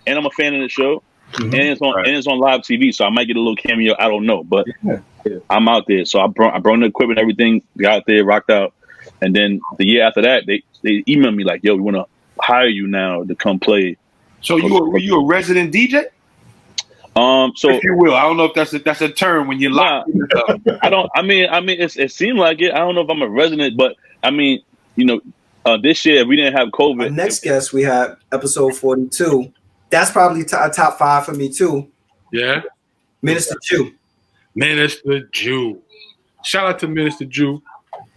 and I'm a fan of the show, and it's on live TV, so I might get a little cameo. I don't know, but I'm out there. So I brought the equipment, everything, got out there, rocked out, and then the year after that, they emailed me like, "Yo, we want to hire you now to come play." So you a resident DJ? So if you will, I don't know if that's a term when you're live. I don't. I mean, it seemed like it. I don't know if I'm a resident, but I mean, you know, this year we didn't have COVID. Our next guest, we had episode 42. That's probably a top 5 for me too. Yeah, Minister Jew. Minister Jew. Shout out to Minister Jew.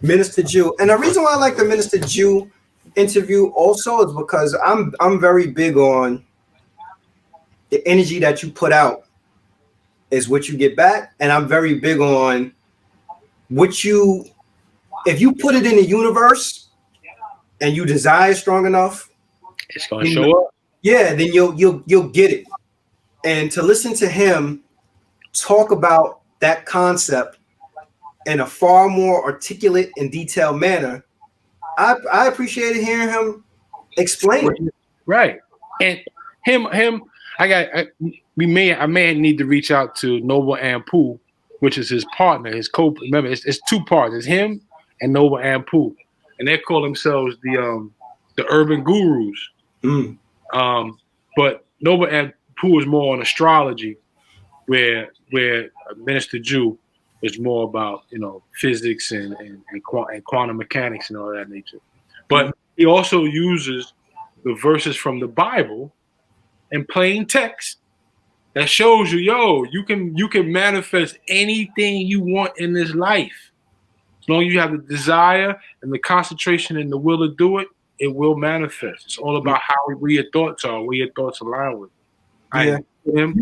Minister Jew, and the reason why I like the Minister Jew interview also is because I'm very big on the energy that you put out is what you get back, and I'm very big on if you put it in the universe and you desire strong enough, it's gonna show up. Yeah, then you'll get it. And to listen to him talk about that concept in a far more articulate and detailed manner, I appreciated hearing him explain it. Right, and him. I may need to reach out to Noble Ampu, which is his partner, his remember, it's 2 parts. It's him and Noble Ampu, and they call themselves the Urban Gurus. But Noble Ampu is more on astrology, where Minister Jew is more about physics and quantum mechanics and all that nature. But he also uses the verses from the Bible in plain text that shows you can manifest anything you want in this life. As long as you have the desire and the concentration and the will to do it, it will manifest. It's all about where your thoughts are, where your thoughts align with. Yeah. You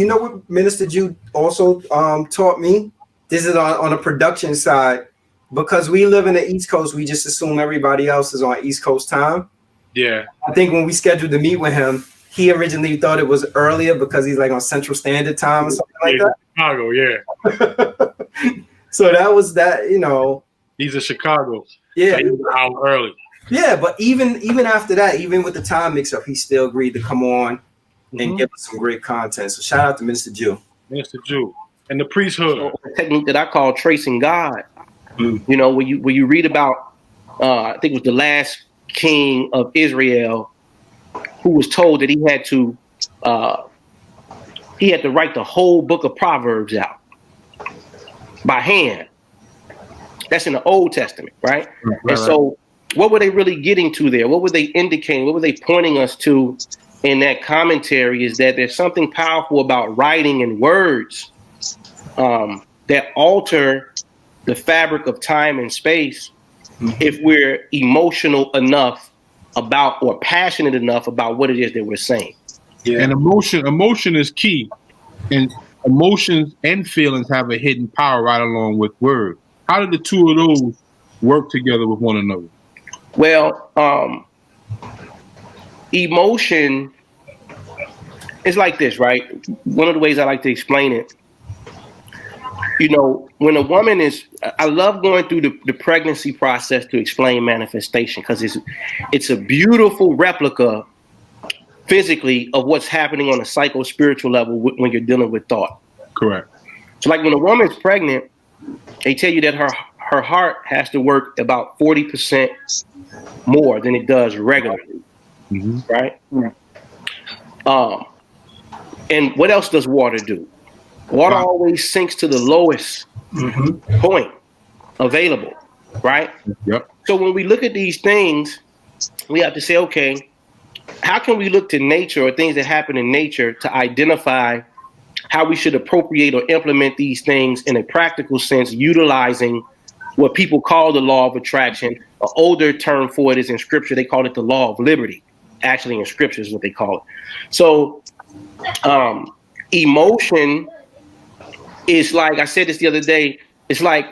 know what Minister Jew also taught me? This is on a production side. Because we live in the East Coast, we just assume everybody else is on East Coast time. Yeah. I think when we scheduled to meet with him, he originally thought it was earlier because he's like on Central Standard Time or something like that. Chicago, yeah. So that was that, He's in Chicago. Yeah. So he's an hour early. Yeah, but even after that, even with the time mix-up, he still agreed to come on and give us some great content. So shout out to Minister Jew. Minister Jew. And the priesthood. A technique that I call tracing God. You know, when you read about, I think it was the last king of Israel, who was told that he had to write the whole book of Proverbs out by hand. That's in the Old Testament, right? And so what were they really getting to there? What were they indicating? What were they pointing us to in that commentary is that there's something powerful about writing in words that alter the fabric of time and space if we're emotional enough about or passionate enough about what it is that we're saying. Yeah. And emotion is key. And emotions and feelings have a hidden power right along with words. How did the two of those work together with one another? Well, emotion is like this, right? One of the ways I like to explain it, when a woman I love going through the pregnancy process to explain manifestation because it's a beautiful replica physically of what's happening on a psycho-spiritual level when you're dealing with thought. Correct. So like when a woman's pregnant, they tell you that her heart has to work about 40% more than it does regularly, right? And what else does water do? Water always sinks to the lowest point available, right? Yep. So when we look at these things, we have to say, okay, how can we look to nature or things that happen in nature to identify how we should appropriate or implement these things in a practical sense, utilizing what people call the law of attraction. An older term for it is in scripture. They call it the law of liberty. Actually, in scripture is what they call it. So emotion is like, I said this the other day, it's like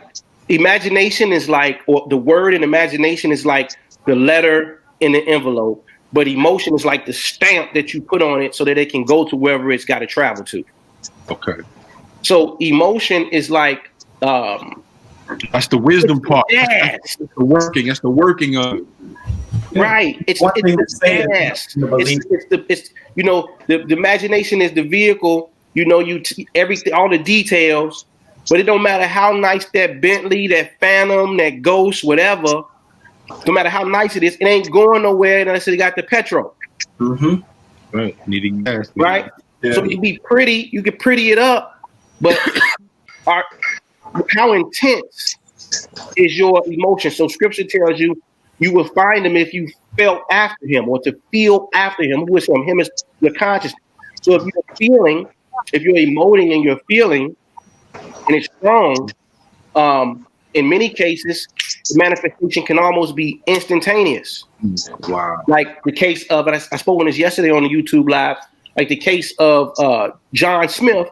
imagination is like, or the word in imagination is like the letter in the envelope, but emotion is like the stamp that you put on it so that it can go to wherever it's got to travel to. Okay. So emotion is like that's the wisdom part. Yes. That's the working. That's the working of it. Right. It's you know, the imagination is the vehicle. You know, everything, all the details, but it don't matter how nice that Bentley, that Phantom, that Ghost, whatever. No matter how nice it is, it ain't going nowhere unless it got the petrol. Mm-hmm. Right. Needing gas. Right. Yeah. So you be pretty, you can pretty it up, but how intense is your emotion? So Scripture tells you you will find him if you felt after him, or to feel after him. Who is him? Him is your consciousness. So if you're feeling, if you're emoting and you're feeling, and it's strong, in many cases, the manifestation can almost be instantaneous. Wow. Like the case of, and I spoke on this yesterday on the YouTube Live, like the case of John Smif,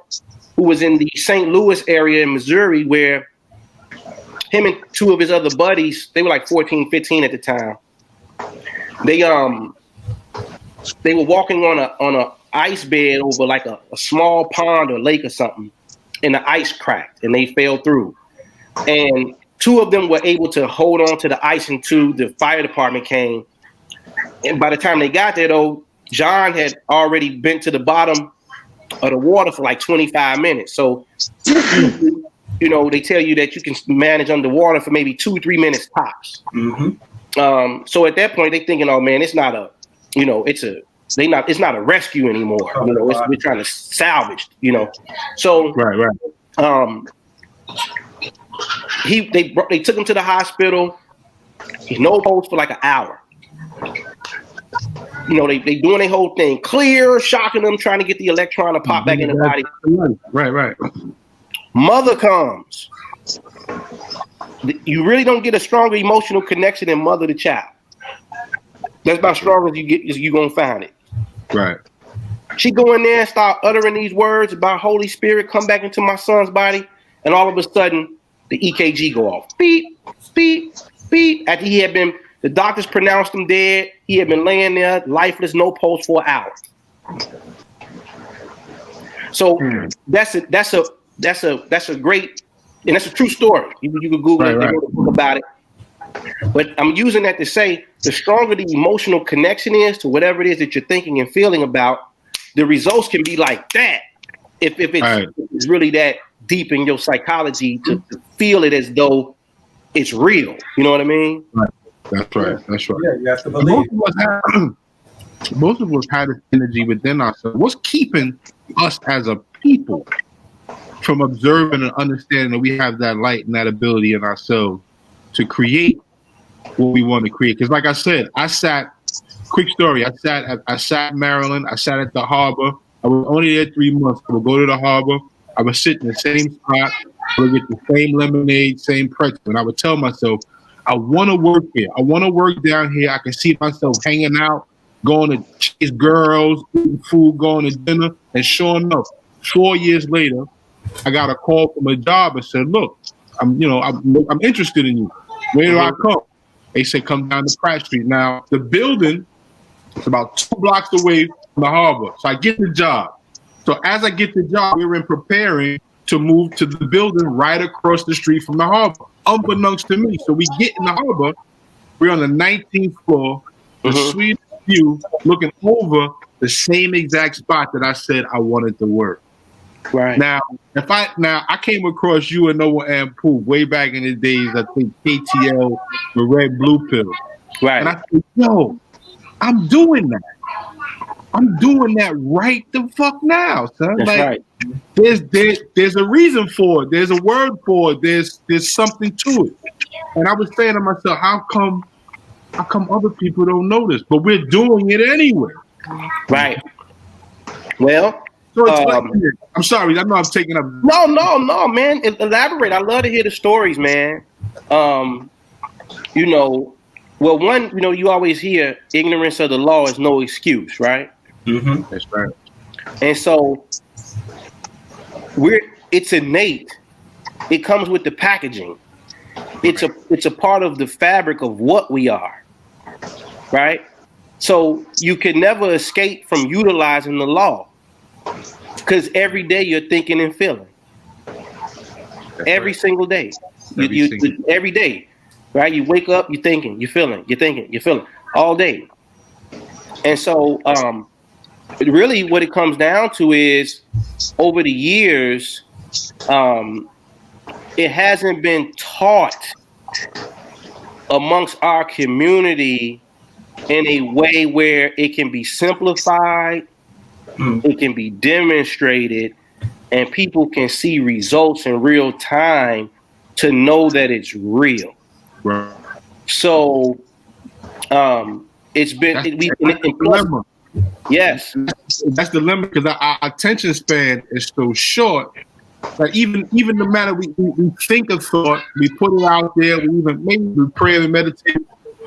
who was in the St. Louis area in Missouri, where him and two of his other buddies, they were like 14, 15 at the time. They were walking on a ice bed over like a small pond or lake or something, and the ice cracked and they fell through. And two of them were able to hold on to the ice until the fire department came. And by the time they got there, though, John had already been to the bottom of the water for like 25 minutes. So, you know, they tell you that you can manage underwater for maybe 2-3 minutes tops. Mm-hmm. So at that point, they thinking, oh man, it's not a, you know, it's not a rescue anymore. You know, we're trying to salvage. You know, so right. They took him to the hospital. He's no pulse for like an hour. You know, they doing their whole thing, clear, shocking them, trying to get the electron to pop back in the body. Right. Mother comes. You really don't get a stronger emotional connection than mother to child. That's about strong as you get. You gonna find it. Right. She go in there and start uttering these words about Holy Spirit, come back into my son's body, and all of a sudden the EKG go off. Beep, beep, beep. After the doctors pronounced him dead. He had been laying there, lifeless, no pulse for an hour. So that's a great, and that's a true story. You can Google it. They wrote a book about it. But I'm using that to say, the stronger the emotional connection is to whatever it is that you're thinking and feeling about, the results can be like that. If it's really that deep in your psychology to feel it as though it's real. You know what I mean? Right. That's right. Yeah, you have to believe. Most of us had this energy within ourselves. What's keeping us as a people from observing and understanding that we have that light and that ability in ourselves to create what we want to create? Because like I said, quick story, I sat in Maryland, I sat at the harbor. I was only there 3 months. I would go to the harbor, I would sit in the same spot, I would get the same lemonade, same pretzel, and I would tell myself, I want to work here. I want to work down here. I can see myself hanging out, going to chase girls, eating food, going to dinner. And sure enough, 4 years later, I got a call from a job and said, look, I'm interested in you. Where do I come? They said, come down to Pratt Street. Now, the building is about 2 blocks away from the harbor. So I get the job. So as I get the job, we were preparing to move to the building right across the street from the harbor, unbeknownst to me. So we get in the harbor, we're on the 19th floor, the sweetest view, looking over the same exact spot that I said I wanted to work. Right. Now, I came across you and Noah and Pooh way back in the days, I think KTL, the Red Blue Pill. Right. And I said, yo, I'm doing that. I'm doing that right the fuck now, son. That's right. There's a reason for it. There's a word for it. There's something to it. And I was saying to myself, how come other people don't know this? But we're doing it anyway. Right. Well, so I'm sorry. I know I'm taking up. No, man. Elaborate. I love to hear the stories, man. You know, well, one, you know, you always hear ignorance of the law is no excuse, right? Mm-hmm. That's right. And so it's innate. It comes with the packaging. It's a part of the fabric of what we are. right? So you can never escape from utilizing the law, because every day you're thinking and feeling. Every single day. Every day, right? You wake up, you're thinking, you're feeling, you're thinking, you're feeling all day. And so really what it comes down to is, over the years, it hasn't been taught amongst our community in a way where it can be simplified, it can be demonstrated, and people can see results in real time to know that it's real. Right. So it's been dilemma. Yes, that's the dilemma, because our attention span is so short. Like even no matter we think a thought, we put it out there, we pray and meditate,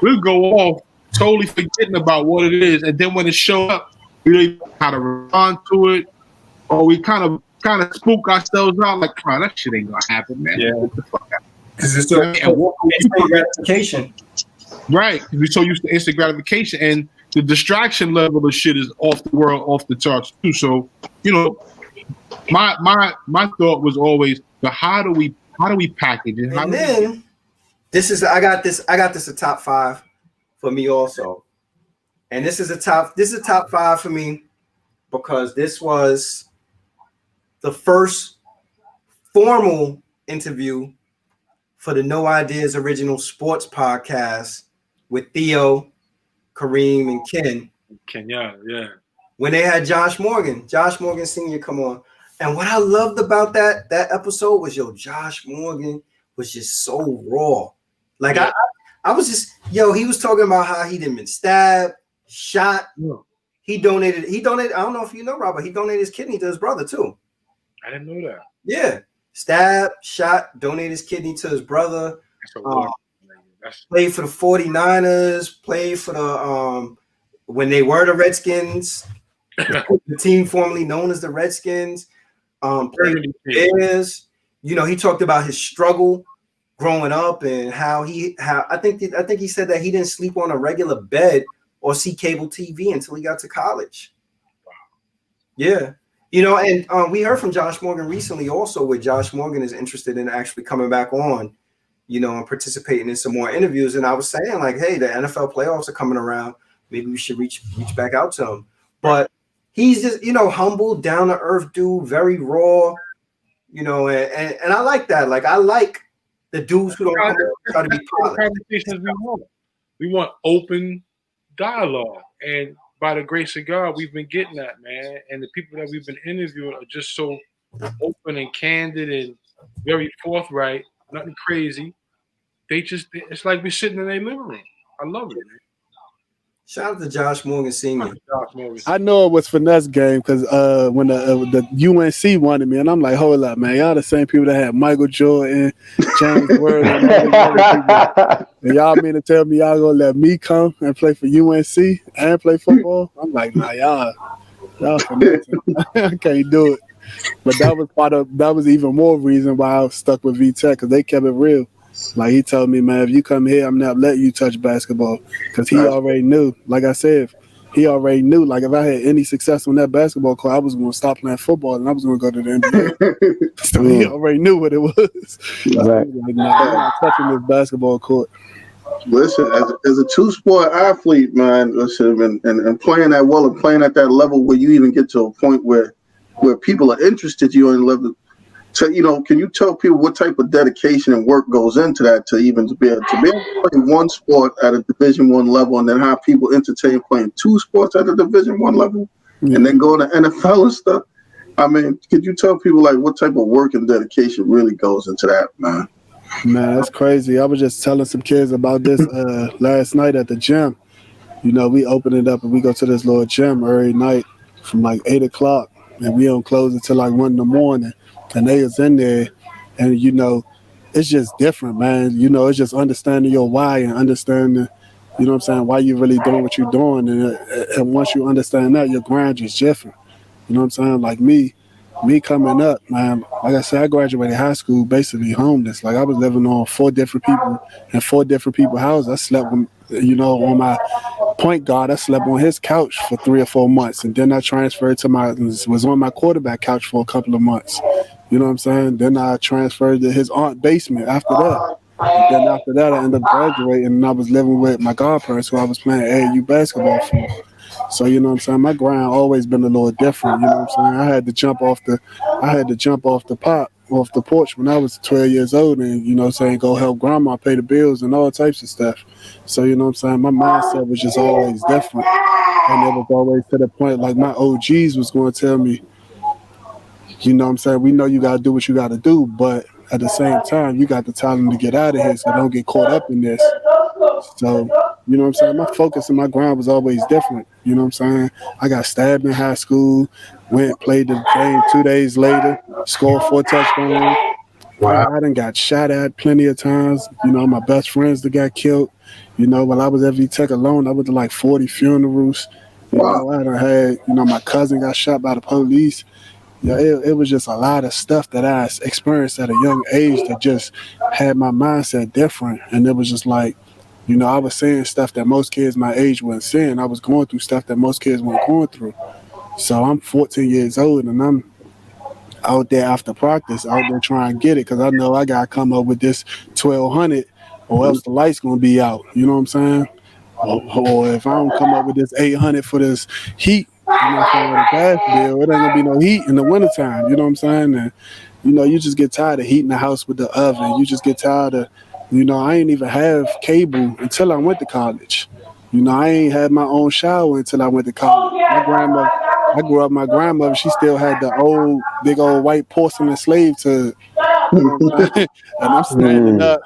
we'll go off totally forgetting about what it is, and then when it shows up, we don't even know how to respond to it, or we kind of spook ourselves out like, "Come on, that shit ain't gonna happen, man." Yeah. What the fuck? Because it's instant gratification. Right. Because we're so used to instant gratification, and the distraction level of shit is off the world, off the charts too. So, my thought was always, but how do we package it? And then I got this a top 5 for me also. And this is a top 5 for me because this was the first formal interview for the No Ideas Original Sports Podcast with Theo, Kareem, and Ken. Kenya, yeah. When they had Josh Morgan Sr. come on. And what I loved about that episode was, Josh Morgan was just so raw. Like, yeah. I was just, he was talking about how he didn't been stabbed, shot. Yeah. He donated, I don't know if you know, Robert, he donated his kidney to his brother too. I didn't know that. Yeah. Stabbed, shot, donated his kidney to his brother. Played for the 49ers, played for the when they were the Redskins, the team formerly known as the Redskins. Played for the Bears. He talked about his struggle growing up and how I think he said that he didn't sleep on a regular bed or see cable TV until he got to college. Yeah. And we heard from Josh Morgan recently also, where Josh Morgan is interested in actually coming back on, and participating in some more interviews. And I was saying, like, hey, the NFL playoffs are coming around. Maybe we should reach back out to him. But he's just, humble, down to earth dude, very raw, and I like that. Like, I like the dudes who don't try to be conversations we want open dialogue, and by the grace of God, we've been getting that, man. And the people that we've been interviewing are just so open and candid and very forthright. Nothing crazy. It's like we're sitting in their living room. I love it, man. Shout out to Josh Morgan Sr. I know it was finesse game because when the UNC wanted me, and I'm like, hold up, man, y'all the same people that had Michael Jordan, James Worthy, and all these other people. And y'all mean to tell me y'all gonna let me come and play for UNC and play football? I'm like, nah, y'all finessing. I can't do it. But that was even more reason why I was stuck with VTech, because they kept it real. Like, he told me, man, if you come here, I'm not letting you touch basketball, because he already knew. Like I said, he already knew. Like, if I had any success on that basketball court, I was going to stop playing football and I was going to go to the NBA. So he already knew what it was. Right. Like, nah, I'm not touching this basketball court. Listen, as a two-sport athlete, man, listen, and playing that well and playing at that level where you even get to a point where people are interested in you and level. So, can you tell people what type of dedication and work goes into that to be able to play one sport at a Division I level, and then have people entertain playing two sports at a Division I level, and then go to NFL and stuff? I mean, could you tell people like what type of work and dedication really goes into that, man? Man, that's crazy. I was just telling some kids about this last night at the gym. We open it up and we go to this little gym every night from like 8 o'clock, and we don't close until like 1 in the morning. And they is in there, and it's just different, man. It's just understanding your why and understanding, why you really doing what you're doing. And once you understand that, your grind is different. You know what I'm saying? Like me coming up, man, like I said, I graduated high school basically homeless. Like, I was living on 4 different people in 4 different people's houses. I slept You know, on my point guard, I slept on his couch for 3 or 4 months, and then I transferred to was on my quarterback couch for a couple of months. You know what I'm saying? Then I transferred to his aunt's basement after that. And then after that, I ended up graduating, and I was living with my godparents who I was playing AAU basketball for. So, you know what I'm saying? My grind always been a little different. You know what I'm saying? I had to jump off the porch when I was 12 years old, and, you know what I'm saying, go help grandma pay the bills and all types of stuff. So, you know what I'm saying? My mindset was just always different. And it was always to the point, like, my OGs was going to tell me, you know what I'm saying, we know you got to do what you got to do, but at the same time, you got to tell them to get out of here so don't get caught up in this. So, you know what I'm saying, my focus and my grind was always different. You know what I'm saying? I got stabbed in high school, played the game 2 days later, scored 4 touchdowns. Wow. I done got shot at plenty of times. You know, my best friends that got killed. You know, while I was at VTech alone, I went to like 40 funerals. You know, I done had, you know, my cousin got shot by the police. Yeah, it was just a lot of stuff that I experienced at a young age that just had my mindset different. And it was just like, you know, I was saying stuff that most kids my age weren't saying. I was going through stuff that most kids weren't going through. So I'm 14 years old, and I'm out there after practice, out there trying to get it, because I know I got to come up with this 1,200 or else the light's going to be out. You know what I'm saying? Or if I don't come up with this 800 for this heat, you know what I'm saying, with a gas bill, it ain't going to be no heat in the wintertime. You know what I'm saying? And, you know, you just get tired of heating the house with the oven. You just get tired of, you know, I ain't even have cable until I went to college. You know, I ain't had my own shower until I went to college. I grew up, my grandmother, she still had the old, big old white porcelain slave tub. You know what I'm saying? And I'm standing up,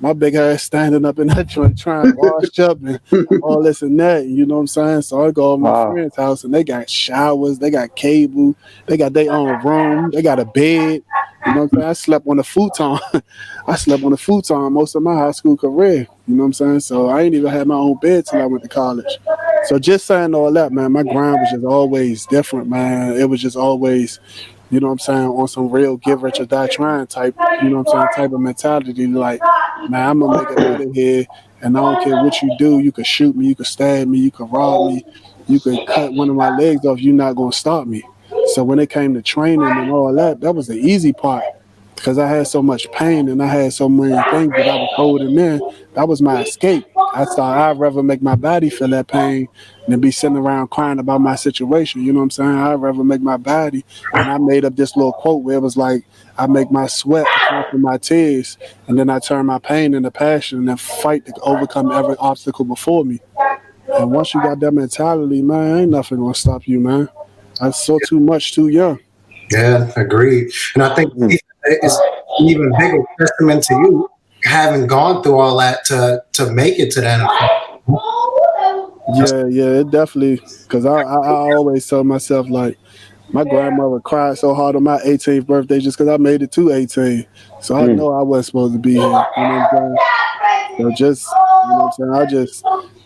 my big ass standing up in that joint trying to wash up and all this and that. You know what I'm saying? So I go to my friend's house and they got showers, they got cable, they got their own room, they got a bed. You know what I'm saying? I slept on a futon. I slept on a futon most of my high school career. You know what I'm saying? So I ain't even had my own bed till I went to college. So just saying all that, man, my grind was just always different, man. It was just always, you know what I'm saying, on some real give rich or die trying type, you know what I'm saying, type of mentality. Like, man, I'm going to make it out of here, and I don't care what you do. You could shoot me, you could stab me, you could rob me, you could cut one of my legs off. You're not going to stop me. So when it came to training and all that, that was the easy part, because I had so much pain and I had so many things that I was holding in. That was my escape. I thought I'd rather make my body feel that pain than be sitting around crying about my situation. You know what I'm saying? I'd rather make my body. And I made up this little quote where it was like, I make my sweat come from my tears, and then I turn my pain into passion and fight to overcome every obstacle before me. And once you got that mentality, man, ain't nothing gonna stop you, man. I saw too much too young. Yeah, agreed. And I think it's an even bigger testament to you having gone through all that to make it to the NFL. Yeah, it definitely, because I always tell myself, like, my grandmother cried so hard on my 18th birthday just because I made it to 18. So I know I wasn't supposed to be here. You know what I'm saying? So just, you know what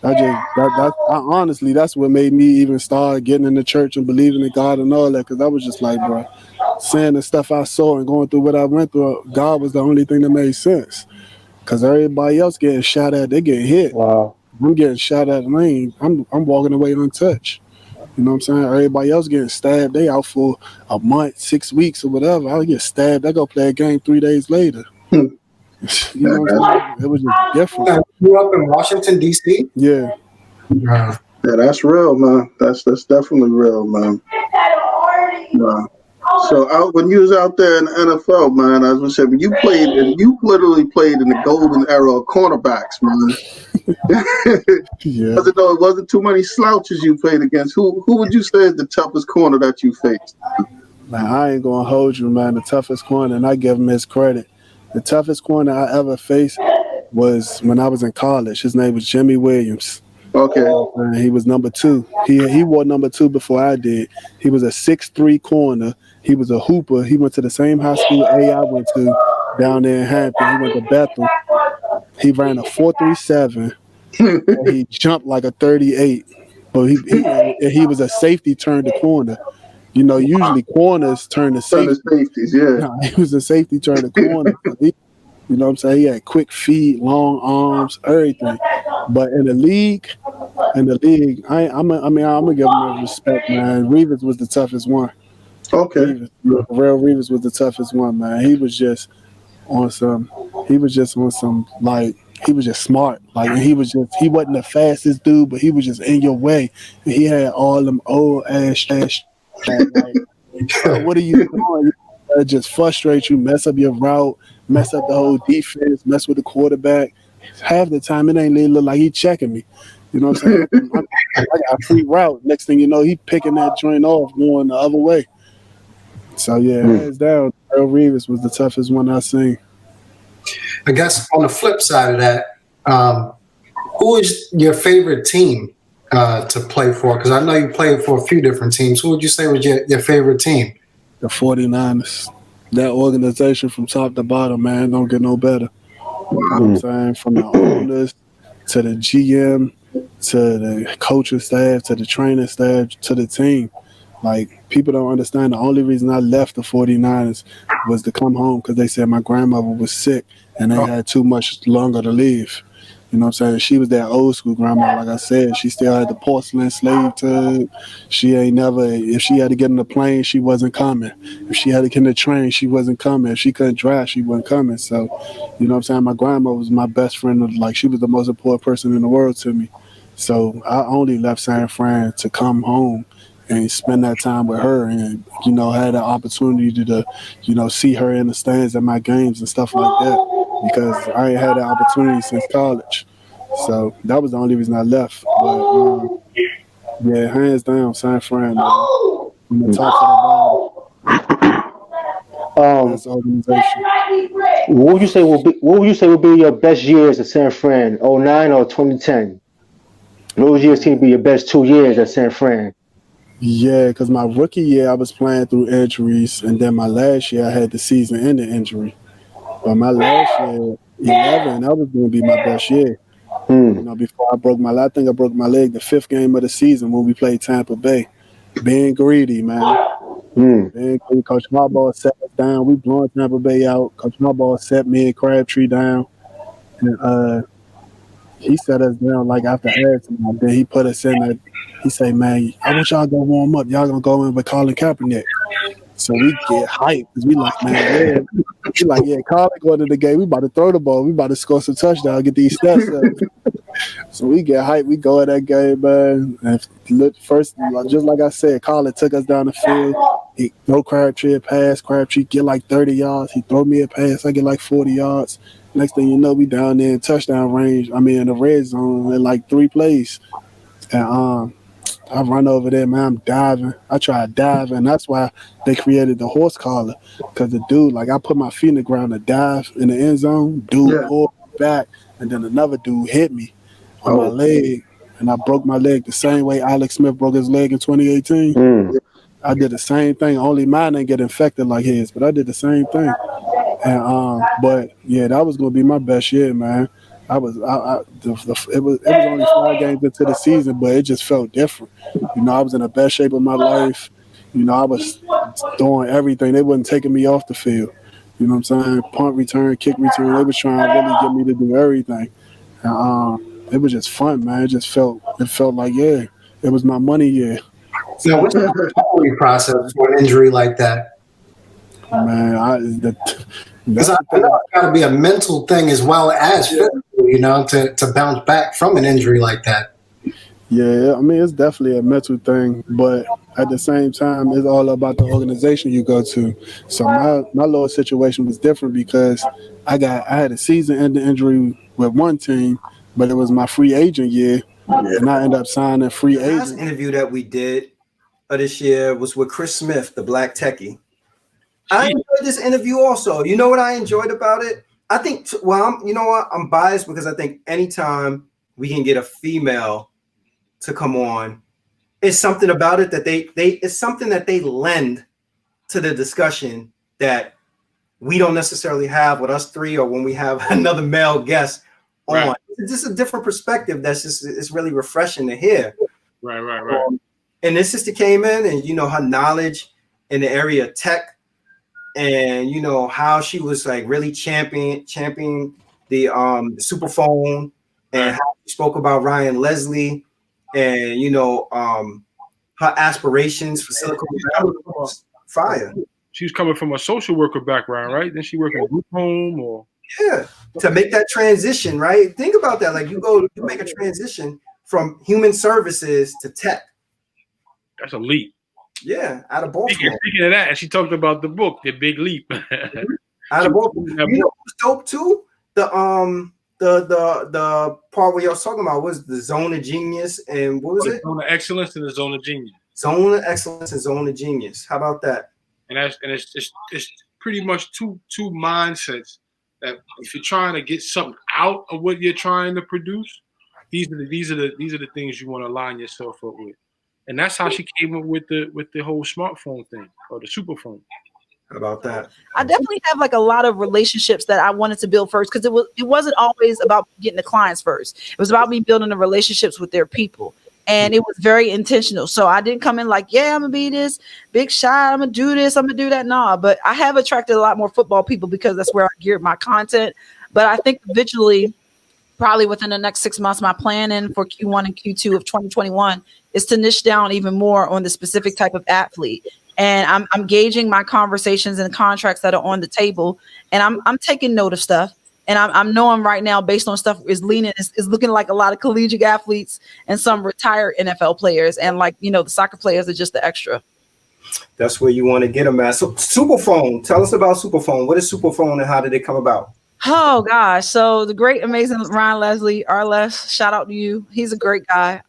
I'm saying? Honestly, that's what made me even start getting in the church and believing in God and all that, because I was just like, bro, saying the stuff I saw and going through what I went through, God was the only thing that made sense. Because everybody else getting shot at, they getting hit. Wow. I'm getting shot at, and I'm walking away untouched. You know what I'm saying? Everybody else getting stabbed, they out for a month, 6 weeks or whatever. I get stabbed, I go play a game 3 days later. You know what I'm saying? It was just different. You grew up in Washington, D.C.? Yeah. Yeah, that's real, man. That's definitely real, man. Yeah. So when you was out there in the NFL, man, as I said, when you played, and you literally played in the golden era of cornerbacks, man. Yeah. It wasn't too many slouches you played against. Who would you say is the toughest corner that you faced? Man, I ain't gonna hold you, man. The toughest corner, and I give him his credit. The toughest corner I ever faced was when I was in college. His name was Jimmy Williams. Okay. He was number 2. He wore number 2 before I did. He was a 6'3" corner. He was a hooper. He went to the same high school I went to down there in Hampton. He went to Bethel. He ran a 4.37. He jumped like a 38. But he was a safety turned to corner. You know, usually corners turn to safety. Safeties, yeah. No, he was a safety turned to corner. You know what I'm saying? He had quick feet, long arms, everything. But in the league, I'm gonna give him respect, man. Reeves was the toughest one. Okay. Reeves was the toughest one, man. He was just on some like, he was just smart. Like, and he wasn't the fastest dude, but he was just in your way. And he had all them old ass like, what are you doing? It just frustrates you, mess up your route, mess up the whole defense, mess with the quarterback. Half the time, it ain't look like he checking me. You know what I'm saying? I got a free route. Next thing you know, he picking that joint off, going the other way. So, yeah, hands down, Earl Reeves was the toughest one I've seen. I guess on the flip side of that, who is your favorite team to play for? Because I know you played for a few different teams. Who would you say was your favorite team? The 49ers. That organization from top to bottom, man, don't get no better. You know what I'm saying? From the owners to the GM to the coaching staff to the training staff to the team. Like, people don't understand. The only reason I left the 49ers was to come home because they said my grandmother was sick and they had too much longer to live. You know what I'm saying? She was that old school grandma, like I said. She still had the porcelain slave tub. She ain't never, if she had to get in the plane, she wasn't coming. If she had to get in the train, she wasn't coming. If she couldn't drive, she wasn't coming. So, you know what I'm saying? My grandma was my best friend. Like, she was the most important person in the world to me. So I only left San Fran to come home and spend that time with her and, you know, had the opportunity to, you know, see her in the stands at my games and stuff like that because I ain't had that opportunity since college. So that was the only reason I left. But, yeah, hands down, San Fran, man. From the top to the bottom. Best organization. What would you say would be your best years at San Fran, 09 or 2010? Those years seem to be your best 2 years at San Fran. Yeah, because my rookie year I was playing through injuries, and then my last year I had the season-ending injury. But my last year, 11, that was going to be my best year. You know, before I broke I think I broke my leg the 5th game of the season when we played Tampa Bay. Being greedy, man. Being greedy. Coach Harbaugh set us down. We blowing Tampa Bay out. Coach Harbaugh set me and Crabtree down. And he set us down like after halftime. Then he put us in that. He say, man, I want y'all to go warm up. Y'all gonna go in with Colin Kaepernick. So we get hyped because we like, man, yeah. We like, yeah, Colin going to the game. We about to throw the ball. We about to score some touchdowns, get these stats up. So we get hyped. We go in that game, man. And first, just like I said, Colin took us down the field. He throw Crabtree a pass. Crabtree get like 30 yards. He throw me a pass. I get like 40 yards. Next thing you know, we down there in touchdown range. I mean, in the red zone in like 3 plays. And I run over there, man. I'm diving. I try to dive, and that's why they created the horse collar. Because the dude, like, I put my feet in the ground to dive in the end zone. Dude pulled me back, and then another dude hit me on my leg, and I broke my leg the same way Alex Smif broke his leg in 2018. I did the same thing. Only mine didn't get infected like his, but I did the same thing. And but yeah, that was gonna be my best year, man. It was only 5 games into the season, but it just felt different. You know, I was in the best shape of my life. You know, I was doing everything. They wasn't taking me off the field. You know what I'm saying? Punt return, kick return. They was trying to really get me to do everything. And, it was just fun, man. It felt like, yeah, it was my money year. So what's the recovery process for an injury like that? Man, because I know it's got to be a mental thing as well as physical, you know, to bounce back from an injury like that. Yeah, I mean, it's definitely a mental thing, but at the same time, it's all about the organization you go to. So my little situation was different because I had a season-ending injury with one team, but it was my free agent year, and I ended up signing free agent. The last interview that we did this year was with Kris Smif, the Black Techie. I enjoyed this interview also. You know what I enjoyed about it? I think, you know what? I'm biased because I think anytime we can get a female to come on, it's something about it that it's something that they lend to the discussion that we don't necessarily have with us three or when we have another male guest on. Right. It's just a different perspective it's really refreshing to hear. Right. And this sister came in and, you know, her knowledge in the area of tech and you know how she was like really championing the superphone, and how she spoke about Ryan Leslie, and you know her aspirations for Silicon Valley was fire. She was coming from a social worker background, right? Then she worked in a group home, or to make that transition, right? Think about that. Like you make a transition from human services to tech. That's a leap. Yeah, out of Baltimore. Speaking of that, she talked about the book, The Big Leap. Out of Baltimore. You know what's dope too? The part where y'all was talking about was the zone of genius, and what was it? Zone of excellence and the zone of genius. Zone of excellence and zone of genius. How about that? And it's pretty much two mindsets that if you're trying to get something out of what you're trying to produce, these are the things you want to line yourself up with. And that's how she came up with the whole smartphone thing, or the superphone. How about that? I definitely have like a lot of relationships that I wanted to build first, because it wasn't always about getting the clients first. It was about me building the relationships with their people. And it was very intentional. So I didn't come in like, yeah, I'm gonna be this big shot, I'm gonna do this, I'm gonna do that. Nah, but I have attracted a lot more football people because that's where I geared my content. But I think eventually, probably within the next 6 months, my planning for Q1 and Q2 of 2021 is to niche down even more on the specific type of athlete. And I'm gauging my conversations and contracts that are on the table, and I'm taking note of stuff. And I'm knowing right now, based on stuff is looking like a lot of collegiate athletes and some retired NFL players, and like, you know, the soccer players are just the extra. That's where you want to get them at. So Superphone, tell us about Superphone. What is Superphone and how did it come about? Oh gosh. So the great, amazing Ryan Leslie, RLS, shout out to you. He's a great guy.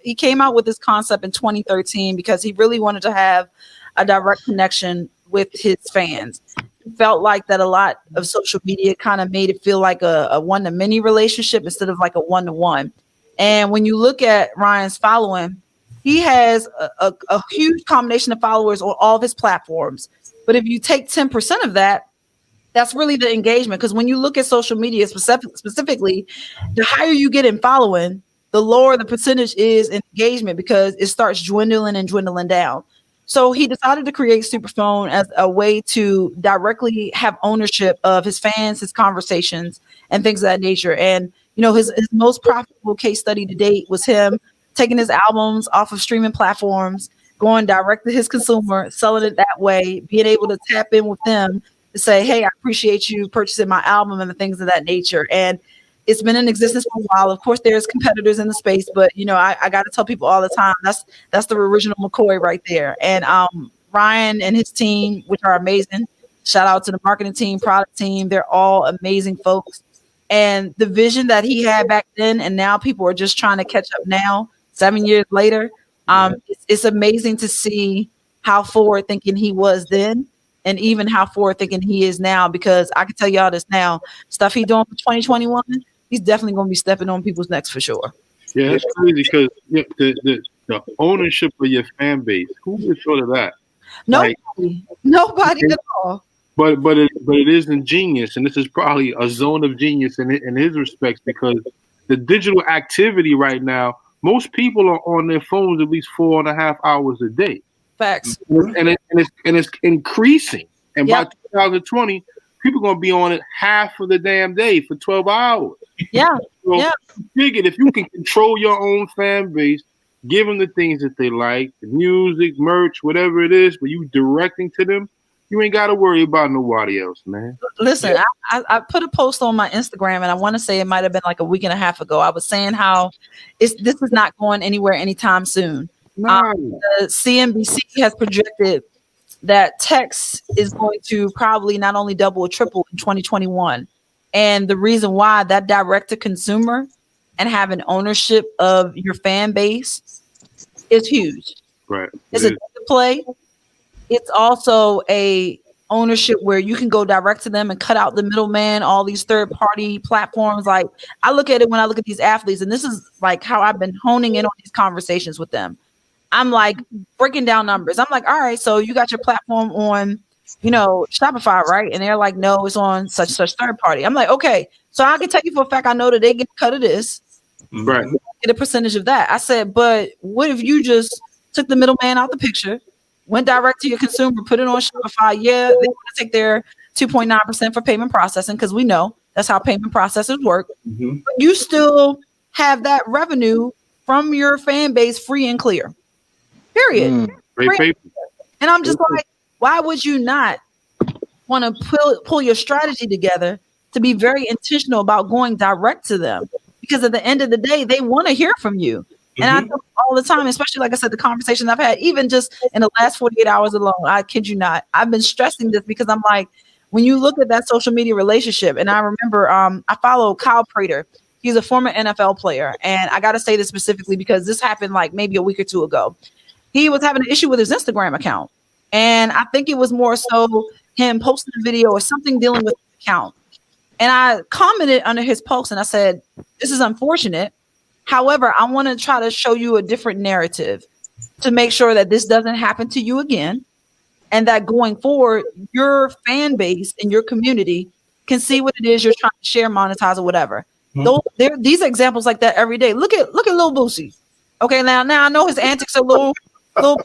He came out with this concept in 2013 because he really wanted to have a direct connection with his fans. He felt like that a lot of social media kind of made it feel like a one-to-many relationship instead of like a one-to-one. And when you look at Ryan's following, he has a huge combination of followers on all of his platforms. But if you take 10% of that, that's really the engagement. Because when you look at social media specifically, the higher you get in following, the lower the percentage is in engagement, because it starts dwindling down. So he decided to create Superphone as a way to directly have ownership of his fans, his conversations, and things of that nature. And, you know, his most profitable case study to date was him taking his albums off of streaming platforms, going direct to his consumer, selling it that way, being able to tap in with them to say, hey, I appreciate you purchasing my album and the things of that nature. And it's been in existence for a while. Of course, there's competitors in the space, but you know, I got to tell people all the time, that's the original McCoy right there. And Ryan and his team, which are amazing. Shout out to the marketing team, product team. They're all amazing folks. And the vision that he had back then, and now people are just trying to catch up now, 7 years later. It's amazing to see how forward thinking he was then, and even how forward thinking he is now, because I can tell y'all this now, stuff he's doing for 2021, he's definitely going to be stepping on people's necks for sure. Yeah, it's crazy because the ownership of your fan base, who would have thought of that? Nobody at all. But it is ingenious, and this is probably a zone of genius in his respects, because the digital activity right now, most people are on their phones at least 4.5 hours a day. Facts. And it's increasing. And by 2020, people are going to be on it half of the damn day for 12 hours. Yeah. So figured if you can control your own fan base, give them the things that they like, the music, merch, whatever it is, but you directing to them, you ain't got to worry about nobody else, man. Listen, I put a post on my Instagram, and I want to say it might have been like a week and a half ago. I was saying how this is not going anywhere anytime soon. The CNBC has projected that text is going to probably not only double or triple in 2021. And the reason why, that direct to consumer and having ownership of your fan base is huge. Right. It's a play. It's also a ownership where you can go direct to them and cut out the middleman, all these third party platforms. Like, I look at it when I look at these athletes, and this is like how I've been honing in on these conversations with them. I'm like breaking down numbers. I'm like, all right, so you got your platform on, you know, Shopify, right? And they're like, no, it's on such third party. I'm like, okay, so I can tell you for a fact, I know that they get a cut of this, right? Get a percentage of that. I said, but what if you just took the middleman out the picture, went direct to your consumer, put it on Shopify. Yeah, they want to take their 2.9% for payment processing because we know that's how payment processors work. Mm-hmm. But you still have that revenue from your fan base free and clear. Period. Free. And I'm just like, why would you not want to pull your strategy together to be very intentional about going direct to them? Because at the end of the day, they want to hear from you. And I tell all the time, especially like I said, the conversations I've had, even just in the last 48 hours alone, I kid you not, I've been stressing this because I'm like, when you look at that social media relationship, and I remember I follow Kyle Prater. He's a former NFL player. And I got to say this specifically because this happened like maybe a week or two ago. He was having an issue with his Instagram account. And I think it was more so him posting a video or something dealing with the account. And I commented under his post and I said, this is unfortunate. However, I want to try to show you a different narrative to make sure that this doesn't happen to you again. And that going forward, your fan base and your community can see what it is you're trying to share, monetize, or whatever. These examples like that every day. Look at Lil Boosie. Okay, now I know his antics are a little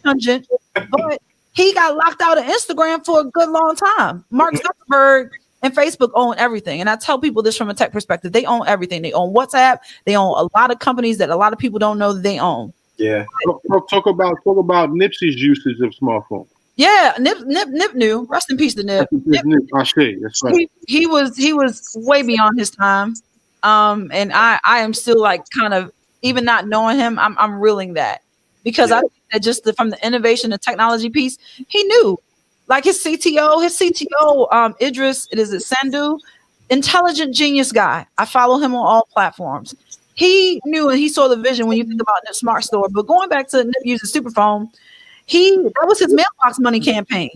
pungent, but he got locked out of Instagram for a good long time. Mark Zuckerberg and Facebook own everything. And I tell people this from a tech perspective. They own everything. They own WhatsApp. They own a lot of companies that a lot of people don't know that they own. Yeah. Talk about Nipsey's usage of smartphone. Yeah, Nip knew. Rest in peace to Nip. That's right. He was way beyond his time. And I am still like kind of, even not knowing him, I'm reeling that. Because I think that just from the innovation and technology piece, he knew. Like his CTO, Idris, Sandu, intelligent genius guy. I follow him on all platforms. He knew and he saw the vision when you think about Nip Smart Store. But going back to Nip using Superphone, that was his mailbox money campaign.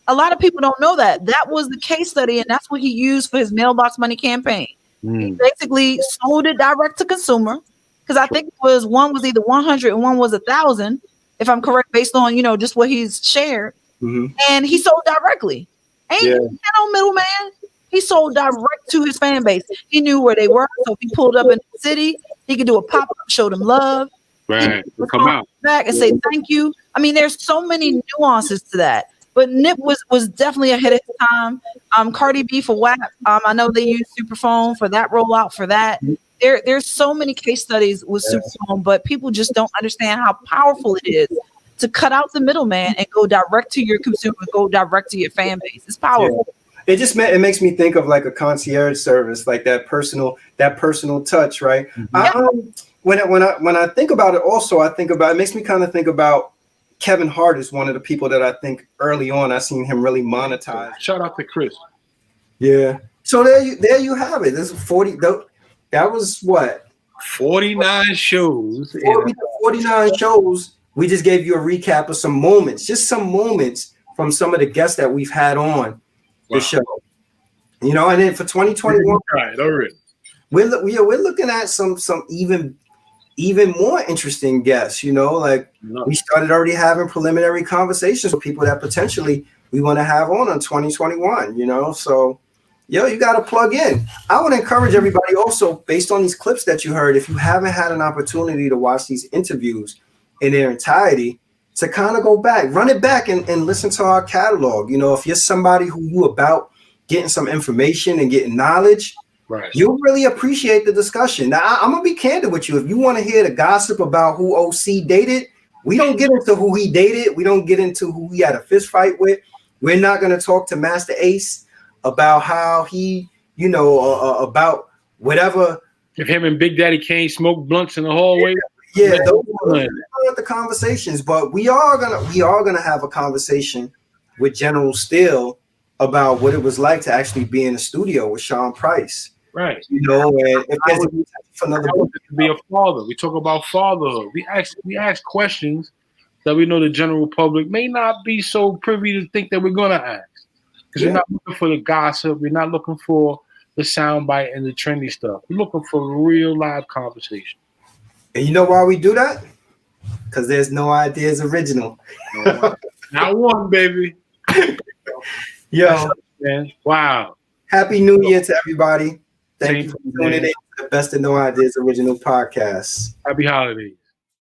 A lot of people don't know that. That was the case study, and that's what he used for his mailbox money campaign. He basically sold it direct to consumer. Because I think one was either 100 and one was 1,000, if I'm correct, based on just what he's shared. Mm-hmm. And he sold directly. Ain't no middleman. He sold direct to his fan base. He knew where they were, so if he pulled up in the city, he could do a pop up, show them love. Right, come out back and say thank you. I mean, there's so many nuances to that. But Nip was definitely ahead of his time. Cardi B for WAP. I know they use Superphone for that rollout for that. There's so many case studies with Superphone, but people just don't understand how powerful it is to cut out the middleman and go direct to your consumer, go direct to your fan base. It's powerful. Yeah. It makes me think of like a concierge service, like that personal touch, right? Mm-hmm. When I think about it, also it makes me kind of think about Kevin Hart is one of the people that I think early on I seen him really monetize. Shout out to Kris. Yeah. So there you have it. This is 40. That was what? 49 shows. 49 shows. We just gave you a recap of some moments, from some of the guests that we've had on the show. And then for 2021, right, all right. We're looking at some even more interesting guests. We started already having preliminary conversations with people that potentially we want to have on 2021. So. You got to plug in. I want to encourage everybody also, based on these clips that you heard, if you haven't had an opportunity to watch these interviews in their entirety, to kind of go back, run it back and listen to our catalog. If you're somebody who you about getting some information and getting knowledge, right, you'll really appreciate the discussion. Now, I'm going to be candid with you. If you want to hear the gossip about who OC dated, we don't get into who he dated. We don't get into who he had a fist fight with. We're not going to talk to Masta Ace about how he, about whatever. If him and Big Daddy Kane smoke blunts in the hallway. Yeah, those are the conversations. But we are gonna have a conversation with General Steele about what it was like to actually be in the studio with Sean Price. Right. And if there's to be a father. We talk about fatherhood. We ask questions that we know the general public may not be so privy to think that we're gonna ask. Because we're not looking for the gossip. We're not looking for the soundbite and the trendy stuff. We're looking for real live conversation. And you know why we do that? Because there's No Ideas Original. Not one, baby. Yo. Man. Wow. Happy New Year to everybody. Thank you for tuning in to the Best of No Ideas Original podcast. Happy holidays.